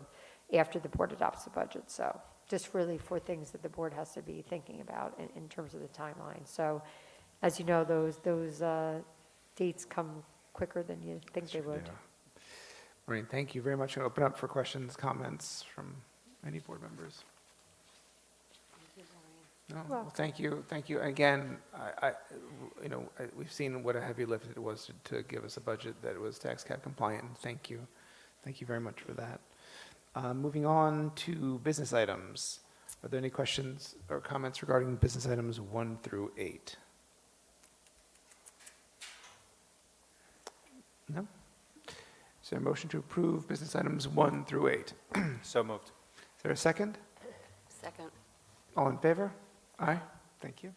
after the board adopts the budget. So just really for things that the board has to be thinking about in terms of the timeline. So as you know, those dates come quicker than you think they would. Yeah. Maureen, thank you very much. I'll open up for questions, comments from any board members. No, well, thank you. Thank you. Again, we've seen what a heavy lift it was to give us a budget that was tax cap compliant. Thank you. Thank you very much for that. Moving on to business items. Are there any questions or comments regarding business items 1 through 8? No? Is there a motion to approve business items 1 through 8? So moved. Is there a second? Second. All in favor? Aye. Thank you.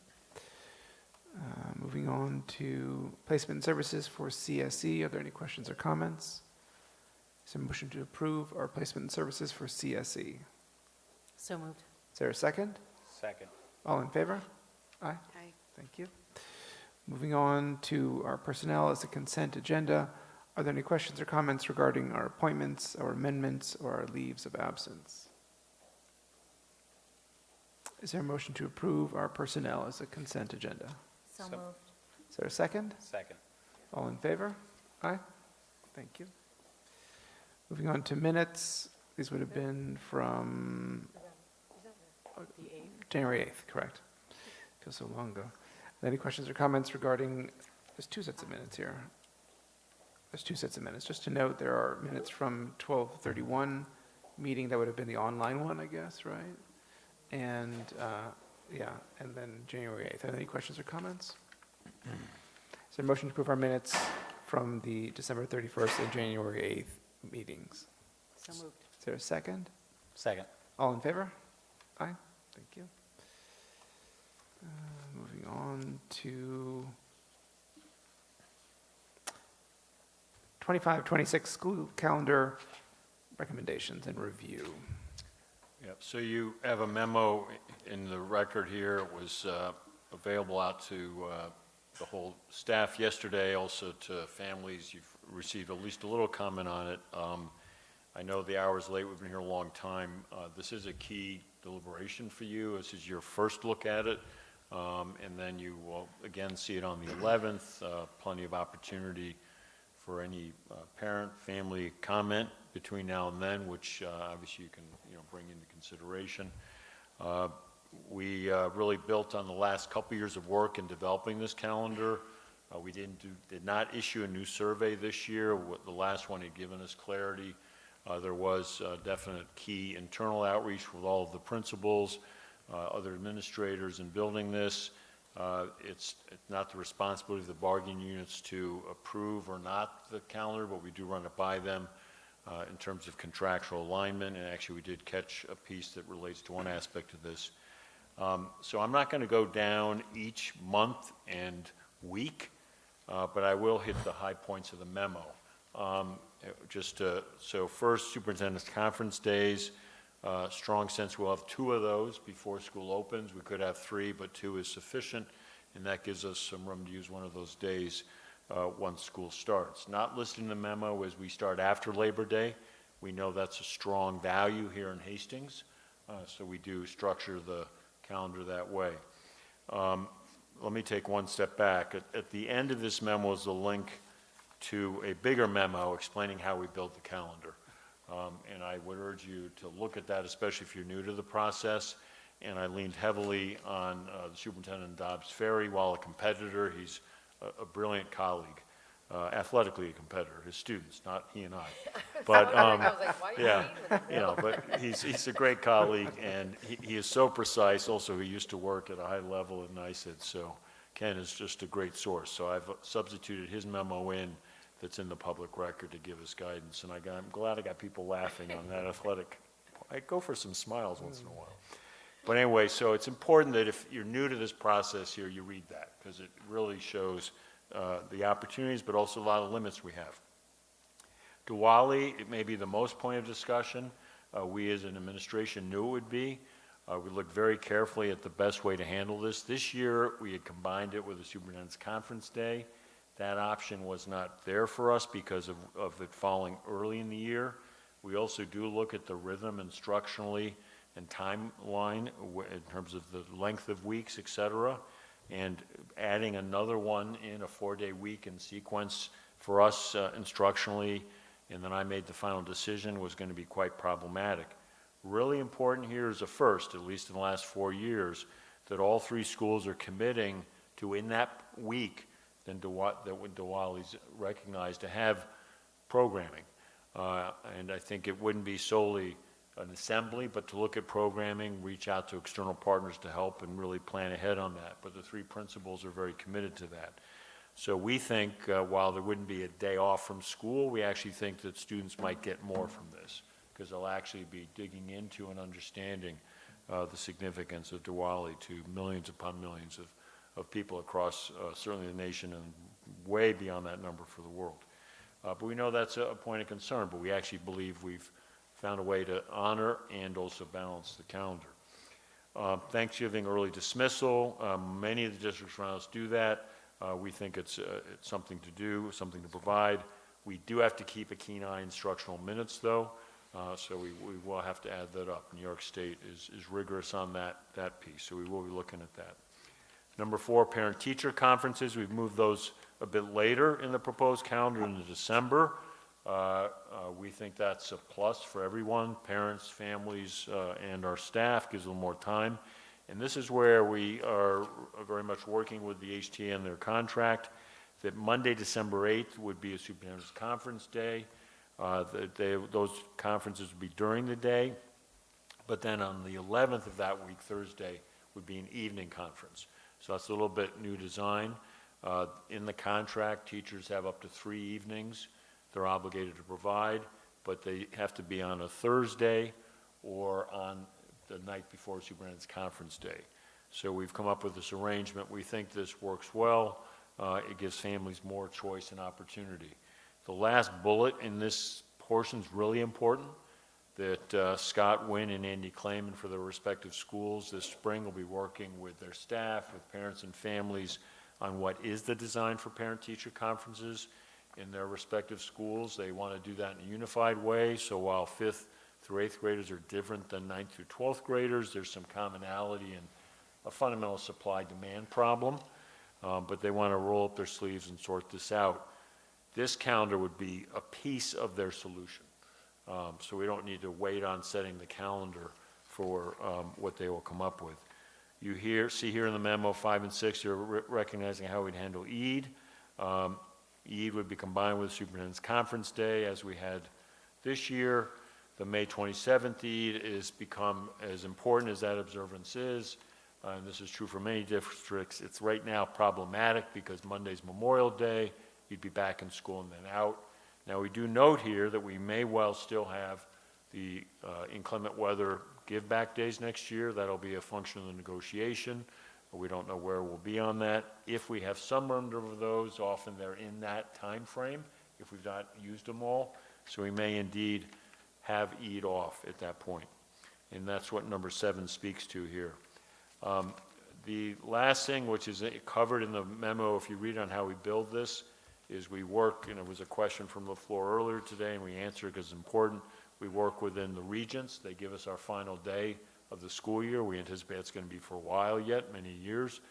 Moving on to placement services for CSE. Are there any questions or comments? Is there a motion to approve our placement services for CSE? So moved. Is there a second? Second. All in favor? Aye. Aye. Thank you. Moving on to our personnel as a consent agenda. Are there any questions or comments regarding our appointments, our amendments, or our leaves of absence? Is there a motion to approve our personnel as a consent agenda? So moved. Is there a second? Second. All in favor? Aye. Thank you. Moving on to minutes. These would have been from January 8th, correct? Feels so long ago. Any questions or comments regarding, there's 2 sets of minutes here. There's 2 sets of minutes. Just to note, there are minutes from 12/31 meeting, that would have been the online one, I guess, right? And, and then January 8th. Are there any questions or comments? Is there a motion to approve our minutes from the December 31st and January 8th meetings? So moved. Is there a second? Second. All in favor? Aye. Thank you. Moving on to 25-26 school calendar recommendations and review. Yep, so you have a memo in the record here. It was available out to the whole staff yesterday, also to families. You've received at least a little comment on it. I know the hour's late, we've been here a long time. This is a key deliberation for you. This is your first look at it, and then you will again see it on the 11th. Plenty of opportunity for any parent, family comment between now and then, which obviously you can bring into consideration. We really built on the last couple years of work in developing this calendar. We did not issue a new survey this year. The last one had given us clarity. There was definite key internal outreach with all of the principals, other administrators in building this. It's not the responsibility of the bargaining units to approve or not the calendar, but we do run it by them in terms of contractual alignment. And actually, we did catch a piece that relates to one aspect of this. So I'm not going to go down each month and week, but I will hit the high points of the memo. So first, superintendent's conference days. Strong sense we'll have 2 of those before school opens. We could have 3, but 2 is sufficient, and that gives us some room to use one of those days once school starts. Not listed in the memo as we start after Labor Day. We know that's a strong value here in Hastings, so we do structure the calendar that way. Let me take one step back. At the end of this memo is a link to a bigger memo explaining how we build the calendar. And I would urge you to look at that, especially if you're new to the process. And I leaned heavily on the Superintendent Dobbs Ferry. While a competitor, he's a brilliant colleague, athletically a competitor, his students, not he and I. But yeah, but he's a great colleague, and he is so precise. Also, he used to work at a high level at NICED, so Ken is just a great source. So I've substituted his memo in that's in the public record to give us guidance, and I'm glad I got people laughing on that athletic. I go for some smiles once in a while. But anyway, so it's important that if you're new to this process here, you read that, because it really shows the opportunities, but also a lot of limits we have. Diwali, it may be the most point of discussion. We as an administration knew it would be. We looked very carefully at the best way to handle this. This year, we had combined it with the Superintendent's Conference Day. That option was not there for us because of it falling early in the year. We also do look at the rhythm instructionally and timeline in terms of the length of weeks, et cetera, and adding another one in a 4-day week in sequence for us instructionally, and then I made the final decision, was going to be quite problematic. Really important here is a first, at least in the last 4 years, that all 3 schools are committing to, in that week, that when Diwali's recognized, to have programming. And I think it wouldn't be solely an assembly, but to look at programming, reach out to external partners to help and really plan ahead on that. But the 3 principals are very committed to that. So we think while there wouldn't be a day off from school, we actually think that students might get more from this, because they'll actually be digging into and understanding the significance of Diwali to millions upon millions of people across certainly the nation and way beyond that number for the world. But we know that's a point of concern, but we actually believe we've found a way to honor and also balance the calendar. Thanksgiving early dismissal, many of the districts around us do that. We think it's something to do, something to provide. We do have to keep a keen eye on instructional minutes, though, so we will have to add that up. New York State is rigorous on that piece, so we will be looking at that. Number 4, parent-teacher conferences. We've moved those a bit later in the proposed calendar into December. We think that's a plus for everyone, parents, families, and our staff, gives a little more time. And this is where we are very much working with the HTA and their contract, that Monday, December 8th would be a superintendent's conference day. Those conferences would be during the day, but then on the 11th of that week, Thursday, would be an evening conference. So that's a little bit new design. In the contract, teachers have up to 3 evenings they're obligated to provide, but they have to be on a Thursday or on the night before Superintendent's Conference Day. So we've come up with this arrangement. We think this works well. It gives families more choice and opportunity. The last bullet in this portion is really important, that Scott Wynn and Andy Clayman for their respective schools this spring will be working with their staff, with parents and families on what is the design for parent-teacher conferences. in their respective schools. They want to do that in a unified way, so while 5th through 8th graders are different than 9th through 12th graders, there's some commonality and a fundamental supply-demand problem, but they want to roll up their sleeves and sort this out. This calendar would be a piece of their solution, so we don't need to wait on setting the calendar for what they will come up with. You see here in the memo 5 and 6, you're recognizing how we'd handle Eid. Eid would be combined with Superintendent's Conference Day as we had this year. The May 27th Eid is become as important as that observance is, and this is true for many districts. It's right now problematic because Monday's Memorial Day, you'd be back in school and then out. Now we do note here that we may well still have the inclement weather give back days next year. That'll be a function of the negotiation. We don't know where we'll be on that. If we have some number of those, often they're in that time frame if we've not used them all. So we may indeed have Eid off at that point. And that's what number 7 speaks to here. The last thing, which is covered in the memo, if you read on how we build this, is we work, and it was a question from the floor earlier today, and we answered because it's important. We work within the regents. They give us our final day of the school year. We anticipate it's going to be for a while yet, many years.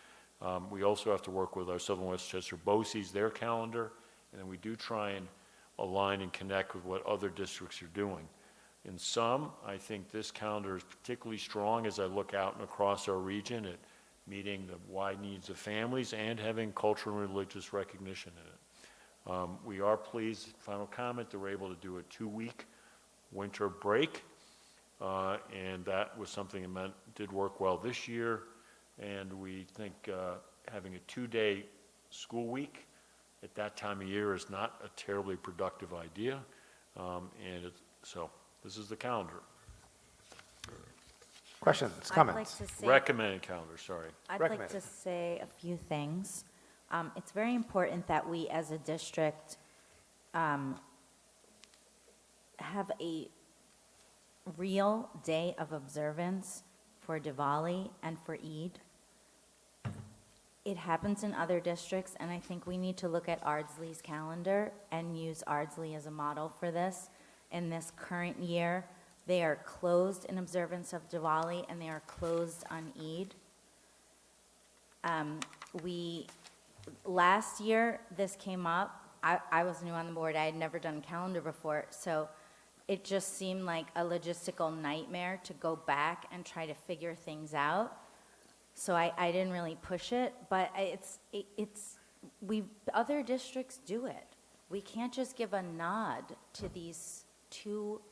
We also have to work with our Southern Westchester BOCES, their calendar, and then we do try and align and connect with what other districts are doing. In some, I think this calendar is particularly strong as I look out and across our region at meeting the wide needs of families and having cultural and religious recognition in it. We are pleased, final comment, that we're able to do a 2-week winter break, and that was something that did work well this year, and we think having a 2-day school week at that time of year is not a terribly productive idea, so this is the calendar. Questions, comments? Recommended calendar, sorry. I'd like to say a few things. It's very important that we as a district have a real day of observance for Diwali and for Eid. It happens in other districts, and I think we need to look at Ardsley's calendar and use Ardsley as a model for this. In this current year, they are closed in observance of Diwali, and they are closed on Eid. Last year, this came up. I was new on the board. I had never done a calendar before, so it just seemed like a logistical nightmare to go back and try to figure things out. So I didn't really push it, but other districts do it. We can't just give a nod to these two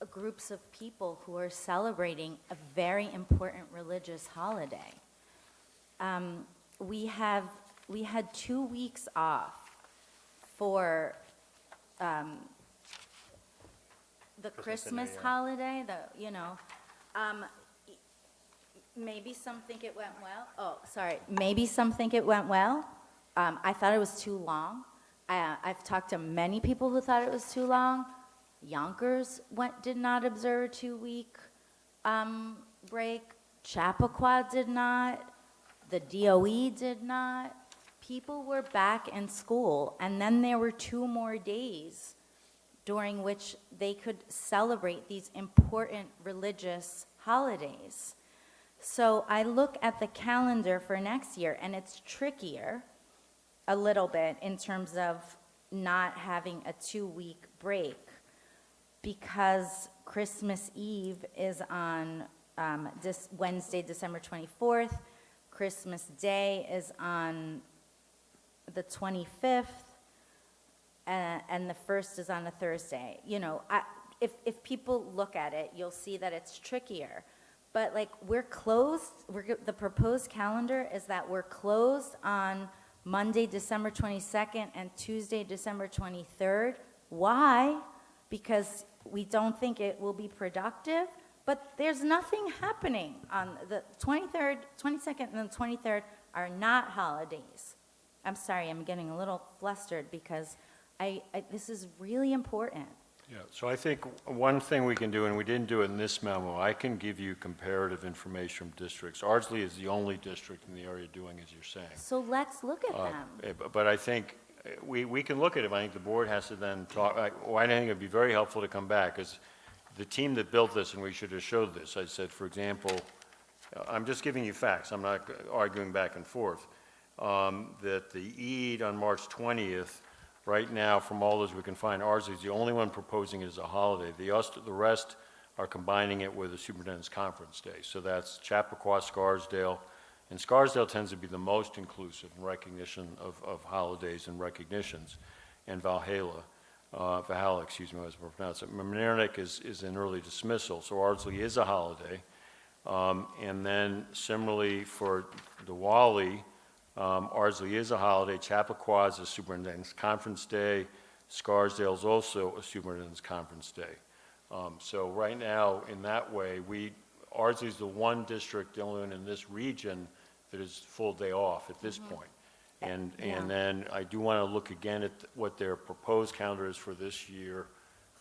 groups of people who are celebrating a very important religious holiday. We had 2 weeks off for the Christmas holiday, maybe some think it went well. Oh, sorry. Maybe some think it went well. I thought it was too long. I've talked to many people who thought it was too long. Yonkers did not observe a 2-week break. Chappaqua did not. The DOE did not. People were back in school, and then there were 2 more days during which they could celebrate these important religious holidays. So I look at the calendar for next year, and it's trickier a little bit in terms of not having a 2-week break, because Christmas Eve is on this Wednesday, December 24th. Christmas Day is on the 25th, and the 1st is on a Thursday. If people look at it, you'll see that it's trickier. But we're closed. The proposed calendar is that we're closed on Monday, December 22nd, and Tuesday, December 23rd. Why? Because we don't think it will be productive, but there's nothing happening on the 23rd, 22nd, and the 23rd are not holidays. I'm sorry, I'm getting a little flustered because this is really important. Yeah, so I think one thing we can do, and we didn't do it in this memo, I can give you comparative information from districts. Ardsley is the only district in the area doing as you're saying. So let's look at them. But I think we can look at it. I think the board has to then talk, I think it'd be very helpful to come back, because the team that built this, and we should have showed this, I said, for example, I'm just giving you facts, I'm not arguing back and forth, that the Eid on March 20th, right now, from all those we can find, ours is the only one proposing it as a holiday. The rest are combining it with a superintendent's conference day. So that's Chappaqua, Scarsdale, and Scarsdale tends to be the most inclusive in recognition of holidays and recognitions, and Valhalla, excuse me, as we're pronounced it. Mamaroneck is an early dismissal, so Ardsley is a holiday. And then similarly for Diwali, Ardsley is a holiday, Chappaqua is a superintendent's conference day, Scarsdale is also a superintendent's conference day. So right now, in that way, Ardsley is the one district, the only one in this region that is full day off at this point. And then I do want to look again at what their proposed calendar is for this year.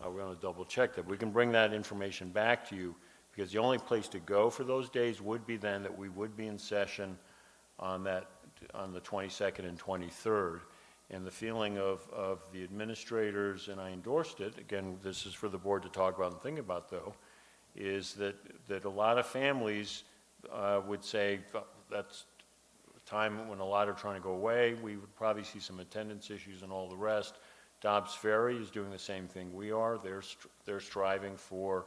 We're going to double check that. We can bring that information back to you, because the only place to go for those days would be then that we would be in session on the 22nd and 23rd. And the feeling of the administrators, and I endorsed it, again, this is for the board to talk about and think about though, is that a lot of families would say that's a time when a lot are trying to go away. We would probably see some attendance issues and all the rest. Dobbs Ferry is doing the same thing we are. They're striving for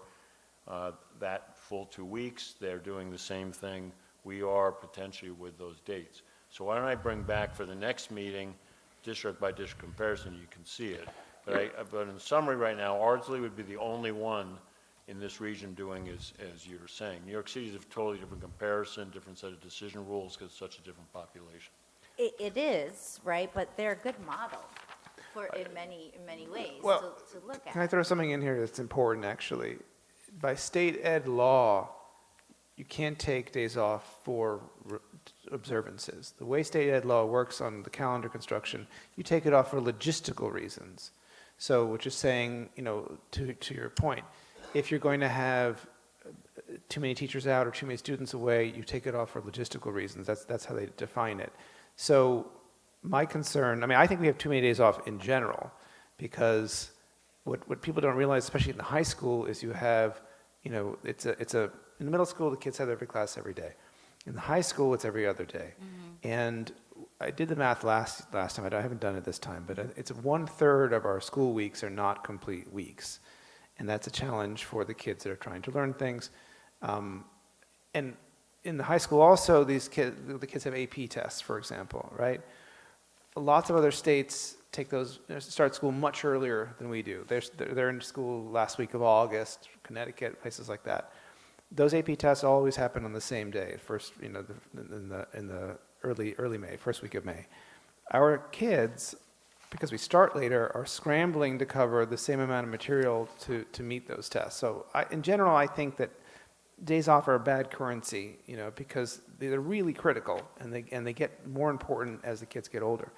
that full 2 weeks. They're doing the same thing we are potentially with those dates. So why don't I bring back for the next meeting district by district comparison, you can see it. But in summary right now, Ardsley would be the only one in this region doing as you're saying. New York City is a totally different comparison, different set of decision rules, because it's such a different population. It is, right? But they're a good model in many ways Well, to look at. Can I throw something in here that's important, actually? By state ed law, you can't take days off for observances. The way state ed law works on the calendar construction, you take it off for logistical reasons. So, which is saying, to your point, if you're going to have too many teachers out or too many students away, you take it off for logistical reasons. That's how they define it. So, my concern, I think we have too many days off in general, because what people don't realize, especially in the high school, is you have, in the middle school, the kids have every class every day. In the high school, it's every other day. Mm-hmm. And I did the math last time. I haven't done it this time, but it's 1/3 of our school weeks are not complete weeks. And that's a challenge for the kids that are trying to learn things. And in the high school also, the kids have AP tests, for example, right? Lots of other states start school much earlier than we do. They're in school last week of August, Connecticut, places like that. Those AP tests always happen on the same day, first, in the early May, first week of May. Our kids, because we start later, are scrambling to cover the same amount of material to meet those tests. So in general, I think that days off are a bad currency, because they're really critical, and they get more important as the kids get older.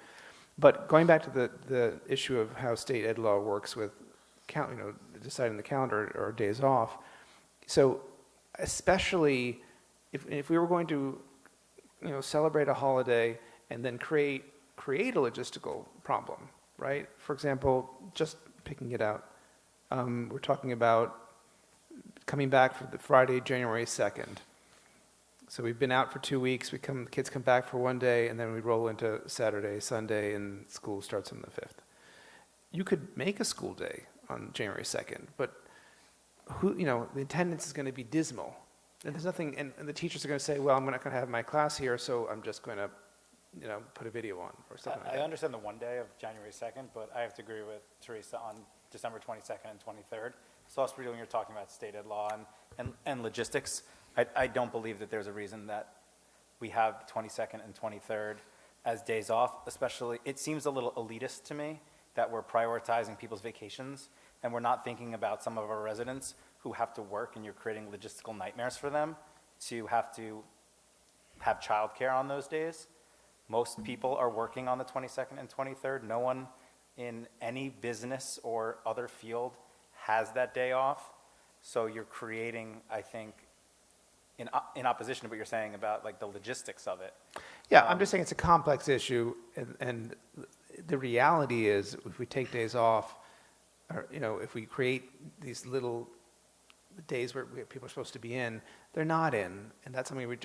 But going back to the issue of how state ed law works with deciding the calendar or days off, so especially if we were going to celebrate a holiday and then create a logistical problem, right? For example, just picking it out, we're talking about coming back for the Friday, January 2nd. So we've been out for 2 weeks, the kids come back for one day, and then we roll into Saturday, Sunday, and school starts on the 5th. You could make a school day on January 2nd, but the attendance is going to be dismal. And there's nothing, and the teachers are going to say, well, I'm not going to have my class here, so I'm just going to, put a video on or something like that. I understand the one day of January 2nd, but I have to agree with Teresa on December 22nd and 23rd. So also when you're talking about state ed law and logistics, I don't believe that there's a reason that we have 22nd and 23rd as days off, especially, it seems a little elitist to me that we're prioritizing people's vacations and we're not thinking about some of our residents who have to work, and you're creating logistical nightmares for them to have childcare on those days. Most people are working on the 22nd and 23rd. No one in any business or other field has that day off. So you're creating, I think, in opposition to what you're saying about like the logistics of it. Yeah, I'm just saying it's a complex issue, and the reality is, if we take days off, or, if we create these little days where people are supposed to be in, they're not in, and that's something we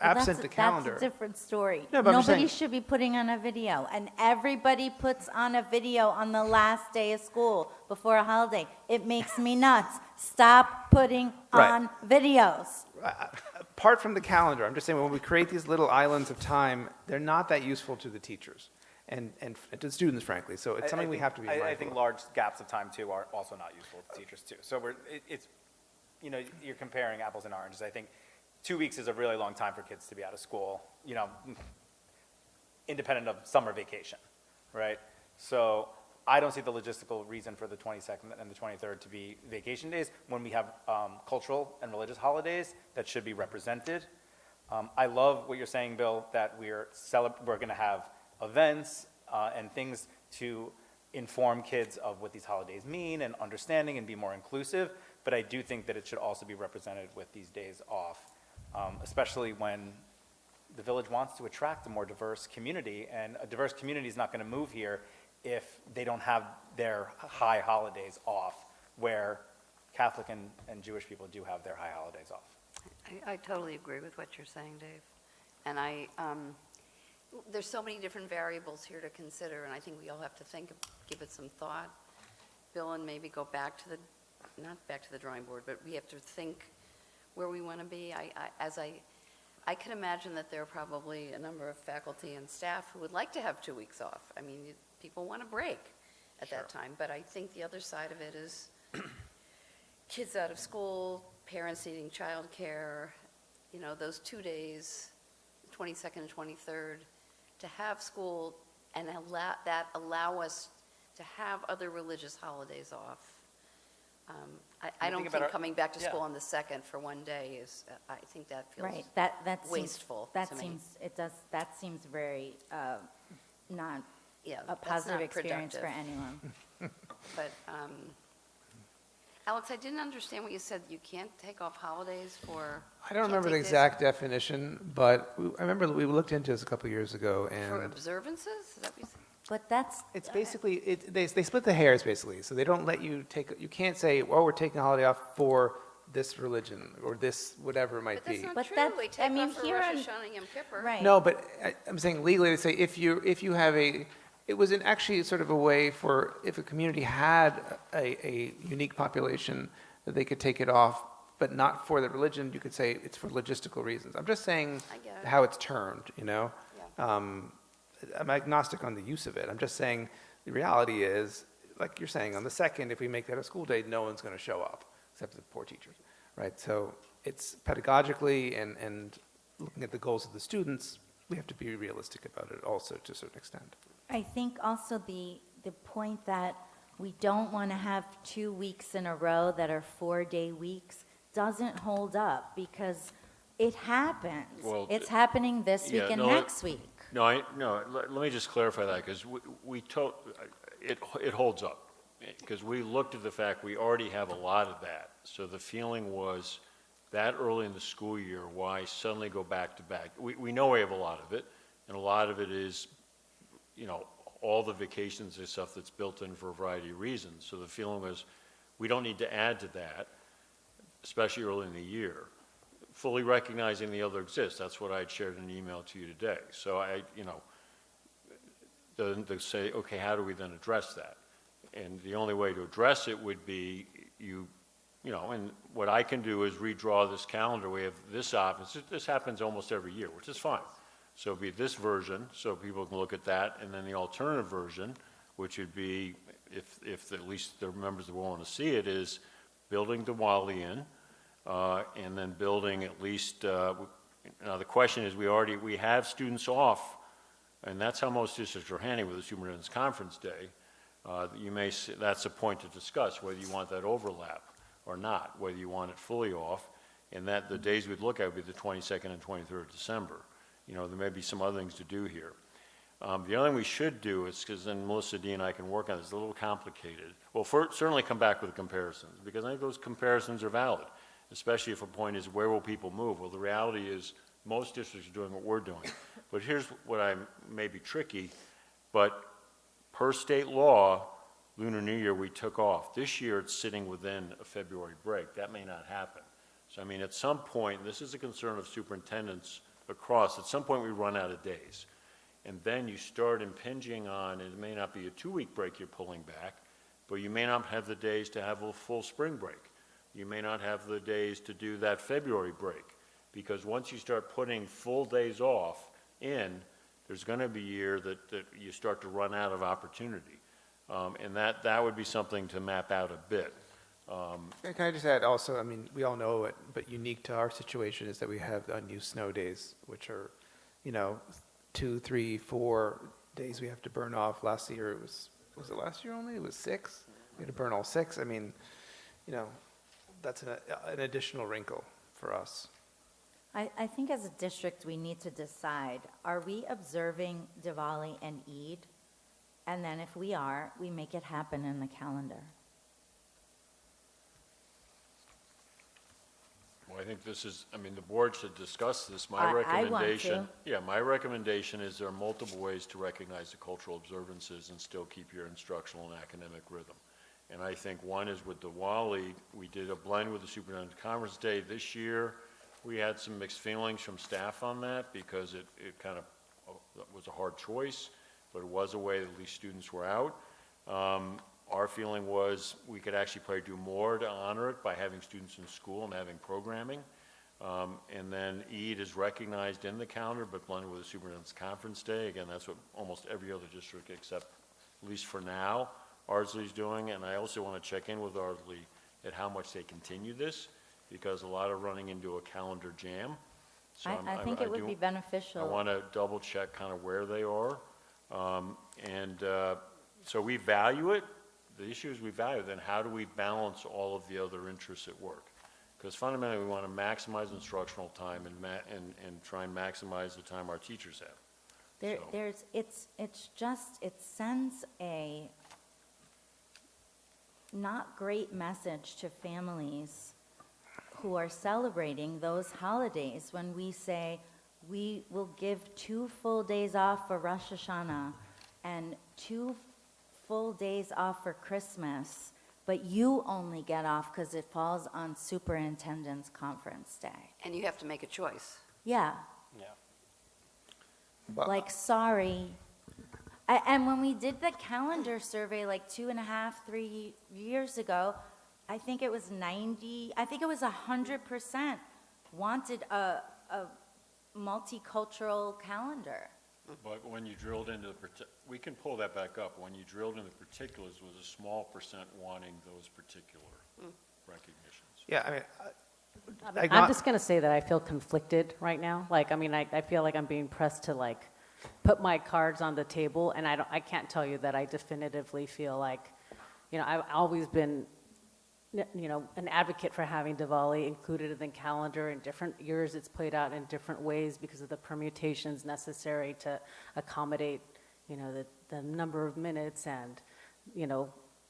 absent the calendar. That's a different story. No, but I'm just Nobody saying- should be putting on a video, and everybody puts on a video on the last day of school before a holiday. It makes me nuts. Stop putting Right. on videos. Apart from the calendar, I'm just saying, when we create these little islands of time, they're not that useful to the teachers and to the students, frankly. So it's something we have to be mindful I think of. large gaps of time, too, are also not useful to teachers, too. So it's, you're comparing apples and oranges. I think 2 weeks is a really long time for kids to be out of school, independent of summer vacation, right? So I don't see the logistical reason for the 22nd and the 23rd to be vacation days when we have cultural and religious holidays that should be represented. I love what you're saying, Bill, that we're going to have events and things to inform kids of what these holidays mean and understanding and be more inclusive, but I do think that it should also be represented with these days off, especially when the village wants to attract a more diverse community, and a diverse community is not going to move here if they don't have their high holidays off, where Catholic and Jewish people do have their high holidays off. I totally agree with what you're saying, Dave. And there's so many different variables here to consider, and I think we all have to give it some thought. Bill, and maybe go back to not back to the drawing board, but we have to think where we want to be. I can imagine that there are probably a number of faculty and staff who would like to have 2 weeks off. I mean, people want a break at that time, but I think the other side of it is kids out of school, parents needing childcare, those 2 days, 22nd and 23rd, to have school and allow us to have other religious holidays off. I don't think coming back to school on the 2nd for 1 day I think that feels Right, that wasteful seems, to me. that seems very, not Yeah, a that's positive not experience for productive. anyone. But, Alex, I didn't understand what you said. You can't take off holidays for. I don't can't remember the take days exact definition, but I remember we looked into this a couple of years ago, For and observances? Is that what you said? But that's, it's basically, they split the hairs, basically. So they don't let you you can't say, oh, we're taking a holiday off for this religion, or this, whatever it might But be. that's not But true. that- We I take mean, off for here Rosh on- Hashanah and Yom Kippur. right. No, but I'm saying legally, they say if you have it was actually sort of a way for, if a community had a unique population, that they could take it off, but not for the religion, you could say it's for logistical reasons. I'm just saying I get it. how it's termed, Yeah. I'm agnostic on the use of it. I'm just saying the reality is, like you're saying, on the 2nd, if we make that a school day, no one's going to show up, except the poor teachers, right? So it's pedagogically and looking at the goals of the students, we have to be realistic about it also to a certain extent. I think also the point that we don't want to have 2 weeks in a row that are 4-day weeks doesn't hold up, because it happens. Well, It's happening this week yeah, and no, next week. No, let me just clarify that, because it holds up. Because we looked at the fact we already have a lot of that. So the feeling was that early in the school year, why suddenly go back to back? We know we have a lot of it, and a lot of it is, all the vacations and stuff that's built in for a variety of reasons. So the feeling was, we don't need to add to that, especially early in the year, fully recognizing the other exists. That's what I had shared in an email to you today. So they say, okay, how do we then address that? And the only way to address it would be and what I can do is redraw this calendar. We have this option. This happens almost every year, which is fine. So it'd be this version, so people can look at that, and then the alternative version, which would be, if at least the members are willing to see it, is building Diwali in, and then building at least, now the question is, we have students off, and that's how most districts are handling with the Superintendent's Conference Day. That's a point to discuss, whether you want that overlap or not, whether you want it fully off, and that the days we'd look at would be the 22nd and 23rd of December. There may be some other things to do here. The other thing we should do is, because then Melissa, Dee, and I can work on this, it's a little complicated. Well, certainly come back with comparisons, because I think those comparisons are valid, especially if a point is, where will people move? Well, the reality is, most districts are doing what we're doing. But here's what may be tricky, But per state law, Lunar New Year, we took off. This year, it's sitting within a February break. That may not happen. So, I mean, at some point, this is a concern of superintendents across, at some point we run out of days. And then you start impinging on, it may not be a 2-week break you're pulling back, but you may not have the days to have a full spring break. You may not have the days to do that February break. Because once you start putting full days off in, there's going to be a year that you start to run out of opportunity. And that would be something to map out a bit. Can I just add also, I mean, we all know it, but unique to our situation is that we have unused snow days, which are, 2, 3, 4 days we have to burn off. Last year was it last year only? It was 6. We had to burn all 6. I mean, that's an additional wrinkle for us. I think as a district, we need to decide, are we observing Diwali and Eid? And then if we are, we make it happen in the calendar. Well, I think this is, I mean, the board should discuss this. My I want recommendation. to. Yeah, my recommendation is there are multiple ways to recognize the cultural observances and still keep your instructional and academic rhythm. And I think one is with Diwali, we did a blend with the Superintendent's Conference Day this year. We had some mixed feelings from staff on that because it kind of was a hard choice, but it was a way that at least students were out. Our feeling was we could actually probably do more to honor it by having students in school and having programming. And then Eid is recognized in the calendar, but blended with the Superintendent's Conference Day. Again, that's what almost every other district, except at least for now, Ardsley's doing. And I also want to check in with Ardsley at how much they continue this, because a lot of running into a calendar jam. So I think it would be beneficial. I want to double check kind of where they are. So we value it. The issue is we value it. Then how do we balance all of the other interests at work? Because fundamentally, we want to maximize instructional time and try and maximize the time our teachers have. It sends a not great message to families who are celebrating those holidays when we say we will give 2 full days off for Rosh Hashanah and 2 full days off for Christmas, but you only get off because it falls on Superintendent's Conference Day. And you have to make a choice. Yeah. Yeah. Like, sorry. And when we did the calendar survey like 2.5, 3 years ago, I think it was 100% wanted a multicultural calendar. But when you drilled into we can pull that back up. When you drilled into particulars, was a small percent wanting those particular recognitions. Yeah, I mean, I'm just going to say that I feel conflicted right now. Like, I mean, I feel like I'm being pressed to, like, put my cards on the table, and I can't tell you that I definitively feel like, I've always been, an advocate for having Diwali included in the calendar. In different years, it's played out in different ways because of the permutations necessary to accommodate, the number of minutes and,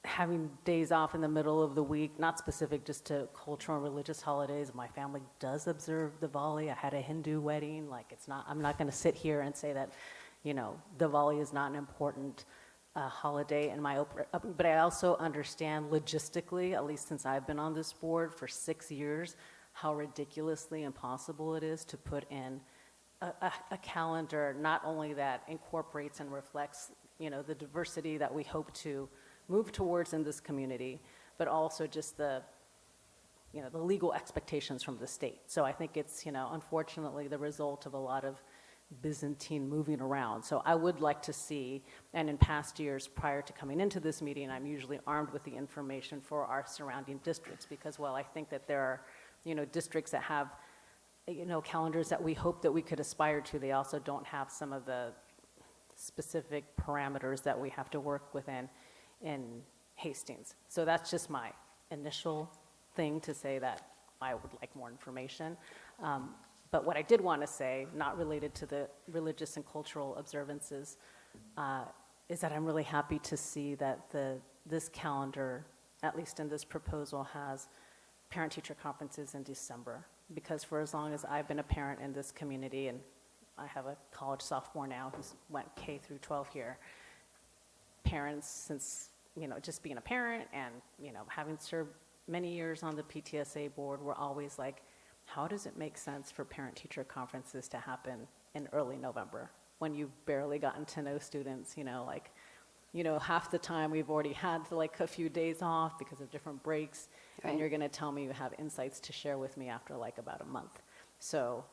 having days off in the middle of the week, not specific just to cultural and religious holidays. My family does observe Diwali. I had a Hindu wedding. Like, I'm not going to sit here and say that, Diwali is not an important holiday in my but I also understand logistically, at least since I've been on this board for 6 years, how ridiculously impossible it is to put in a calendar not only that incorporates and reflects, the diversity that we hope to move towards in this community, but also just the legal expectations from the state. So I think it's, unfortunately the result of a lot of Byzantine moving around. So I would like to see, and in past years prior to coming into this meeting, I'm usually armed with the information for our surrounding districts, because while I think that there are, districts that have, calendars that we hope that we could aspire to, they also don't have some of the specific parameters that we have to work within in Hastings. So that's just my initial thing to say that I would like more information. But what I did want to say, not related to the religious and cultural observances, is that I'm really happy to see that this calendar, at least in this proposal, has parent-teacher conferences in December. Because for as long as I've been a parent in this community, and I have a college sophomore now who's went K through 12 here, parents since, just being a parent and, having served many years on the PTSA board, we're always like, how does it make sense for parent-teacher conferences to happen in early November when you've barely gotten to know students, half the time we've already had like a few days off because of different breaks, Right. and you're going to tell me you have insights to share with me after like about a month. So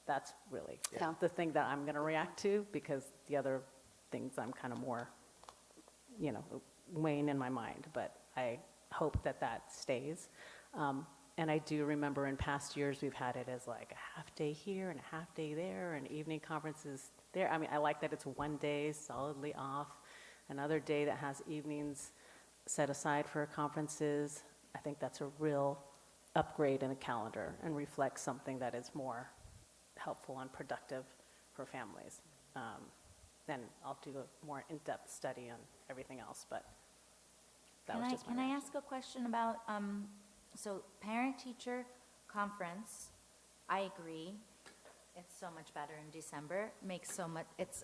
that's really Yeah. the thing that I'm going to react to, because the other things I'm kind of more, weighing in my mind, but I hope that that stays. And I do remember in past years, we've had it as like a half day here and a half day there, and evening conferences there. I mean, I like that it's one day solidly off, another day that has evenings set aside for conferences. I think that's a real upgrade in the calendar and reflects something that is more helpful and productive for families. Then I'll do a more in-depth study on everything else, but that was just my Can I reaction. ask a question about, so parent-teacher conference, I agree, it's so much better in December, makes so much, it's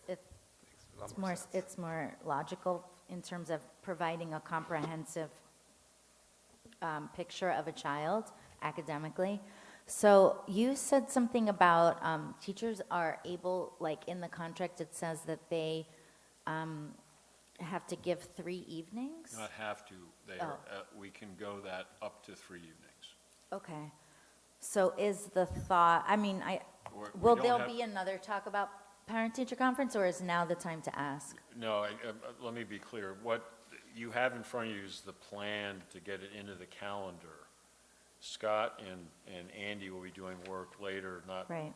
more logical in terms of providing a comprehensive picture of a child academically. So you said something about teachers are able, like in the contract, it says that they have to give 3 evenings? Not have to, we can go that up to 3 evenings. Okay. So is the thought, We will don't there have- be another talk about parent-teacher conference, or is now the time to ask? No, let me be clear. What you have in front of you is the plan to get it into the calendar. Scott and Andy will be doing work later, not Right.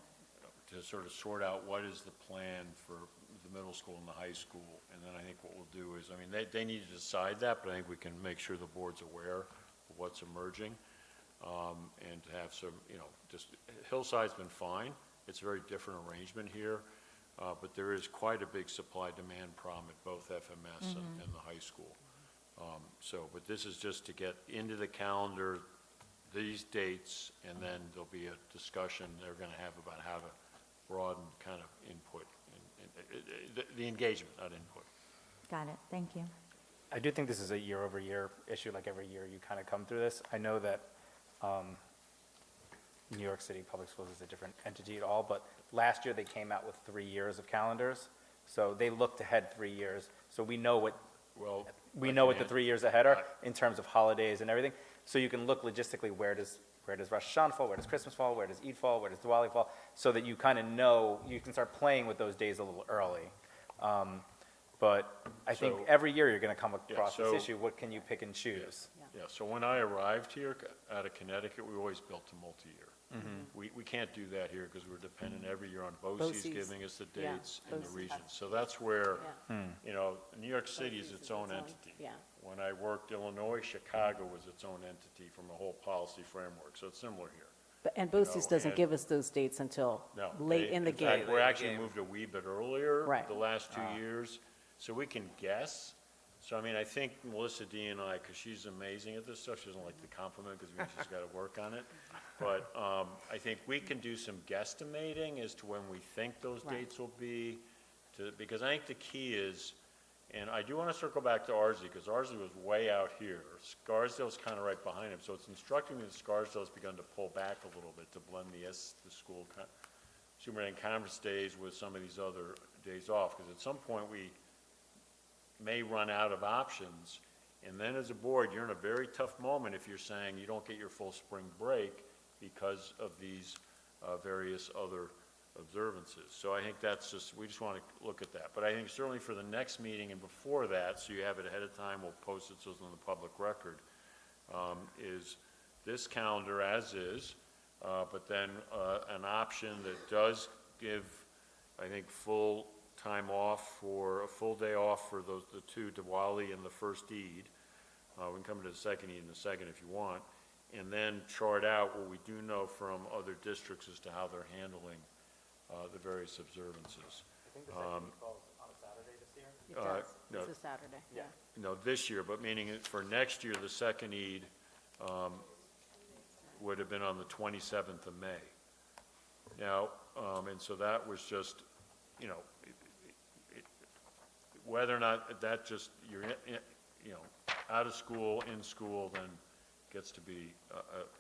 to sort of sort out what is the plan for the middle school and the high school. And then I think what we'll do is, they need to decide that, but I think we can make sure the board's aware of what's emerging. And to have some, just, Hillside's been fine. It's a very different arrangement here. But there is quite a big supply-demand problem at both FMS and the high school. But this is just to get into the calendar these dates, and then there'll be a discussion they're going to have about how to broaden kind of input, the engagement, not input. Got it, thank you. I do think this is a year-over-year issue, like every year you kind of come through this. I know that New York City Public Schools is a different entity at all, but last year they came out with 3 years of calendars. So they looked ahead 3 years. So we know what the 3 years ahead are in terms of holidays and everything. So you can look logistically, where does Rosh Hashanah fall, where does Christmas fall, where does Eid fall, where does Diwali fall, so that you kind of know, you can start playing with those days a little early. But I think every year you're going to come across this issue, what can you pick and choose? Yeah, so when I arrived here out of Connecticut, we always built to multi-year. We can't do that here because we're dependent every year on BOCES giving us the dates in the region. So that's where, New York City is its own entity. Yeah. When I worked Illinois, Chicago was its own entity from a whole policy framework. So it's similar here. And BOCES doesn't give us those dates until No, late in the in fact, game. we're actually moved a wee bit earlier Right. the last 2 years, so we can guess. So, I think Melissa D and I, because she's amazing at this stuff, she doesn't like the compliment because she's got to work on it. But I think we can do some guesstimating as to when we think those dates will be, because I think the key is, and I do want to circle back to Ardsley, because Ardsley was way out here. Scarsdale's kind of right behind him, so it's instructing me that Scarsdale's begun to pull back a little bit to blend the school superintendent conference days with some of these other days off, because at some point we may run out of options, and then as a board, you're in a very tough moment if you're saying you don't get your full spring break because of these various other observances. So I think we just want to look at that. But I think certainly for the next meeting and before that, so you have it ahead of time, we'll post it so it's on the public record, is this calendar as is, but then an option that does give, I think, full time off for a full day off for the two, Diwali and the first Eid. We can come to the second Eid in a second if you want, and then chart out what we do know from other districts as to how they're handling the various observances. I think the second Eid falls on a Saturday this year? It does. no. It's a Saturday, yeah. No, this year, but meaning for next year, the second Eid would have been on the 27th of May. Now, and so that was just, whether or not that just, you're, you know, out of school, in school, then gets to be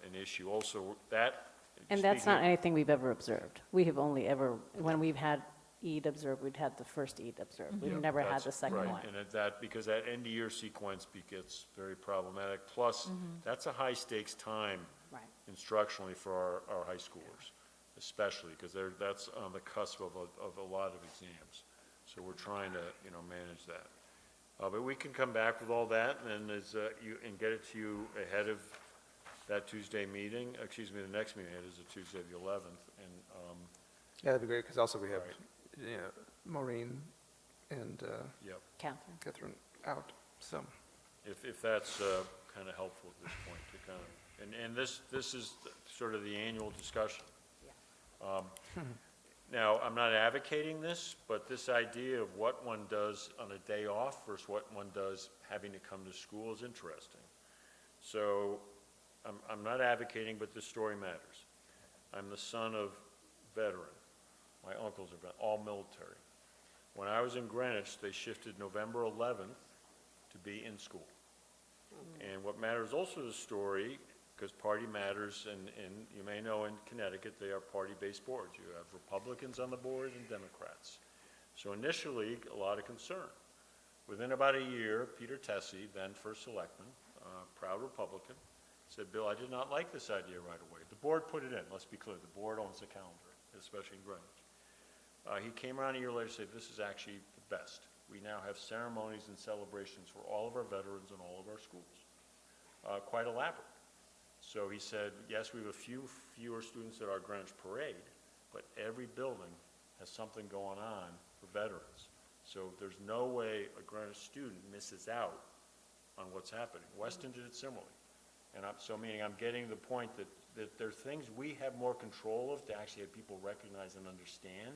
an issue. Also, that. And that's speaking not of- anything we've ever observed. We have only ever, when we've had Eid observed, we'd had the first Eid observed. We've Yeah, never had that's the second right. one. And that, because that end-of-year sequence gets very problematic. Plus, that's a high-stakes time Right. instructionally for our high schoolers, especially, because that's on the cusp of a lot of exams. So we're trying to, you know, manage that. But we can come back with all that, and and get it to you ahead of that Tuesday meeting, excuse me, the next meeting, it is a Tuesday, the 11th, and, Yeah, that'd be great, because also we have, Right. you know, Maureen and yep. Catherine? out, so. If that's kind of helpful at this point to kind of, and this is sort of the annual discussion. Now, I'm not advocating this, but this idea of what one does on a day off versus what one does having to come to school is interesting. So I'm not advocating, but this story matters. I'm the son of veteran. My uncles are all military. When I was in Greenwich, they shifted November 11th to be in school. And what matters also to the story, because party matters, and you may know in Connecticut, they are party-based boards. You have Republicans on the board and Democrats. So initially, a lot of concern. Within about a year, Peter Tessie, then first selectman, proud Republican, said, Bill, I did not like this idea right away. The board put it in, let's be clear, the board owns the calendar, especially in Greenwich. He came around a year later and said, this is actually the best. We now have ceremonies and celebrations for all of our veterans in all of our schools. Quite elaborate. So he said, yes, we have fewer students at our Greenwich parade, but every building has something going on for veterans. So there's no way a Greenwich student misses out on what's happening. Weston did it similarly. And meaning I'm getting the point that there are things we have more control of to actually have people recognize and understand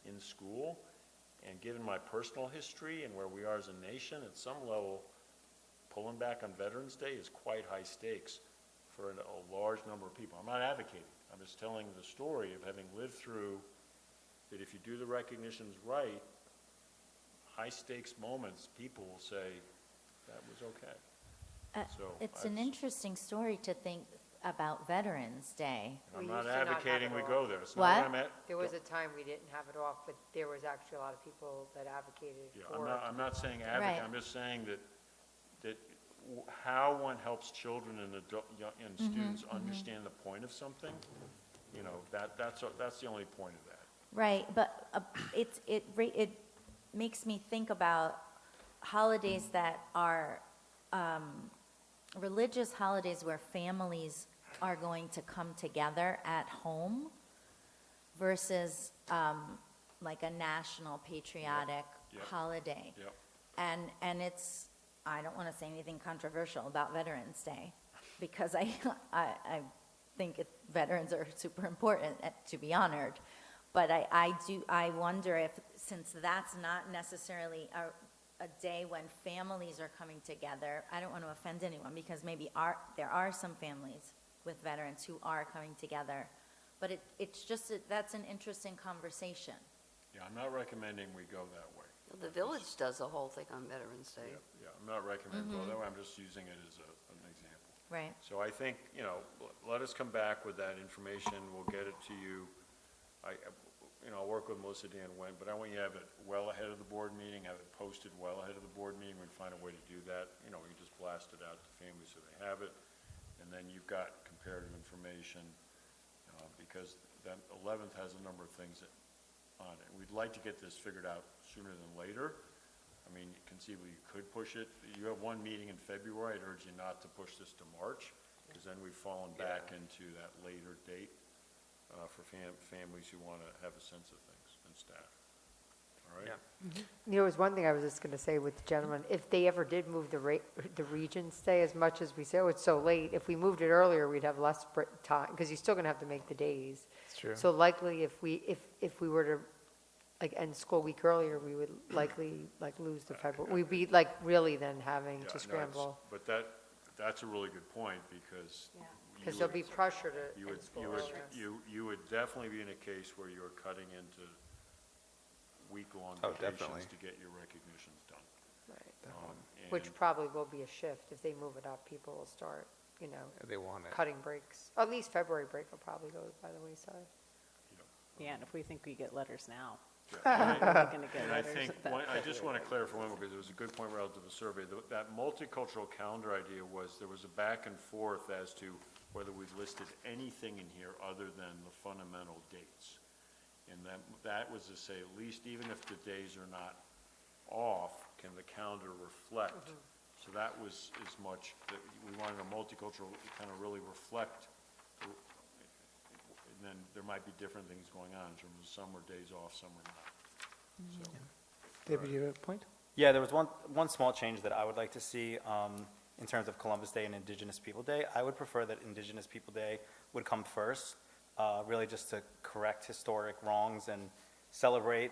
in school. And given my personal history and where we are as a nation, at some level, pulling back on Veterans Day is quite high stakes for a large number of people. I'm not advocating. I'm just telling the story of having lived through that if you do the recognitions right, high stakes moments, people will say, that was okay. So It's an interesting story to think about Veterans Day. I'm We not used to not have advocating it we off. go there. It's What? not what I'm at. There was a time we didn't have it off, but there was actually a lot of people that advocated Yeah, for it. I'm not saying advocate, Right. I'm just saying that how one helps children and and students understand the point of something, you know, that's the only point of that. Right, but it makes me think about holidays that are religious holidays where families are going to come together at home versus like a national patriotic Yep. holiday. Yep. And it's, I don't want to say anything controversial about Veterans Day because I think veterans are super important to be honored. But I wonder if, since that's not necessarily a day when families are coming together, I don't want to offend anyone because maybe there are some families with veterans who are coming together. But it's just, that's an interesting conversation. Yeah, I'm not recommending we go that way. The village does a whole thing on Veterans Day. Yeah, I'm not recommending go that way, I'm just using it as an example. Right. So I think, you know, let us come back with that information, we'll get it to you. I'll work with Melissa, Dan, Wen, but I want you to have it well ahead of the board meeting, have it posted well ahead of the board meeting, we'd find a way to do that. You know, we can just blast it out to families so they have it, and then you've got comparative information, because that 11th has a number of things on it. We'd like to get this figured out sooner than later. I mean, conceivably, you could push it. You have one meeting in February. I'd urge you not to push this to March, because then we've fallen back into that later date for families who want to have a sense of things and staff. All right? Yeah. There was one thing I was just going to say with the gentleman, if they ever did move the Regents Day, as much as we say, oh, it's so late, if we moved it earlier, we'd have less time, because you're still going to have to make the days. It's true. So likely, if we were to, like, end school a week earlier, we would likely, like, lose the February. We'd be, like, really then having Yeah, to no, scramble. but that's a really good point, because Because there'll be pressure to you end would, school you would, earlier. you would definitely be in a case where you're cutting into week-long Oh, vacations definitely. to get your recognitions Which probably will be a shift. If they move it up, people will start, They want it. cutting breaks. At least February break will probably go by the wayside. Yeah, and if we think we get letters now, Yeah. we're not going to get And I letters. think, that I just February. want to clarify one more, because it was a good point relative to the survey. That multicultural calendar idea was, there was a back and forth as to whether we listed anything in here other than the fundamental dates. And that was to say, at least even if the days are not off, can the calendar reflect? So that was as much, that we wanted a multicultural, kind of really reflect, and then there might be different things going on in terms of some were days off, some were not. So, David, you have a point? Yeah, there was one small change that I would like to see in terms of Columbus Day and Indigenous People Day. I would prefer that Indigenous People Day would come first, really just to correct historic wrongs and celebrate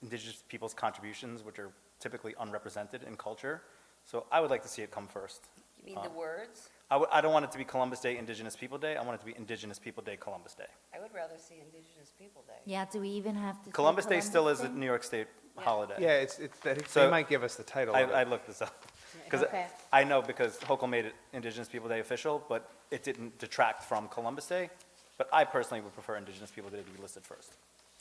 Indigenous people's contributions, which are typically unrepresented in culture. So I would like to see it come first. You mean the words? I don't want it to be Columbus Day, Indigenous People Day. I want it to be Indigenous People Day, Columbus Day. I would rather see Indigenous People Day. Yeah, do we even have to say Columbus Day still is a Columbus New York State holiday. Yeah, they So- might give us the title of I it. looked this up. Because Okay. I know because Hochul made it Indigenous People Day official, but it didn't detract from Columbus Day. But I personally would prefer Indigenous People Day to be listed first.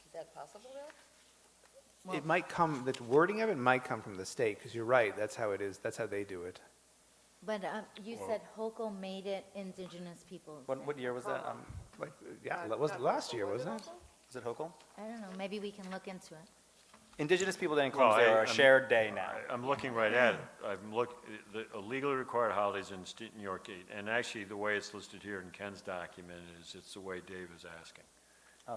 Is that possible, Bill? It might come, the wording of it might come from the state, because you're right, that's how it is, that's how they do it. But you said Hochul made it Indigenous Peoples' Day. What year was that? Like, yeah, was it last year, wasn't it? Was it Hochul? I don't know, maybe we can look into it. Indigenous People Day and Well, Columbus Day are a I'm- shared day now. I'm looking right at it. The legally required holidays in New York State, and actually the way it's listed here in Ken's document is, it's the way Dave is asking.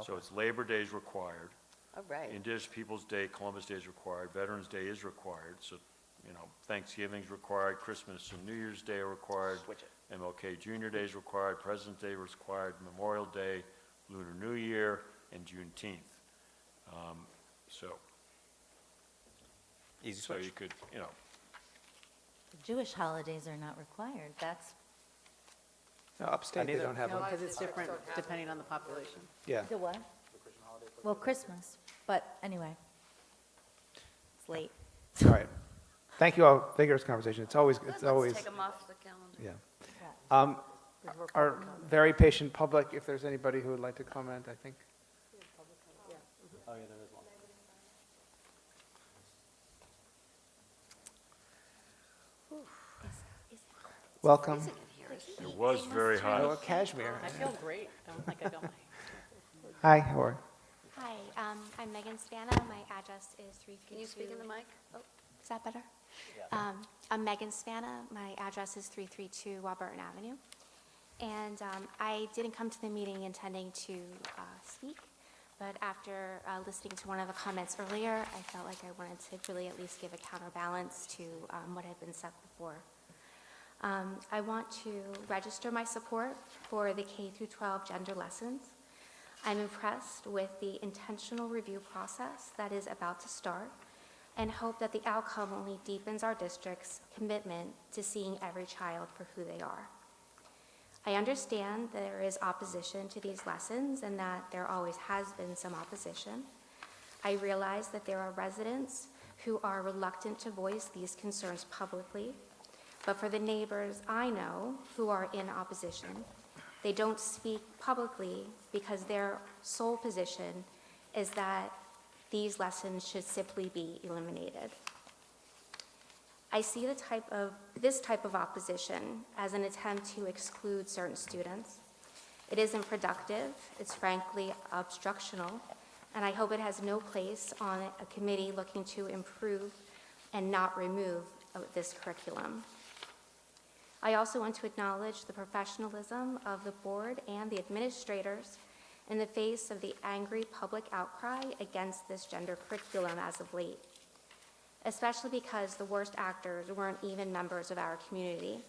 So it's Labor Day is required. Oh, right. Indigenous Peoples' Day, Columbus Day is required, Veterans Day is required, so, Thanksgiving's required, Christmas and New Year's Day are required. Switch it. MLK Junior Day is required, President's Day was required, Memorial Day, Lunar New Year, and Juneteenth. Easy So switch. you could, Jewish holidays are not required, that's, No, upstate, they neither. don't have No, them. because it's different depending on the population. Yeah. the what? Well, Christmas, but anyway. It's late. All right. Thank you all, vigorous conversation. It's always, Let's take them off the calendar. yeah. Our very patient public, if there's anybody who would like to comment, I think. Oh, yeah, there is one. Welcome. Isn't it here? Isn't it? it was very hot. Oh, Kashmir. I feel great. I don't think I got my... Hi, how are you? Hi, I'm Megan Spana. My address is 332. Can you speak in the mic? Oh, Is that better? I'm Megan Spana. My address is 332 Warburton Avenue. And I didn't come to the meeting intending to speak, but after listening to one of the comments earlier, I felt like I wanted to really at least give a counterbalance to what had been said before. I want to register my support for the K through 12 gender lessons. I'm impressed with the intentional review process that is about to start and hope that the outcome only deepens our district's commitment to seeing every child for who they are. I understand there is opposition to these lessons and that there always has been some opposition. I realize that there are residents who are reluctant to voice these concerns publicly, but for the neighbors I know who are in opposition, they don't speak publicly because their sole position is that these lessons should simply be eliminated. I see this type of opposition as an attempt to exclude certain students. It isn't productive, it's frankly obstructional, and I hope it has no place on a committee looking to improve and not remove this curriculum. I also want to acknowledge the professionalism of the board and the administrators in the face of the angry public outcry against this gender curriculum as of late, especially because the worst actors weren't even members of our community.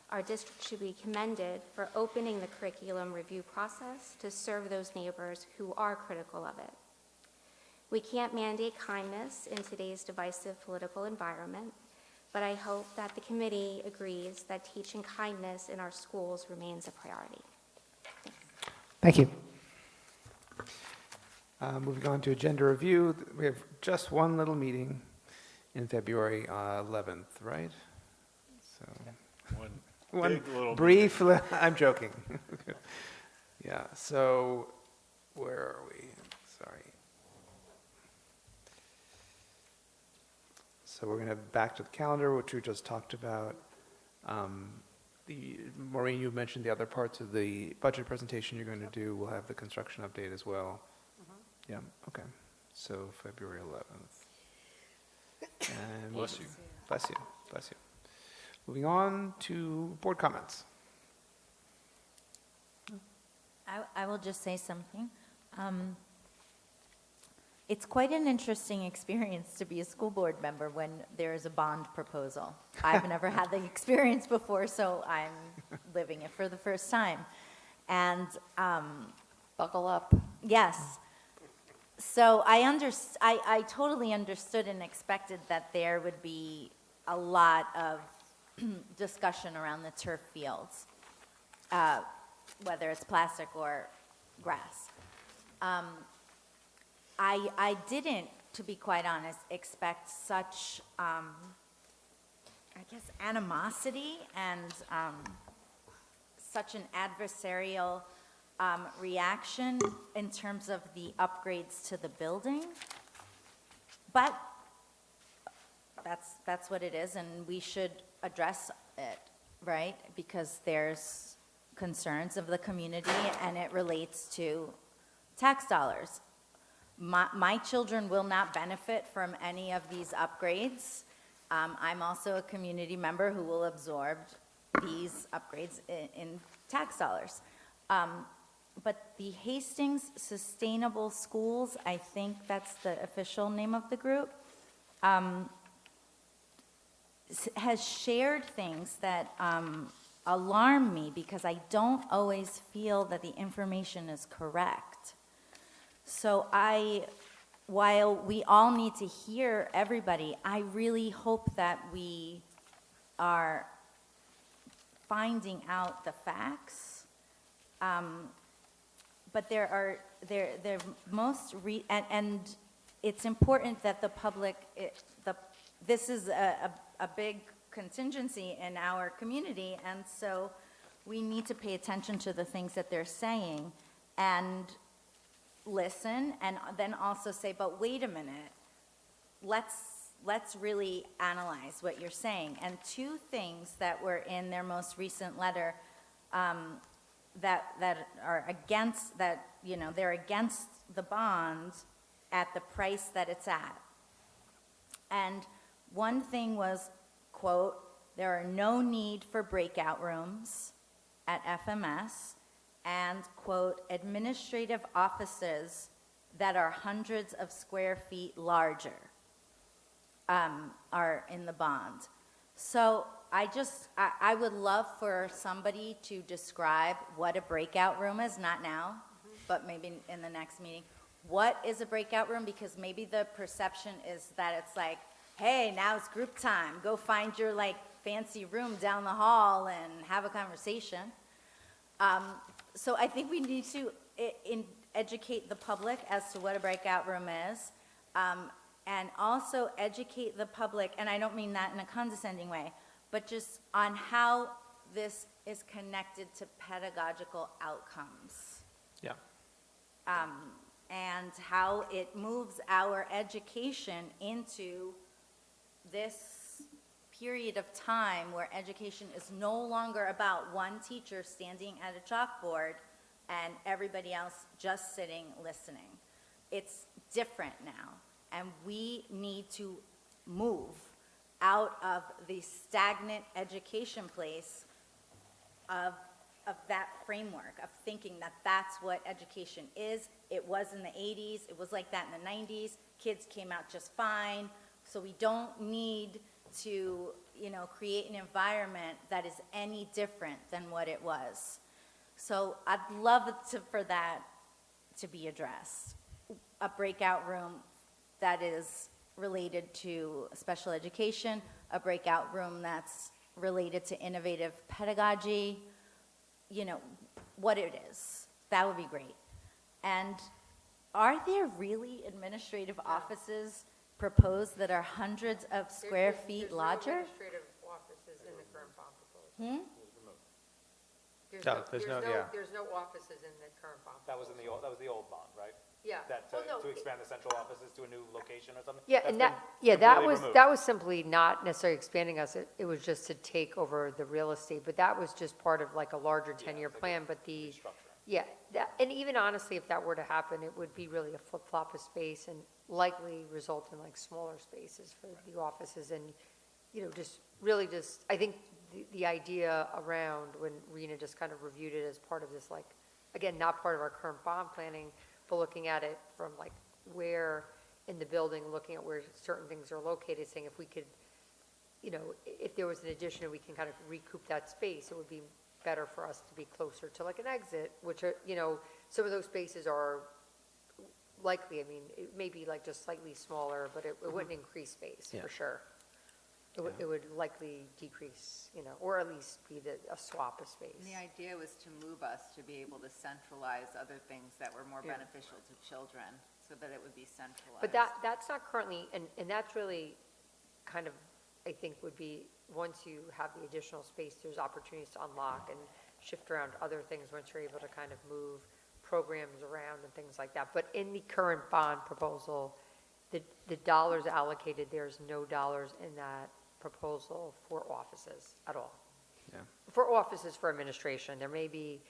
Our district should be commended for opening the curriculum review process to serve those neighbors who are critical of it. We can't mandate kindness in today's divisive political environment, but I hope that the committee agrees that teaching kindness in our schools remains a priority. Thank you. Moving on to agenda review, we have just one little meeting in February 11th, right? So, One big little brief, I'm joking. Yeah, so where are we? Sorry. So we're going to back to the calendar, which we just talked about. Maureen, you mentioned the other parts of the budget presentation you're going to do. We'll have the construction update as well. Yeah, okay. So February 11th. And Bless you. Bless you. Bless you. Moving on to board comments. I will just say something. It's quite an interesting experience to be a school board member when there is a bond proposal. I've never had the experience before, so I'm living it for the first time. And Buckle up. yes, so I totally understood and expected that there would be a lot of discussion around the turf fields, whether it's plastic or grass. I didn't, to be quite honest, expect such, I guess, animosity and such an adversarial reaction in terms of the upgrades to the building. But that's what it is, and we should address it, right? Because there's concerns of the community, and it relates to tax dollars. My children will not benefit from any of these upgrades. I'm also a community member who will absorb these upgrades in tax dollars. But the Hastings Sustainable Schools, I think that's the official name of the group, has shared things that alarm me because I don't always feel that the information is correct. So while we all need to hear everybody, I really hope that we are finding out the facts. But and it's important that the public, this is a big contingency in our community, and so we need to pay attention to the things that they're saying and listen, and then also say, but wait a minute, let's really analyze what you're saying. And two things that were in their most recent letter that are against, that, you know, they're against the bond at the price that it's at. And one thing was, quote, there are no need for breakout rooms at FMS, and, quote, administrative offices that are hundreds of square feet larger are in the bond. So I would love for somebody to describe what a breakout room is, not now, but maybe in the next meeting. What is a breakout room? Because maybe the perception is that it's like, hey, now it's group time. Go find your like fancy room down the hall and have a conversation. So I think we need to educate the public as to what a breakout room is, and also educate the public, and I don't mean that in a condescending way, but just on how this is connected to pedagogical outcomes. Yeah. And how it moves our education into this period of time where education is no longer about one teacher standing at a chalkboard and everybody else just sitting listening. It's different now, and we need to move out of the stagnant education place of that framework of thinking that that's what education is. It was in the 80s, it was like that in the 90s, kids came out just fine, so we don't need to, you know, create an environment that is any different than what it was. So I'd love for that to be addressed. A breakout room that is related to special education, a breakout room that's related to innovative pedagogy, you know, what it is. That would be great. And are there really administrative offices proposed that are hundreds of square feet larger? There's no administrative offices in the current bond proposal. No, there's no- yeah. There's no offices in the current bond. That was the old bond, right? Yeah. That, Well, no, to expand the central offices to a new location or something? Yeah, That's and been that completely was, removed. that was simply not necessarily expanding us, it was just to take over the real estate, but that was just part of like a larger 10-year it's like plan, but the, Restructuring. yeah, that, and even honestly, if that were to happen, it would be really a flip-flop of space and likely result in like smaller spaces for the offices and, just really just, I think the idea around when Rena just kind of reviewed it as part of this, like, again, not part of our current bond planning, but looking at it from like where in the building, looking at where certain things are located, saying if we could, if there was an addition and we can kind of recoup that space, it would be better for us to be closer to like an exit, which are, some of those spaces are likely, it may be like just slightly smaller, but it wouldn't increase space, for sure. It would likely decrease, or at least be a swap of space. And the idea was to move us to be able to centralize other things that were more Yeah. beneficial to children, so that it would be centralized. But that's not currently, and that's really kind of, I think, would be, once you have the additional space, there's opportunities to unlock and shift around other things once you're able to kind of move programs around and things like that. But in the current bond proposal, the dollars allocated, there's no dollars in that proposal for offices at all. Yeah. For offices for administration, there may be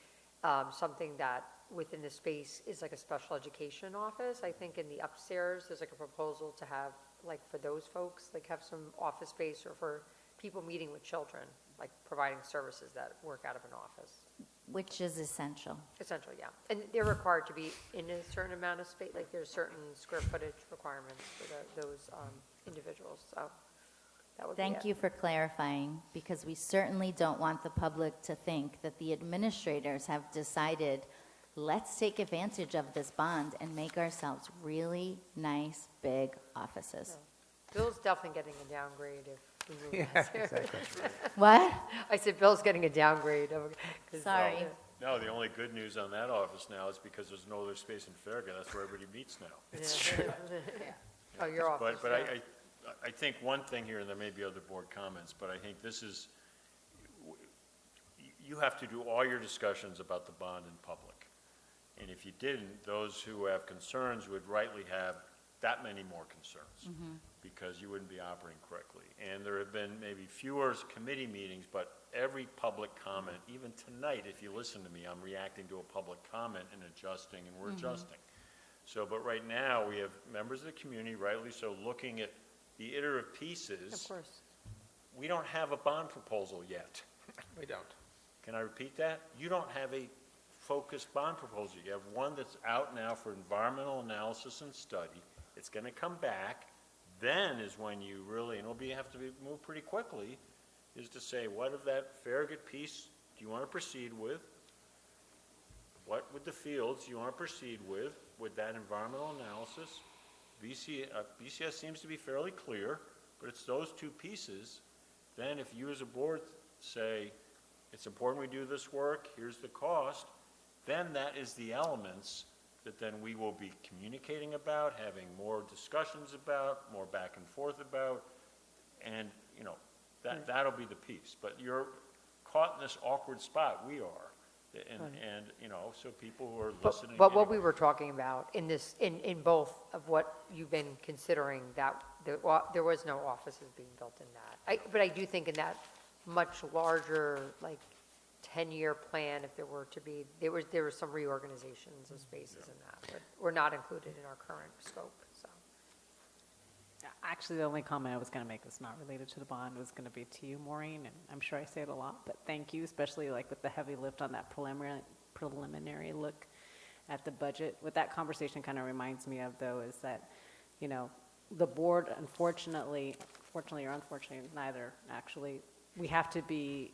something that within the space is like a special education office. I think in the upstairs, there's like a proposal to have, like for those folks, like have some office space, or for people meeting with children, like providing services that work out of an office. Which is essential. Essentially, yeah. And they're required to be in a certain amount of space, like there's certain square footage requirements for those individuals, so that would be Thank it. you for clarifying, because we certainly don't want the public to think that the administrators have decided, let's take advantage of this bond and make ourselves really nice, big offices. Bill's definitely getting a downgrade if we move upstairs. What? I said Bill's getting a downgrade. 'Cause, Sorry. No, the only good news on that office now is because there's no other space in Farragut, that's where everybody meets now. It's true. Oh, your office. But yeah. I think one thing here, and there may be other board comments, but I think this is, you have to do all your discussions about the bond in public. And if you didn't, those who have concerns would rightly have that many more concerns, because you wouldn't be operating correctly. And there have been maybe fewer committee meetings, but every public comment, even tonight, if you listen to me, I'm reacting to a public comment and adjusting, and we're adjusting. So, but right now, we have members of the community, rightly so, looking at the iterative pieces. Of course. We don't have a bond proposal yet. We don't. Can I repeat that? You don't have a focused bond proposal. You have one that's out now for environmental analysis and study. It's going to come back. Then is when you really, and have to move pretty quickly, is to say, what of that Farragut piece do you want to proceed with? What with the fields do you want to proceed with that environmental analysis? BCS seems to be fairly clear, but it's those two pieces. Then if you as a board say, it's important we do this work, here's the cost, then that is the elements that then we will be communicating about, having more discussions about, more back and forth about, and, that'll be the piece. But you're caught in this awkward spot, we are. And so people who are listening. But what we were talking about in this, in both of what you've been considering, that there was no offices being built in that. But I do think in that much larger, like, 10-year plan, if there were to be, there were some reorganizations of spaces in that, but were not included in our current scope, so. Actually, the only comment I was going to make that's not related to the bond was going to be to you, Maureen, and I'm sure I say it a lot, but thank you, especially like with the heavy lift on that preliminary look at the budget. What that conversation kind of reminds me of, though, is that, the board, unfortunately or unfortunately, neither, actually, we have to be,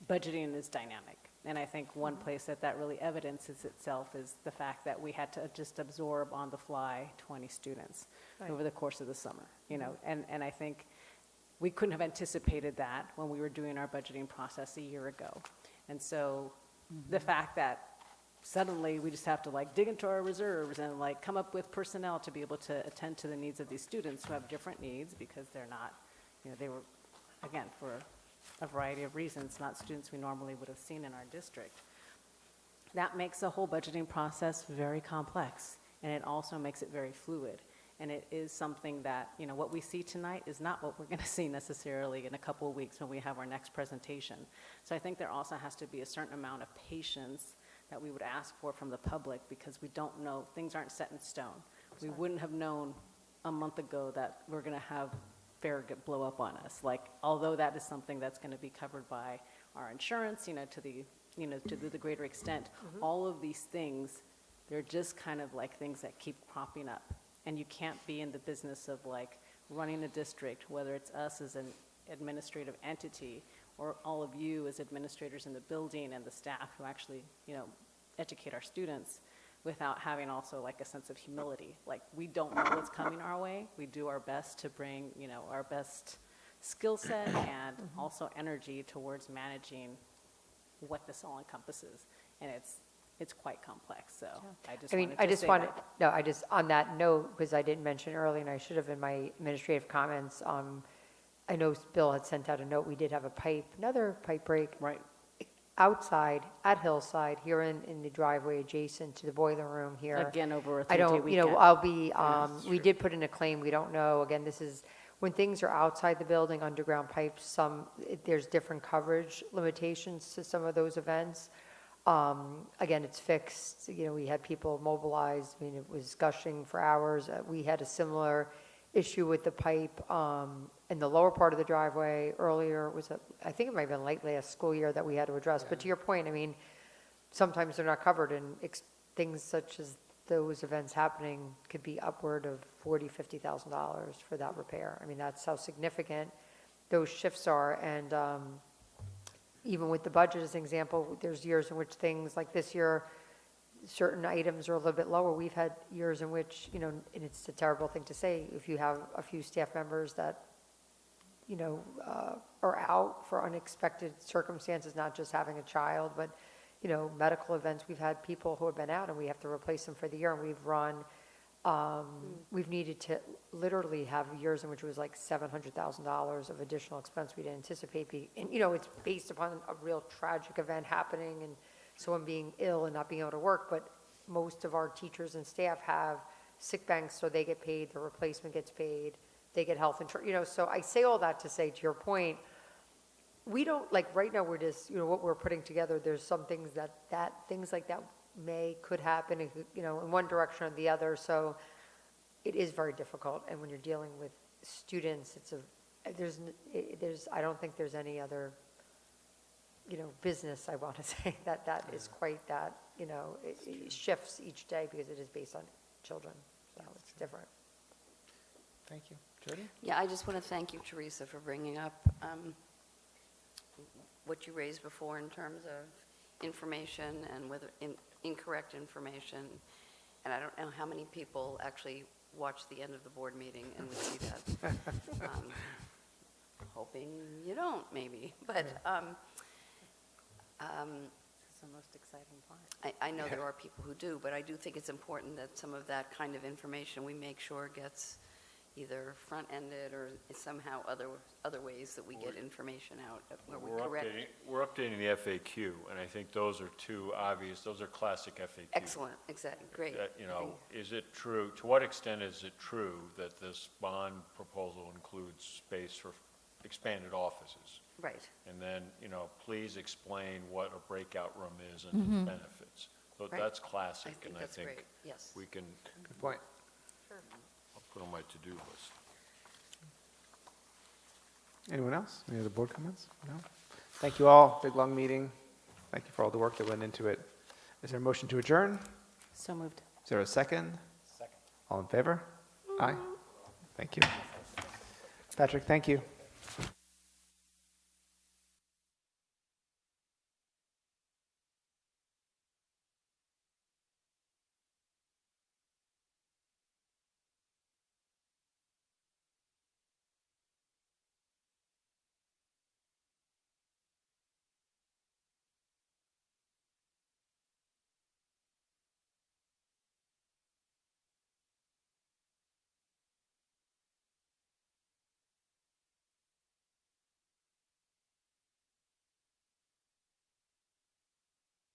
budgeting is dynamic. And I think one place that really evidences itself is the fact that we had to just absorb on the fly 20 students over the course of the summer, and I think we couldn't have anticipated that when we were doing our budgeting process a year ago. And so the fact that suddenly we just have to like dig into our reserves and like come up with personnel to be able to attend to the needs of these students who have different needs because they're not, they were, again, for a variety of reasons, not students we normally would have seen in our district. That makes the whole budgeting process very complex, and it also makes it very fluid. And it is something that, what we see tonight is not what we're going to see necessarily in a couple of weeks when we have our next presentation. So I think there also has to be a certain amount of patience that we would ask for from the public because we don't know, things aren't set in stone. We wouldn't have known a month ago that we're going to have Farragut blow up on us. Like, although that is something that's going to be covered by our insurance, to the greater extent, all of these things, they're just kind of like things that keep cropping up. And you can't be in the business of like running a district, whether it's us as an administrative entity or all of you as administrators in the building and the staff who actually, educate our students without having also like a sense of humility. Like, we don't know what's coming our way. We do our best to bring, our best skill set and also energy towards managing what this all encompasses. And it's quite complex, so on that note, because I didn't mention earlier, and I should have in my administrative comments, I know Bill had sent out a note, we did have another pipe break. Right. Outside, at Hillside, here in the driveway adjacent to the boiler room here. Again, over a I 3-day don't, weekend. I'll be, we did put in a claim, we don't know, again, this is, when things are outside the building, underground pipes, there's different coverage limitations to some of those events. Again, it's fixed, we had people mobilized, it was gushing for hours. We had a similar issue with the pipe in the lower part of the driveway earlier. I think it might have been late last school year that we had to address. But to your point, sometimes they're not covered, and things such as those events happening could be upward of $40,000, $50,000 for that repair. That's how significant those shifts are. And even with the budget as an example, there's years in which things like this year, certain items are a little bit lower. We've had years in which, and it's a terrible thing to say, if you have a few staff members that, are out for unexpected circumstances, not just having a child, but, medical events. We've had people who have been out and we have to replace them for the year, and we've needed to literally have years in which it was like $700,000 of additional expense we didn't anticipate. And, it's based upon a real tragic event happening and someone being ill and not being able to work, but most of our teachers and staff have sick banks, so they get paid, the replacement gets paid, they get health insurance, so I say all that to say, to your point, we don't, like, right now we're just, what we're putting together, there's some things things like that could happen, in one direction or the other, so it is very difficult, and when you're dealing with students, I don't think there's any other business, I want to say, that is quite that, it shifts each day because it is based on children, so it's different. Thank you. Jody? Yeah, I just want to thank you, Teresa, for bringing up what you raised before in terms of information and whether incorrect information. And I don't know how many people actually watch the end of the board meeting and would see that. Hoping you don't, maybe. But This is the most exciting part. I know there are people who do, but I do think it's important that some of that kind of information we make sure gets either front-ended or somehow other ways that we get information out where we correct. We're updating the FAQ, and I think those are two obvious, those are classic FAQs. Excellent, exactly, great. That, is it true, to what extent is it true that this bond proposal includes space for expanded offices? Right. And then, please explain what a breakout room is and its benefits. So Right. that's classic, I think that's great, yes. we can, Good point. I'll put on my to-do list. Anyone else? Any other board comments? No? Thank you all. Big, long meeting. Thank you for all the work that went into it. Is there a motion to adjourn? So moved. Is there a second? Second. All in favor? Aye. Thank you. Patrick, thank you.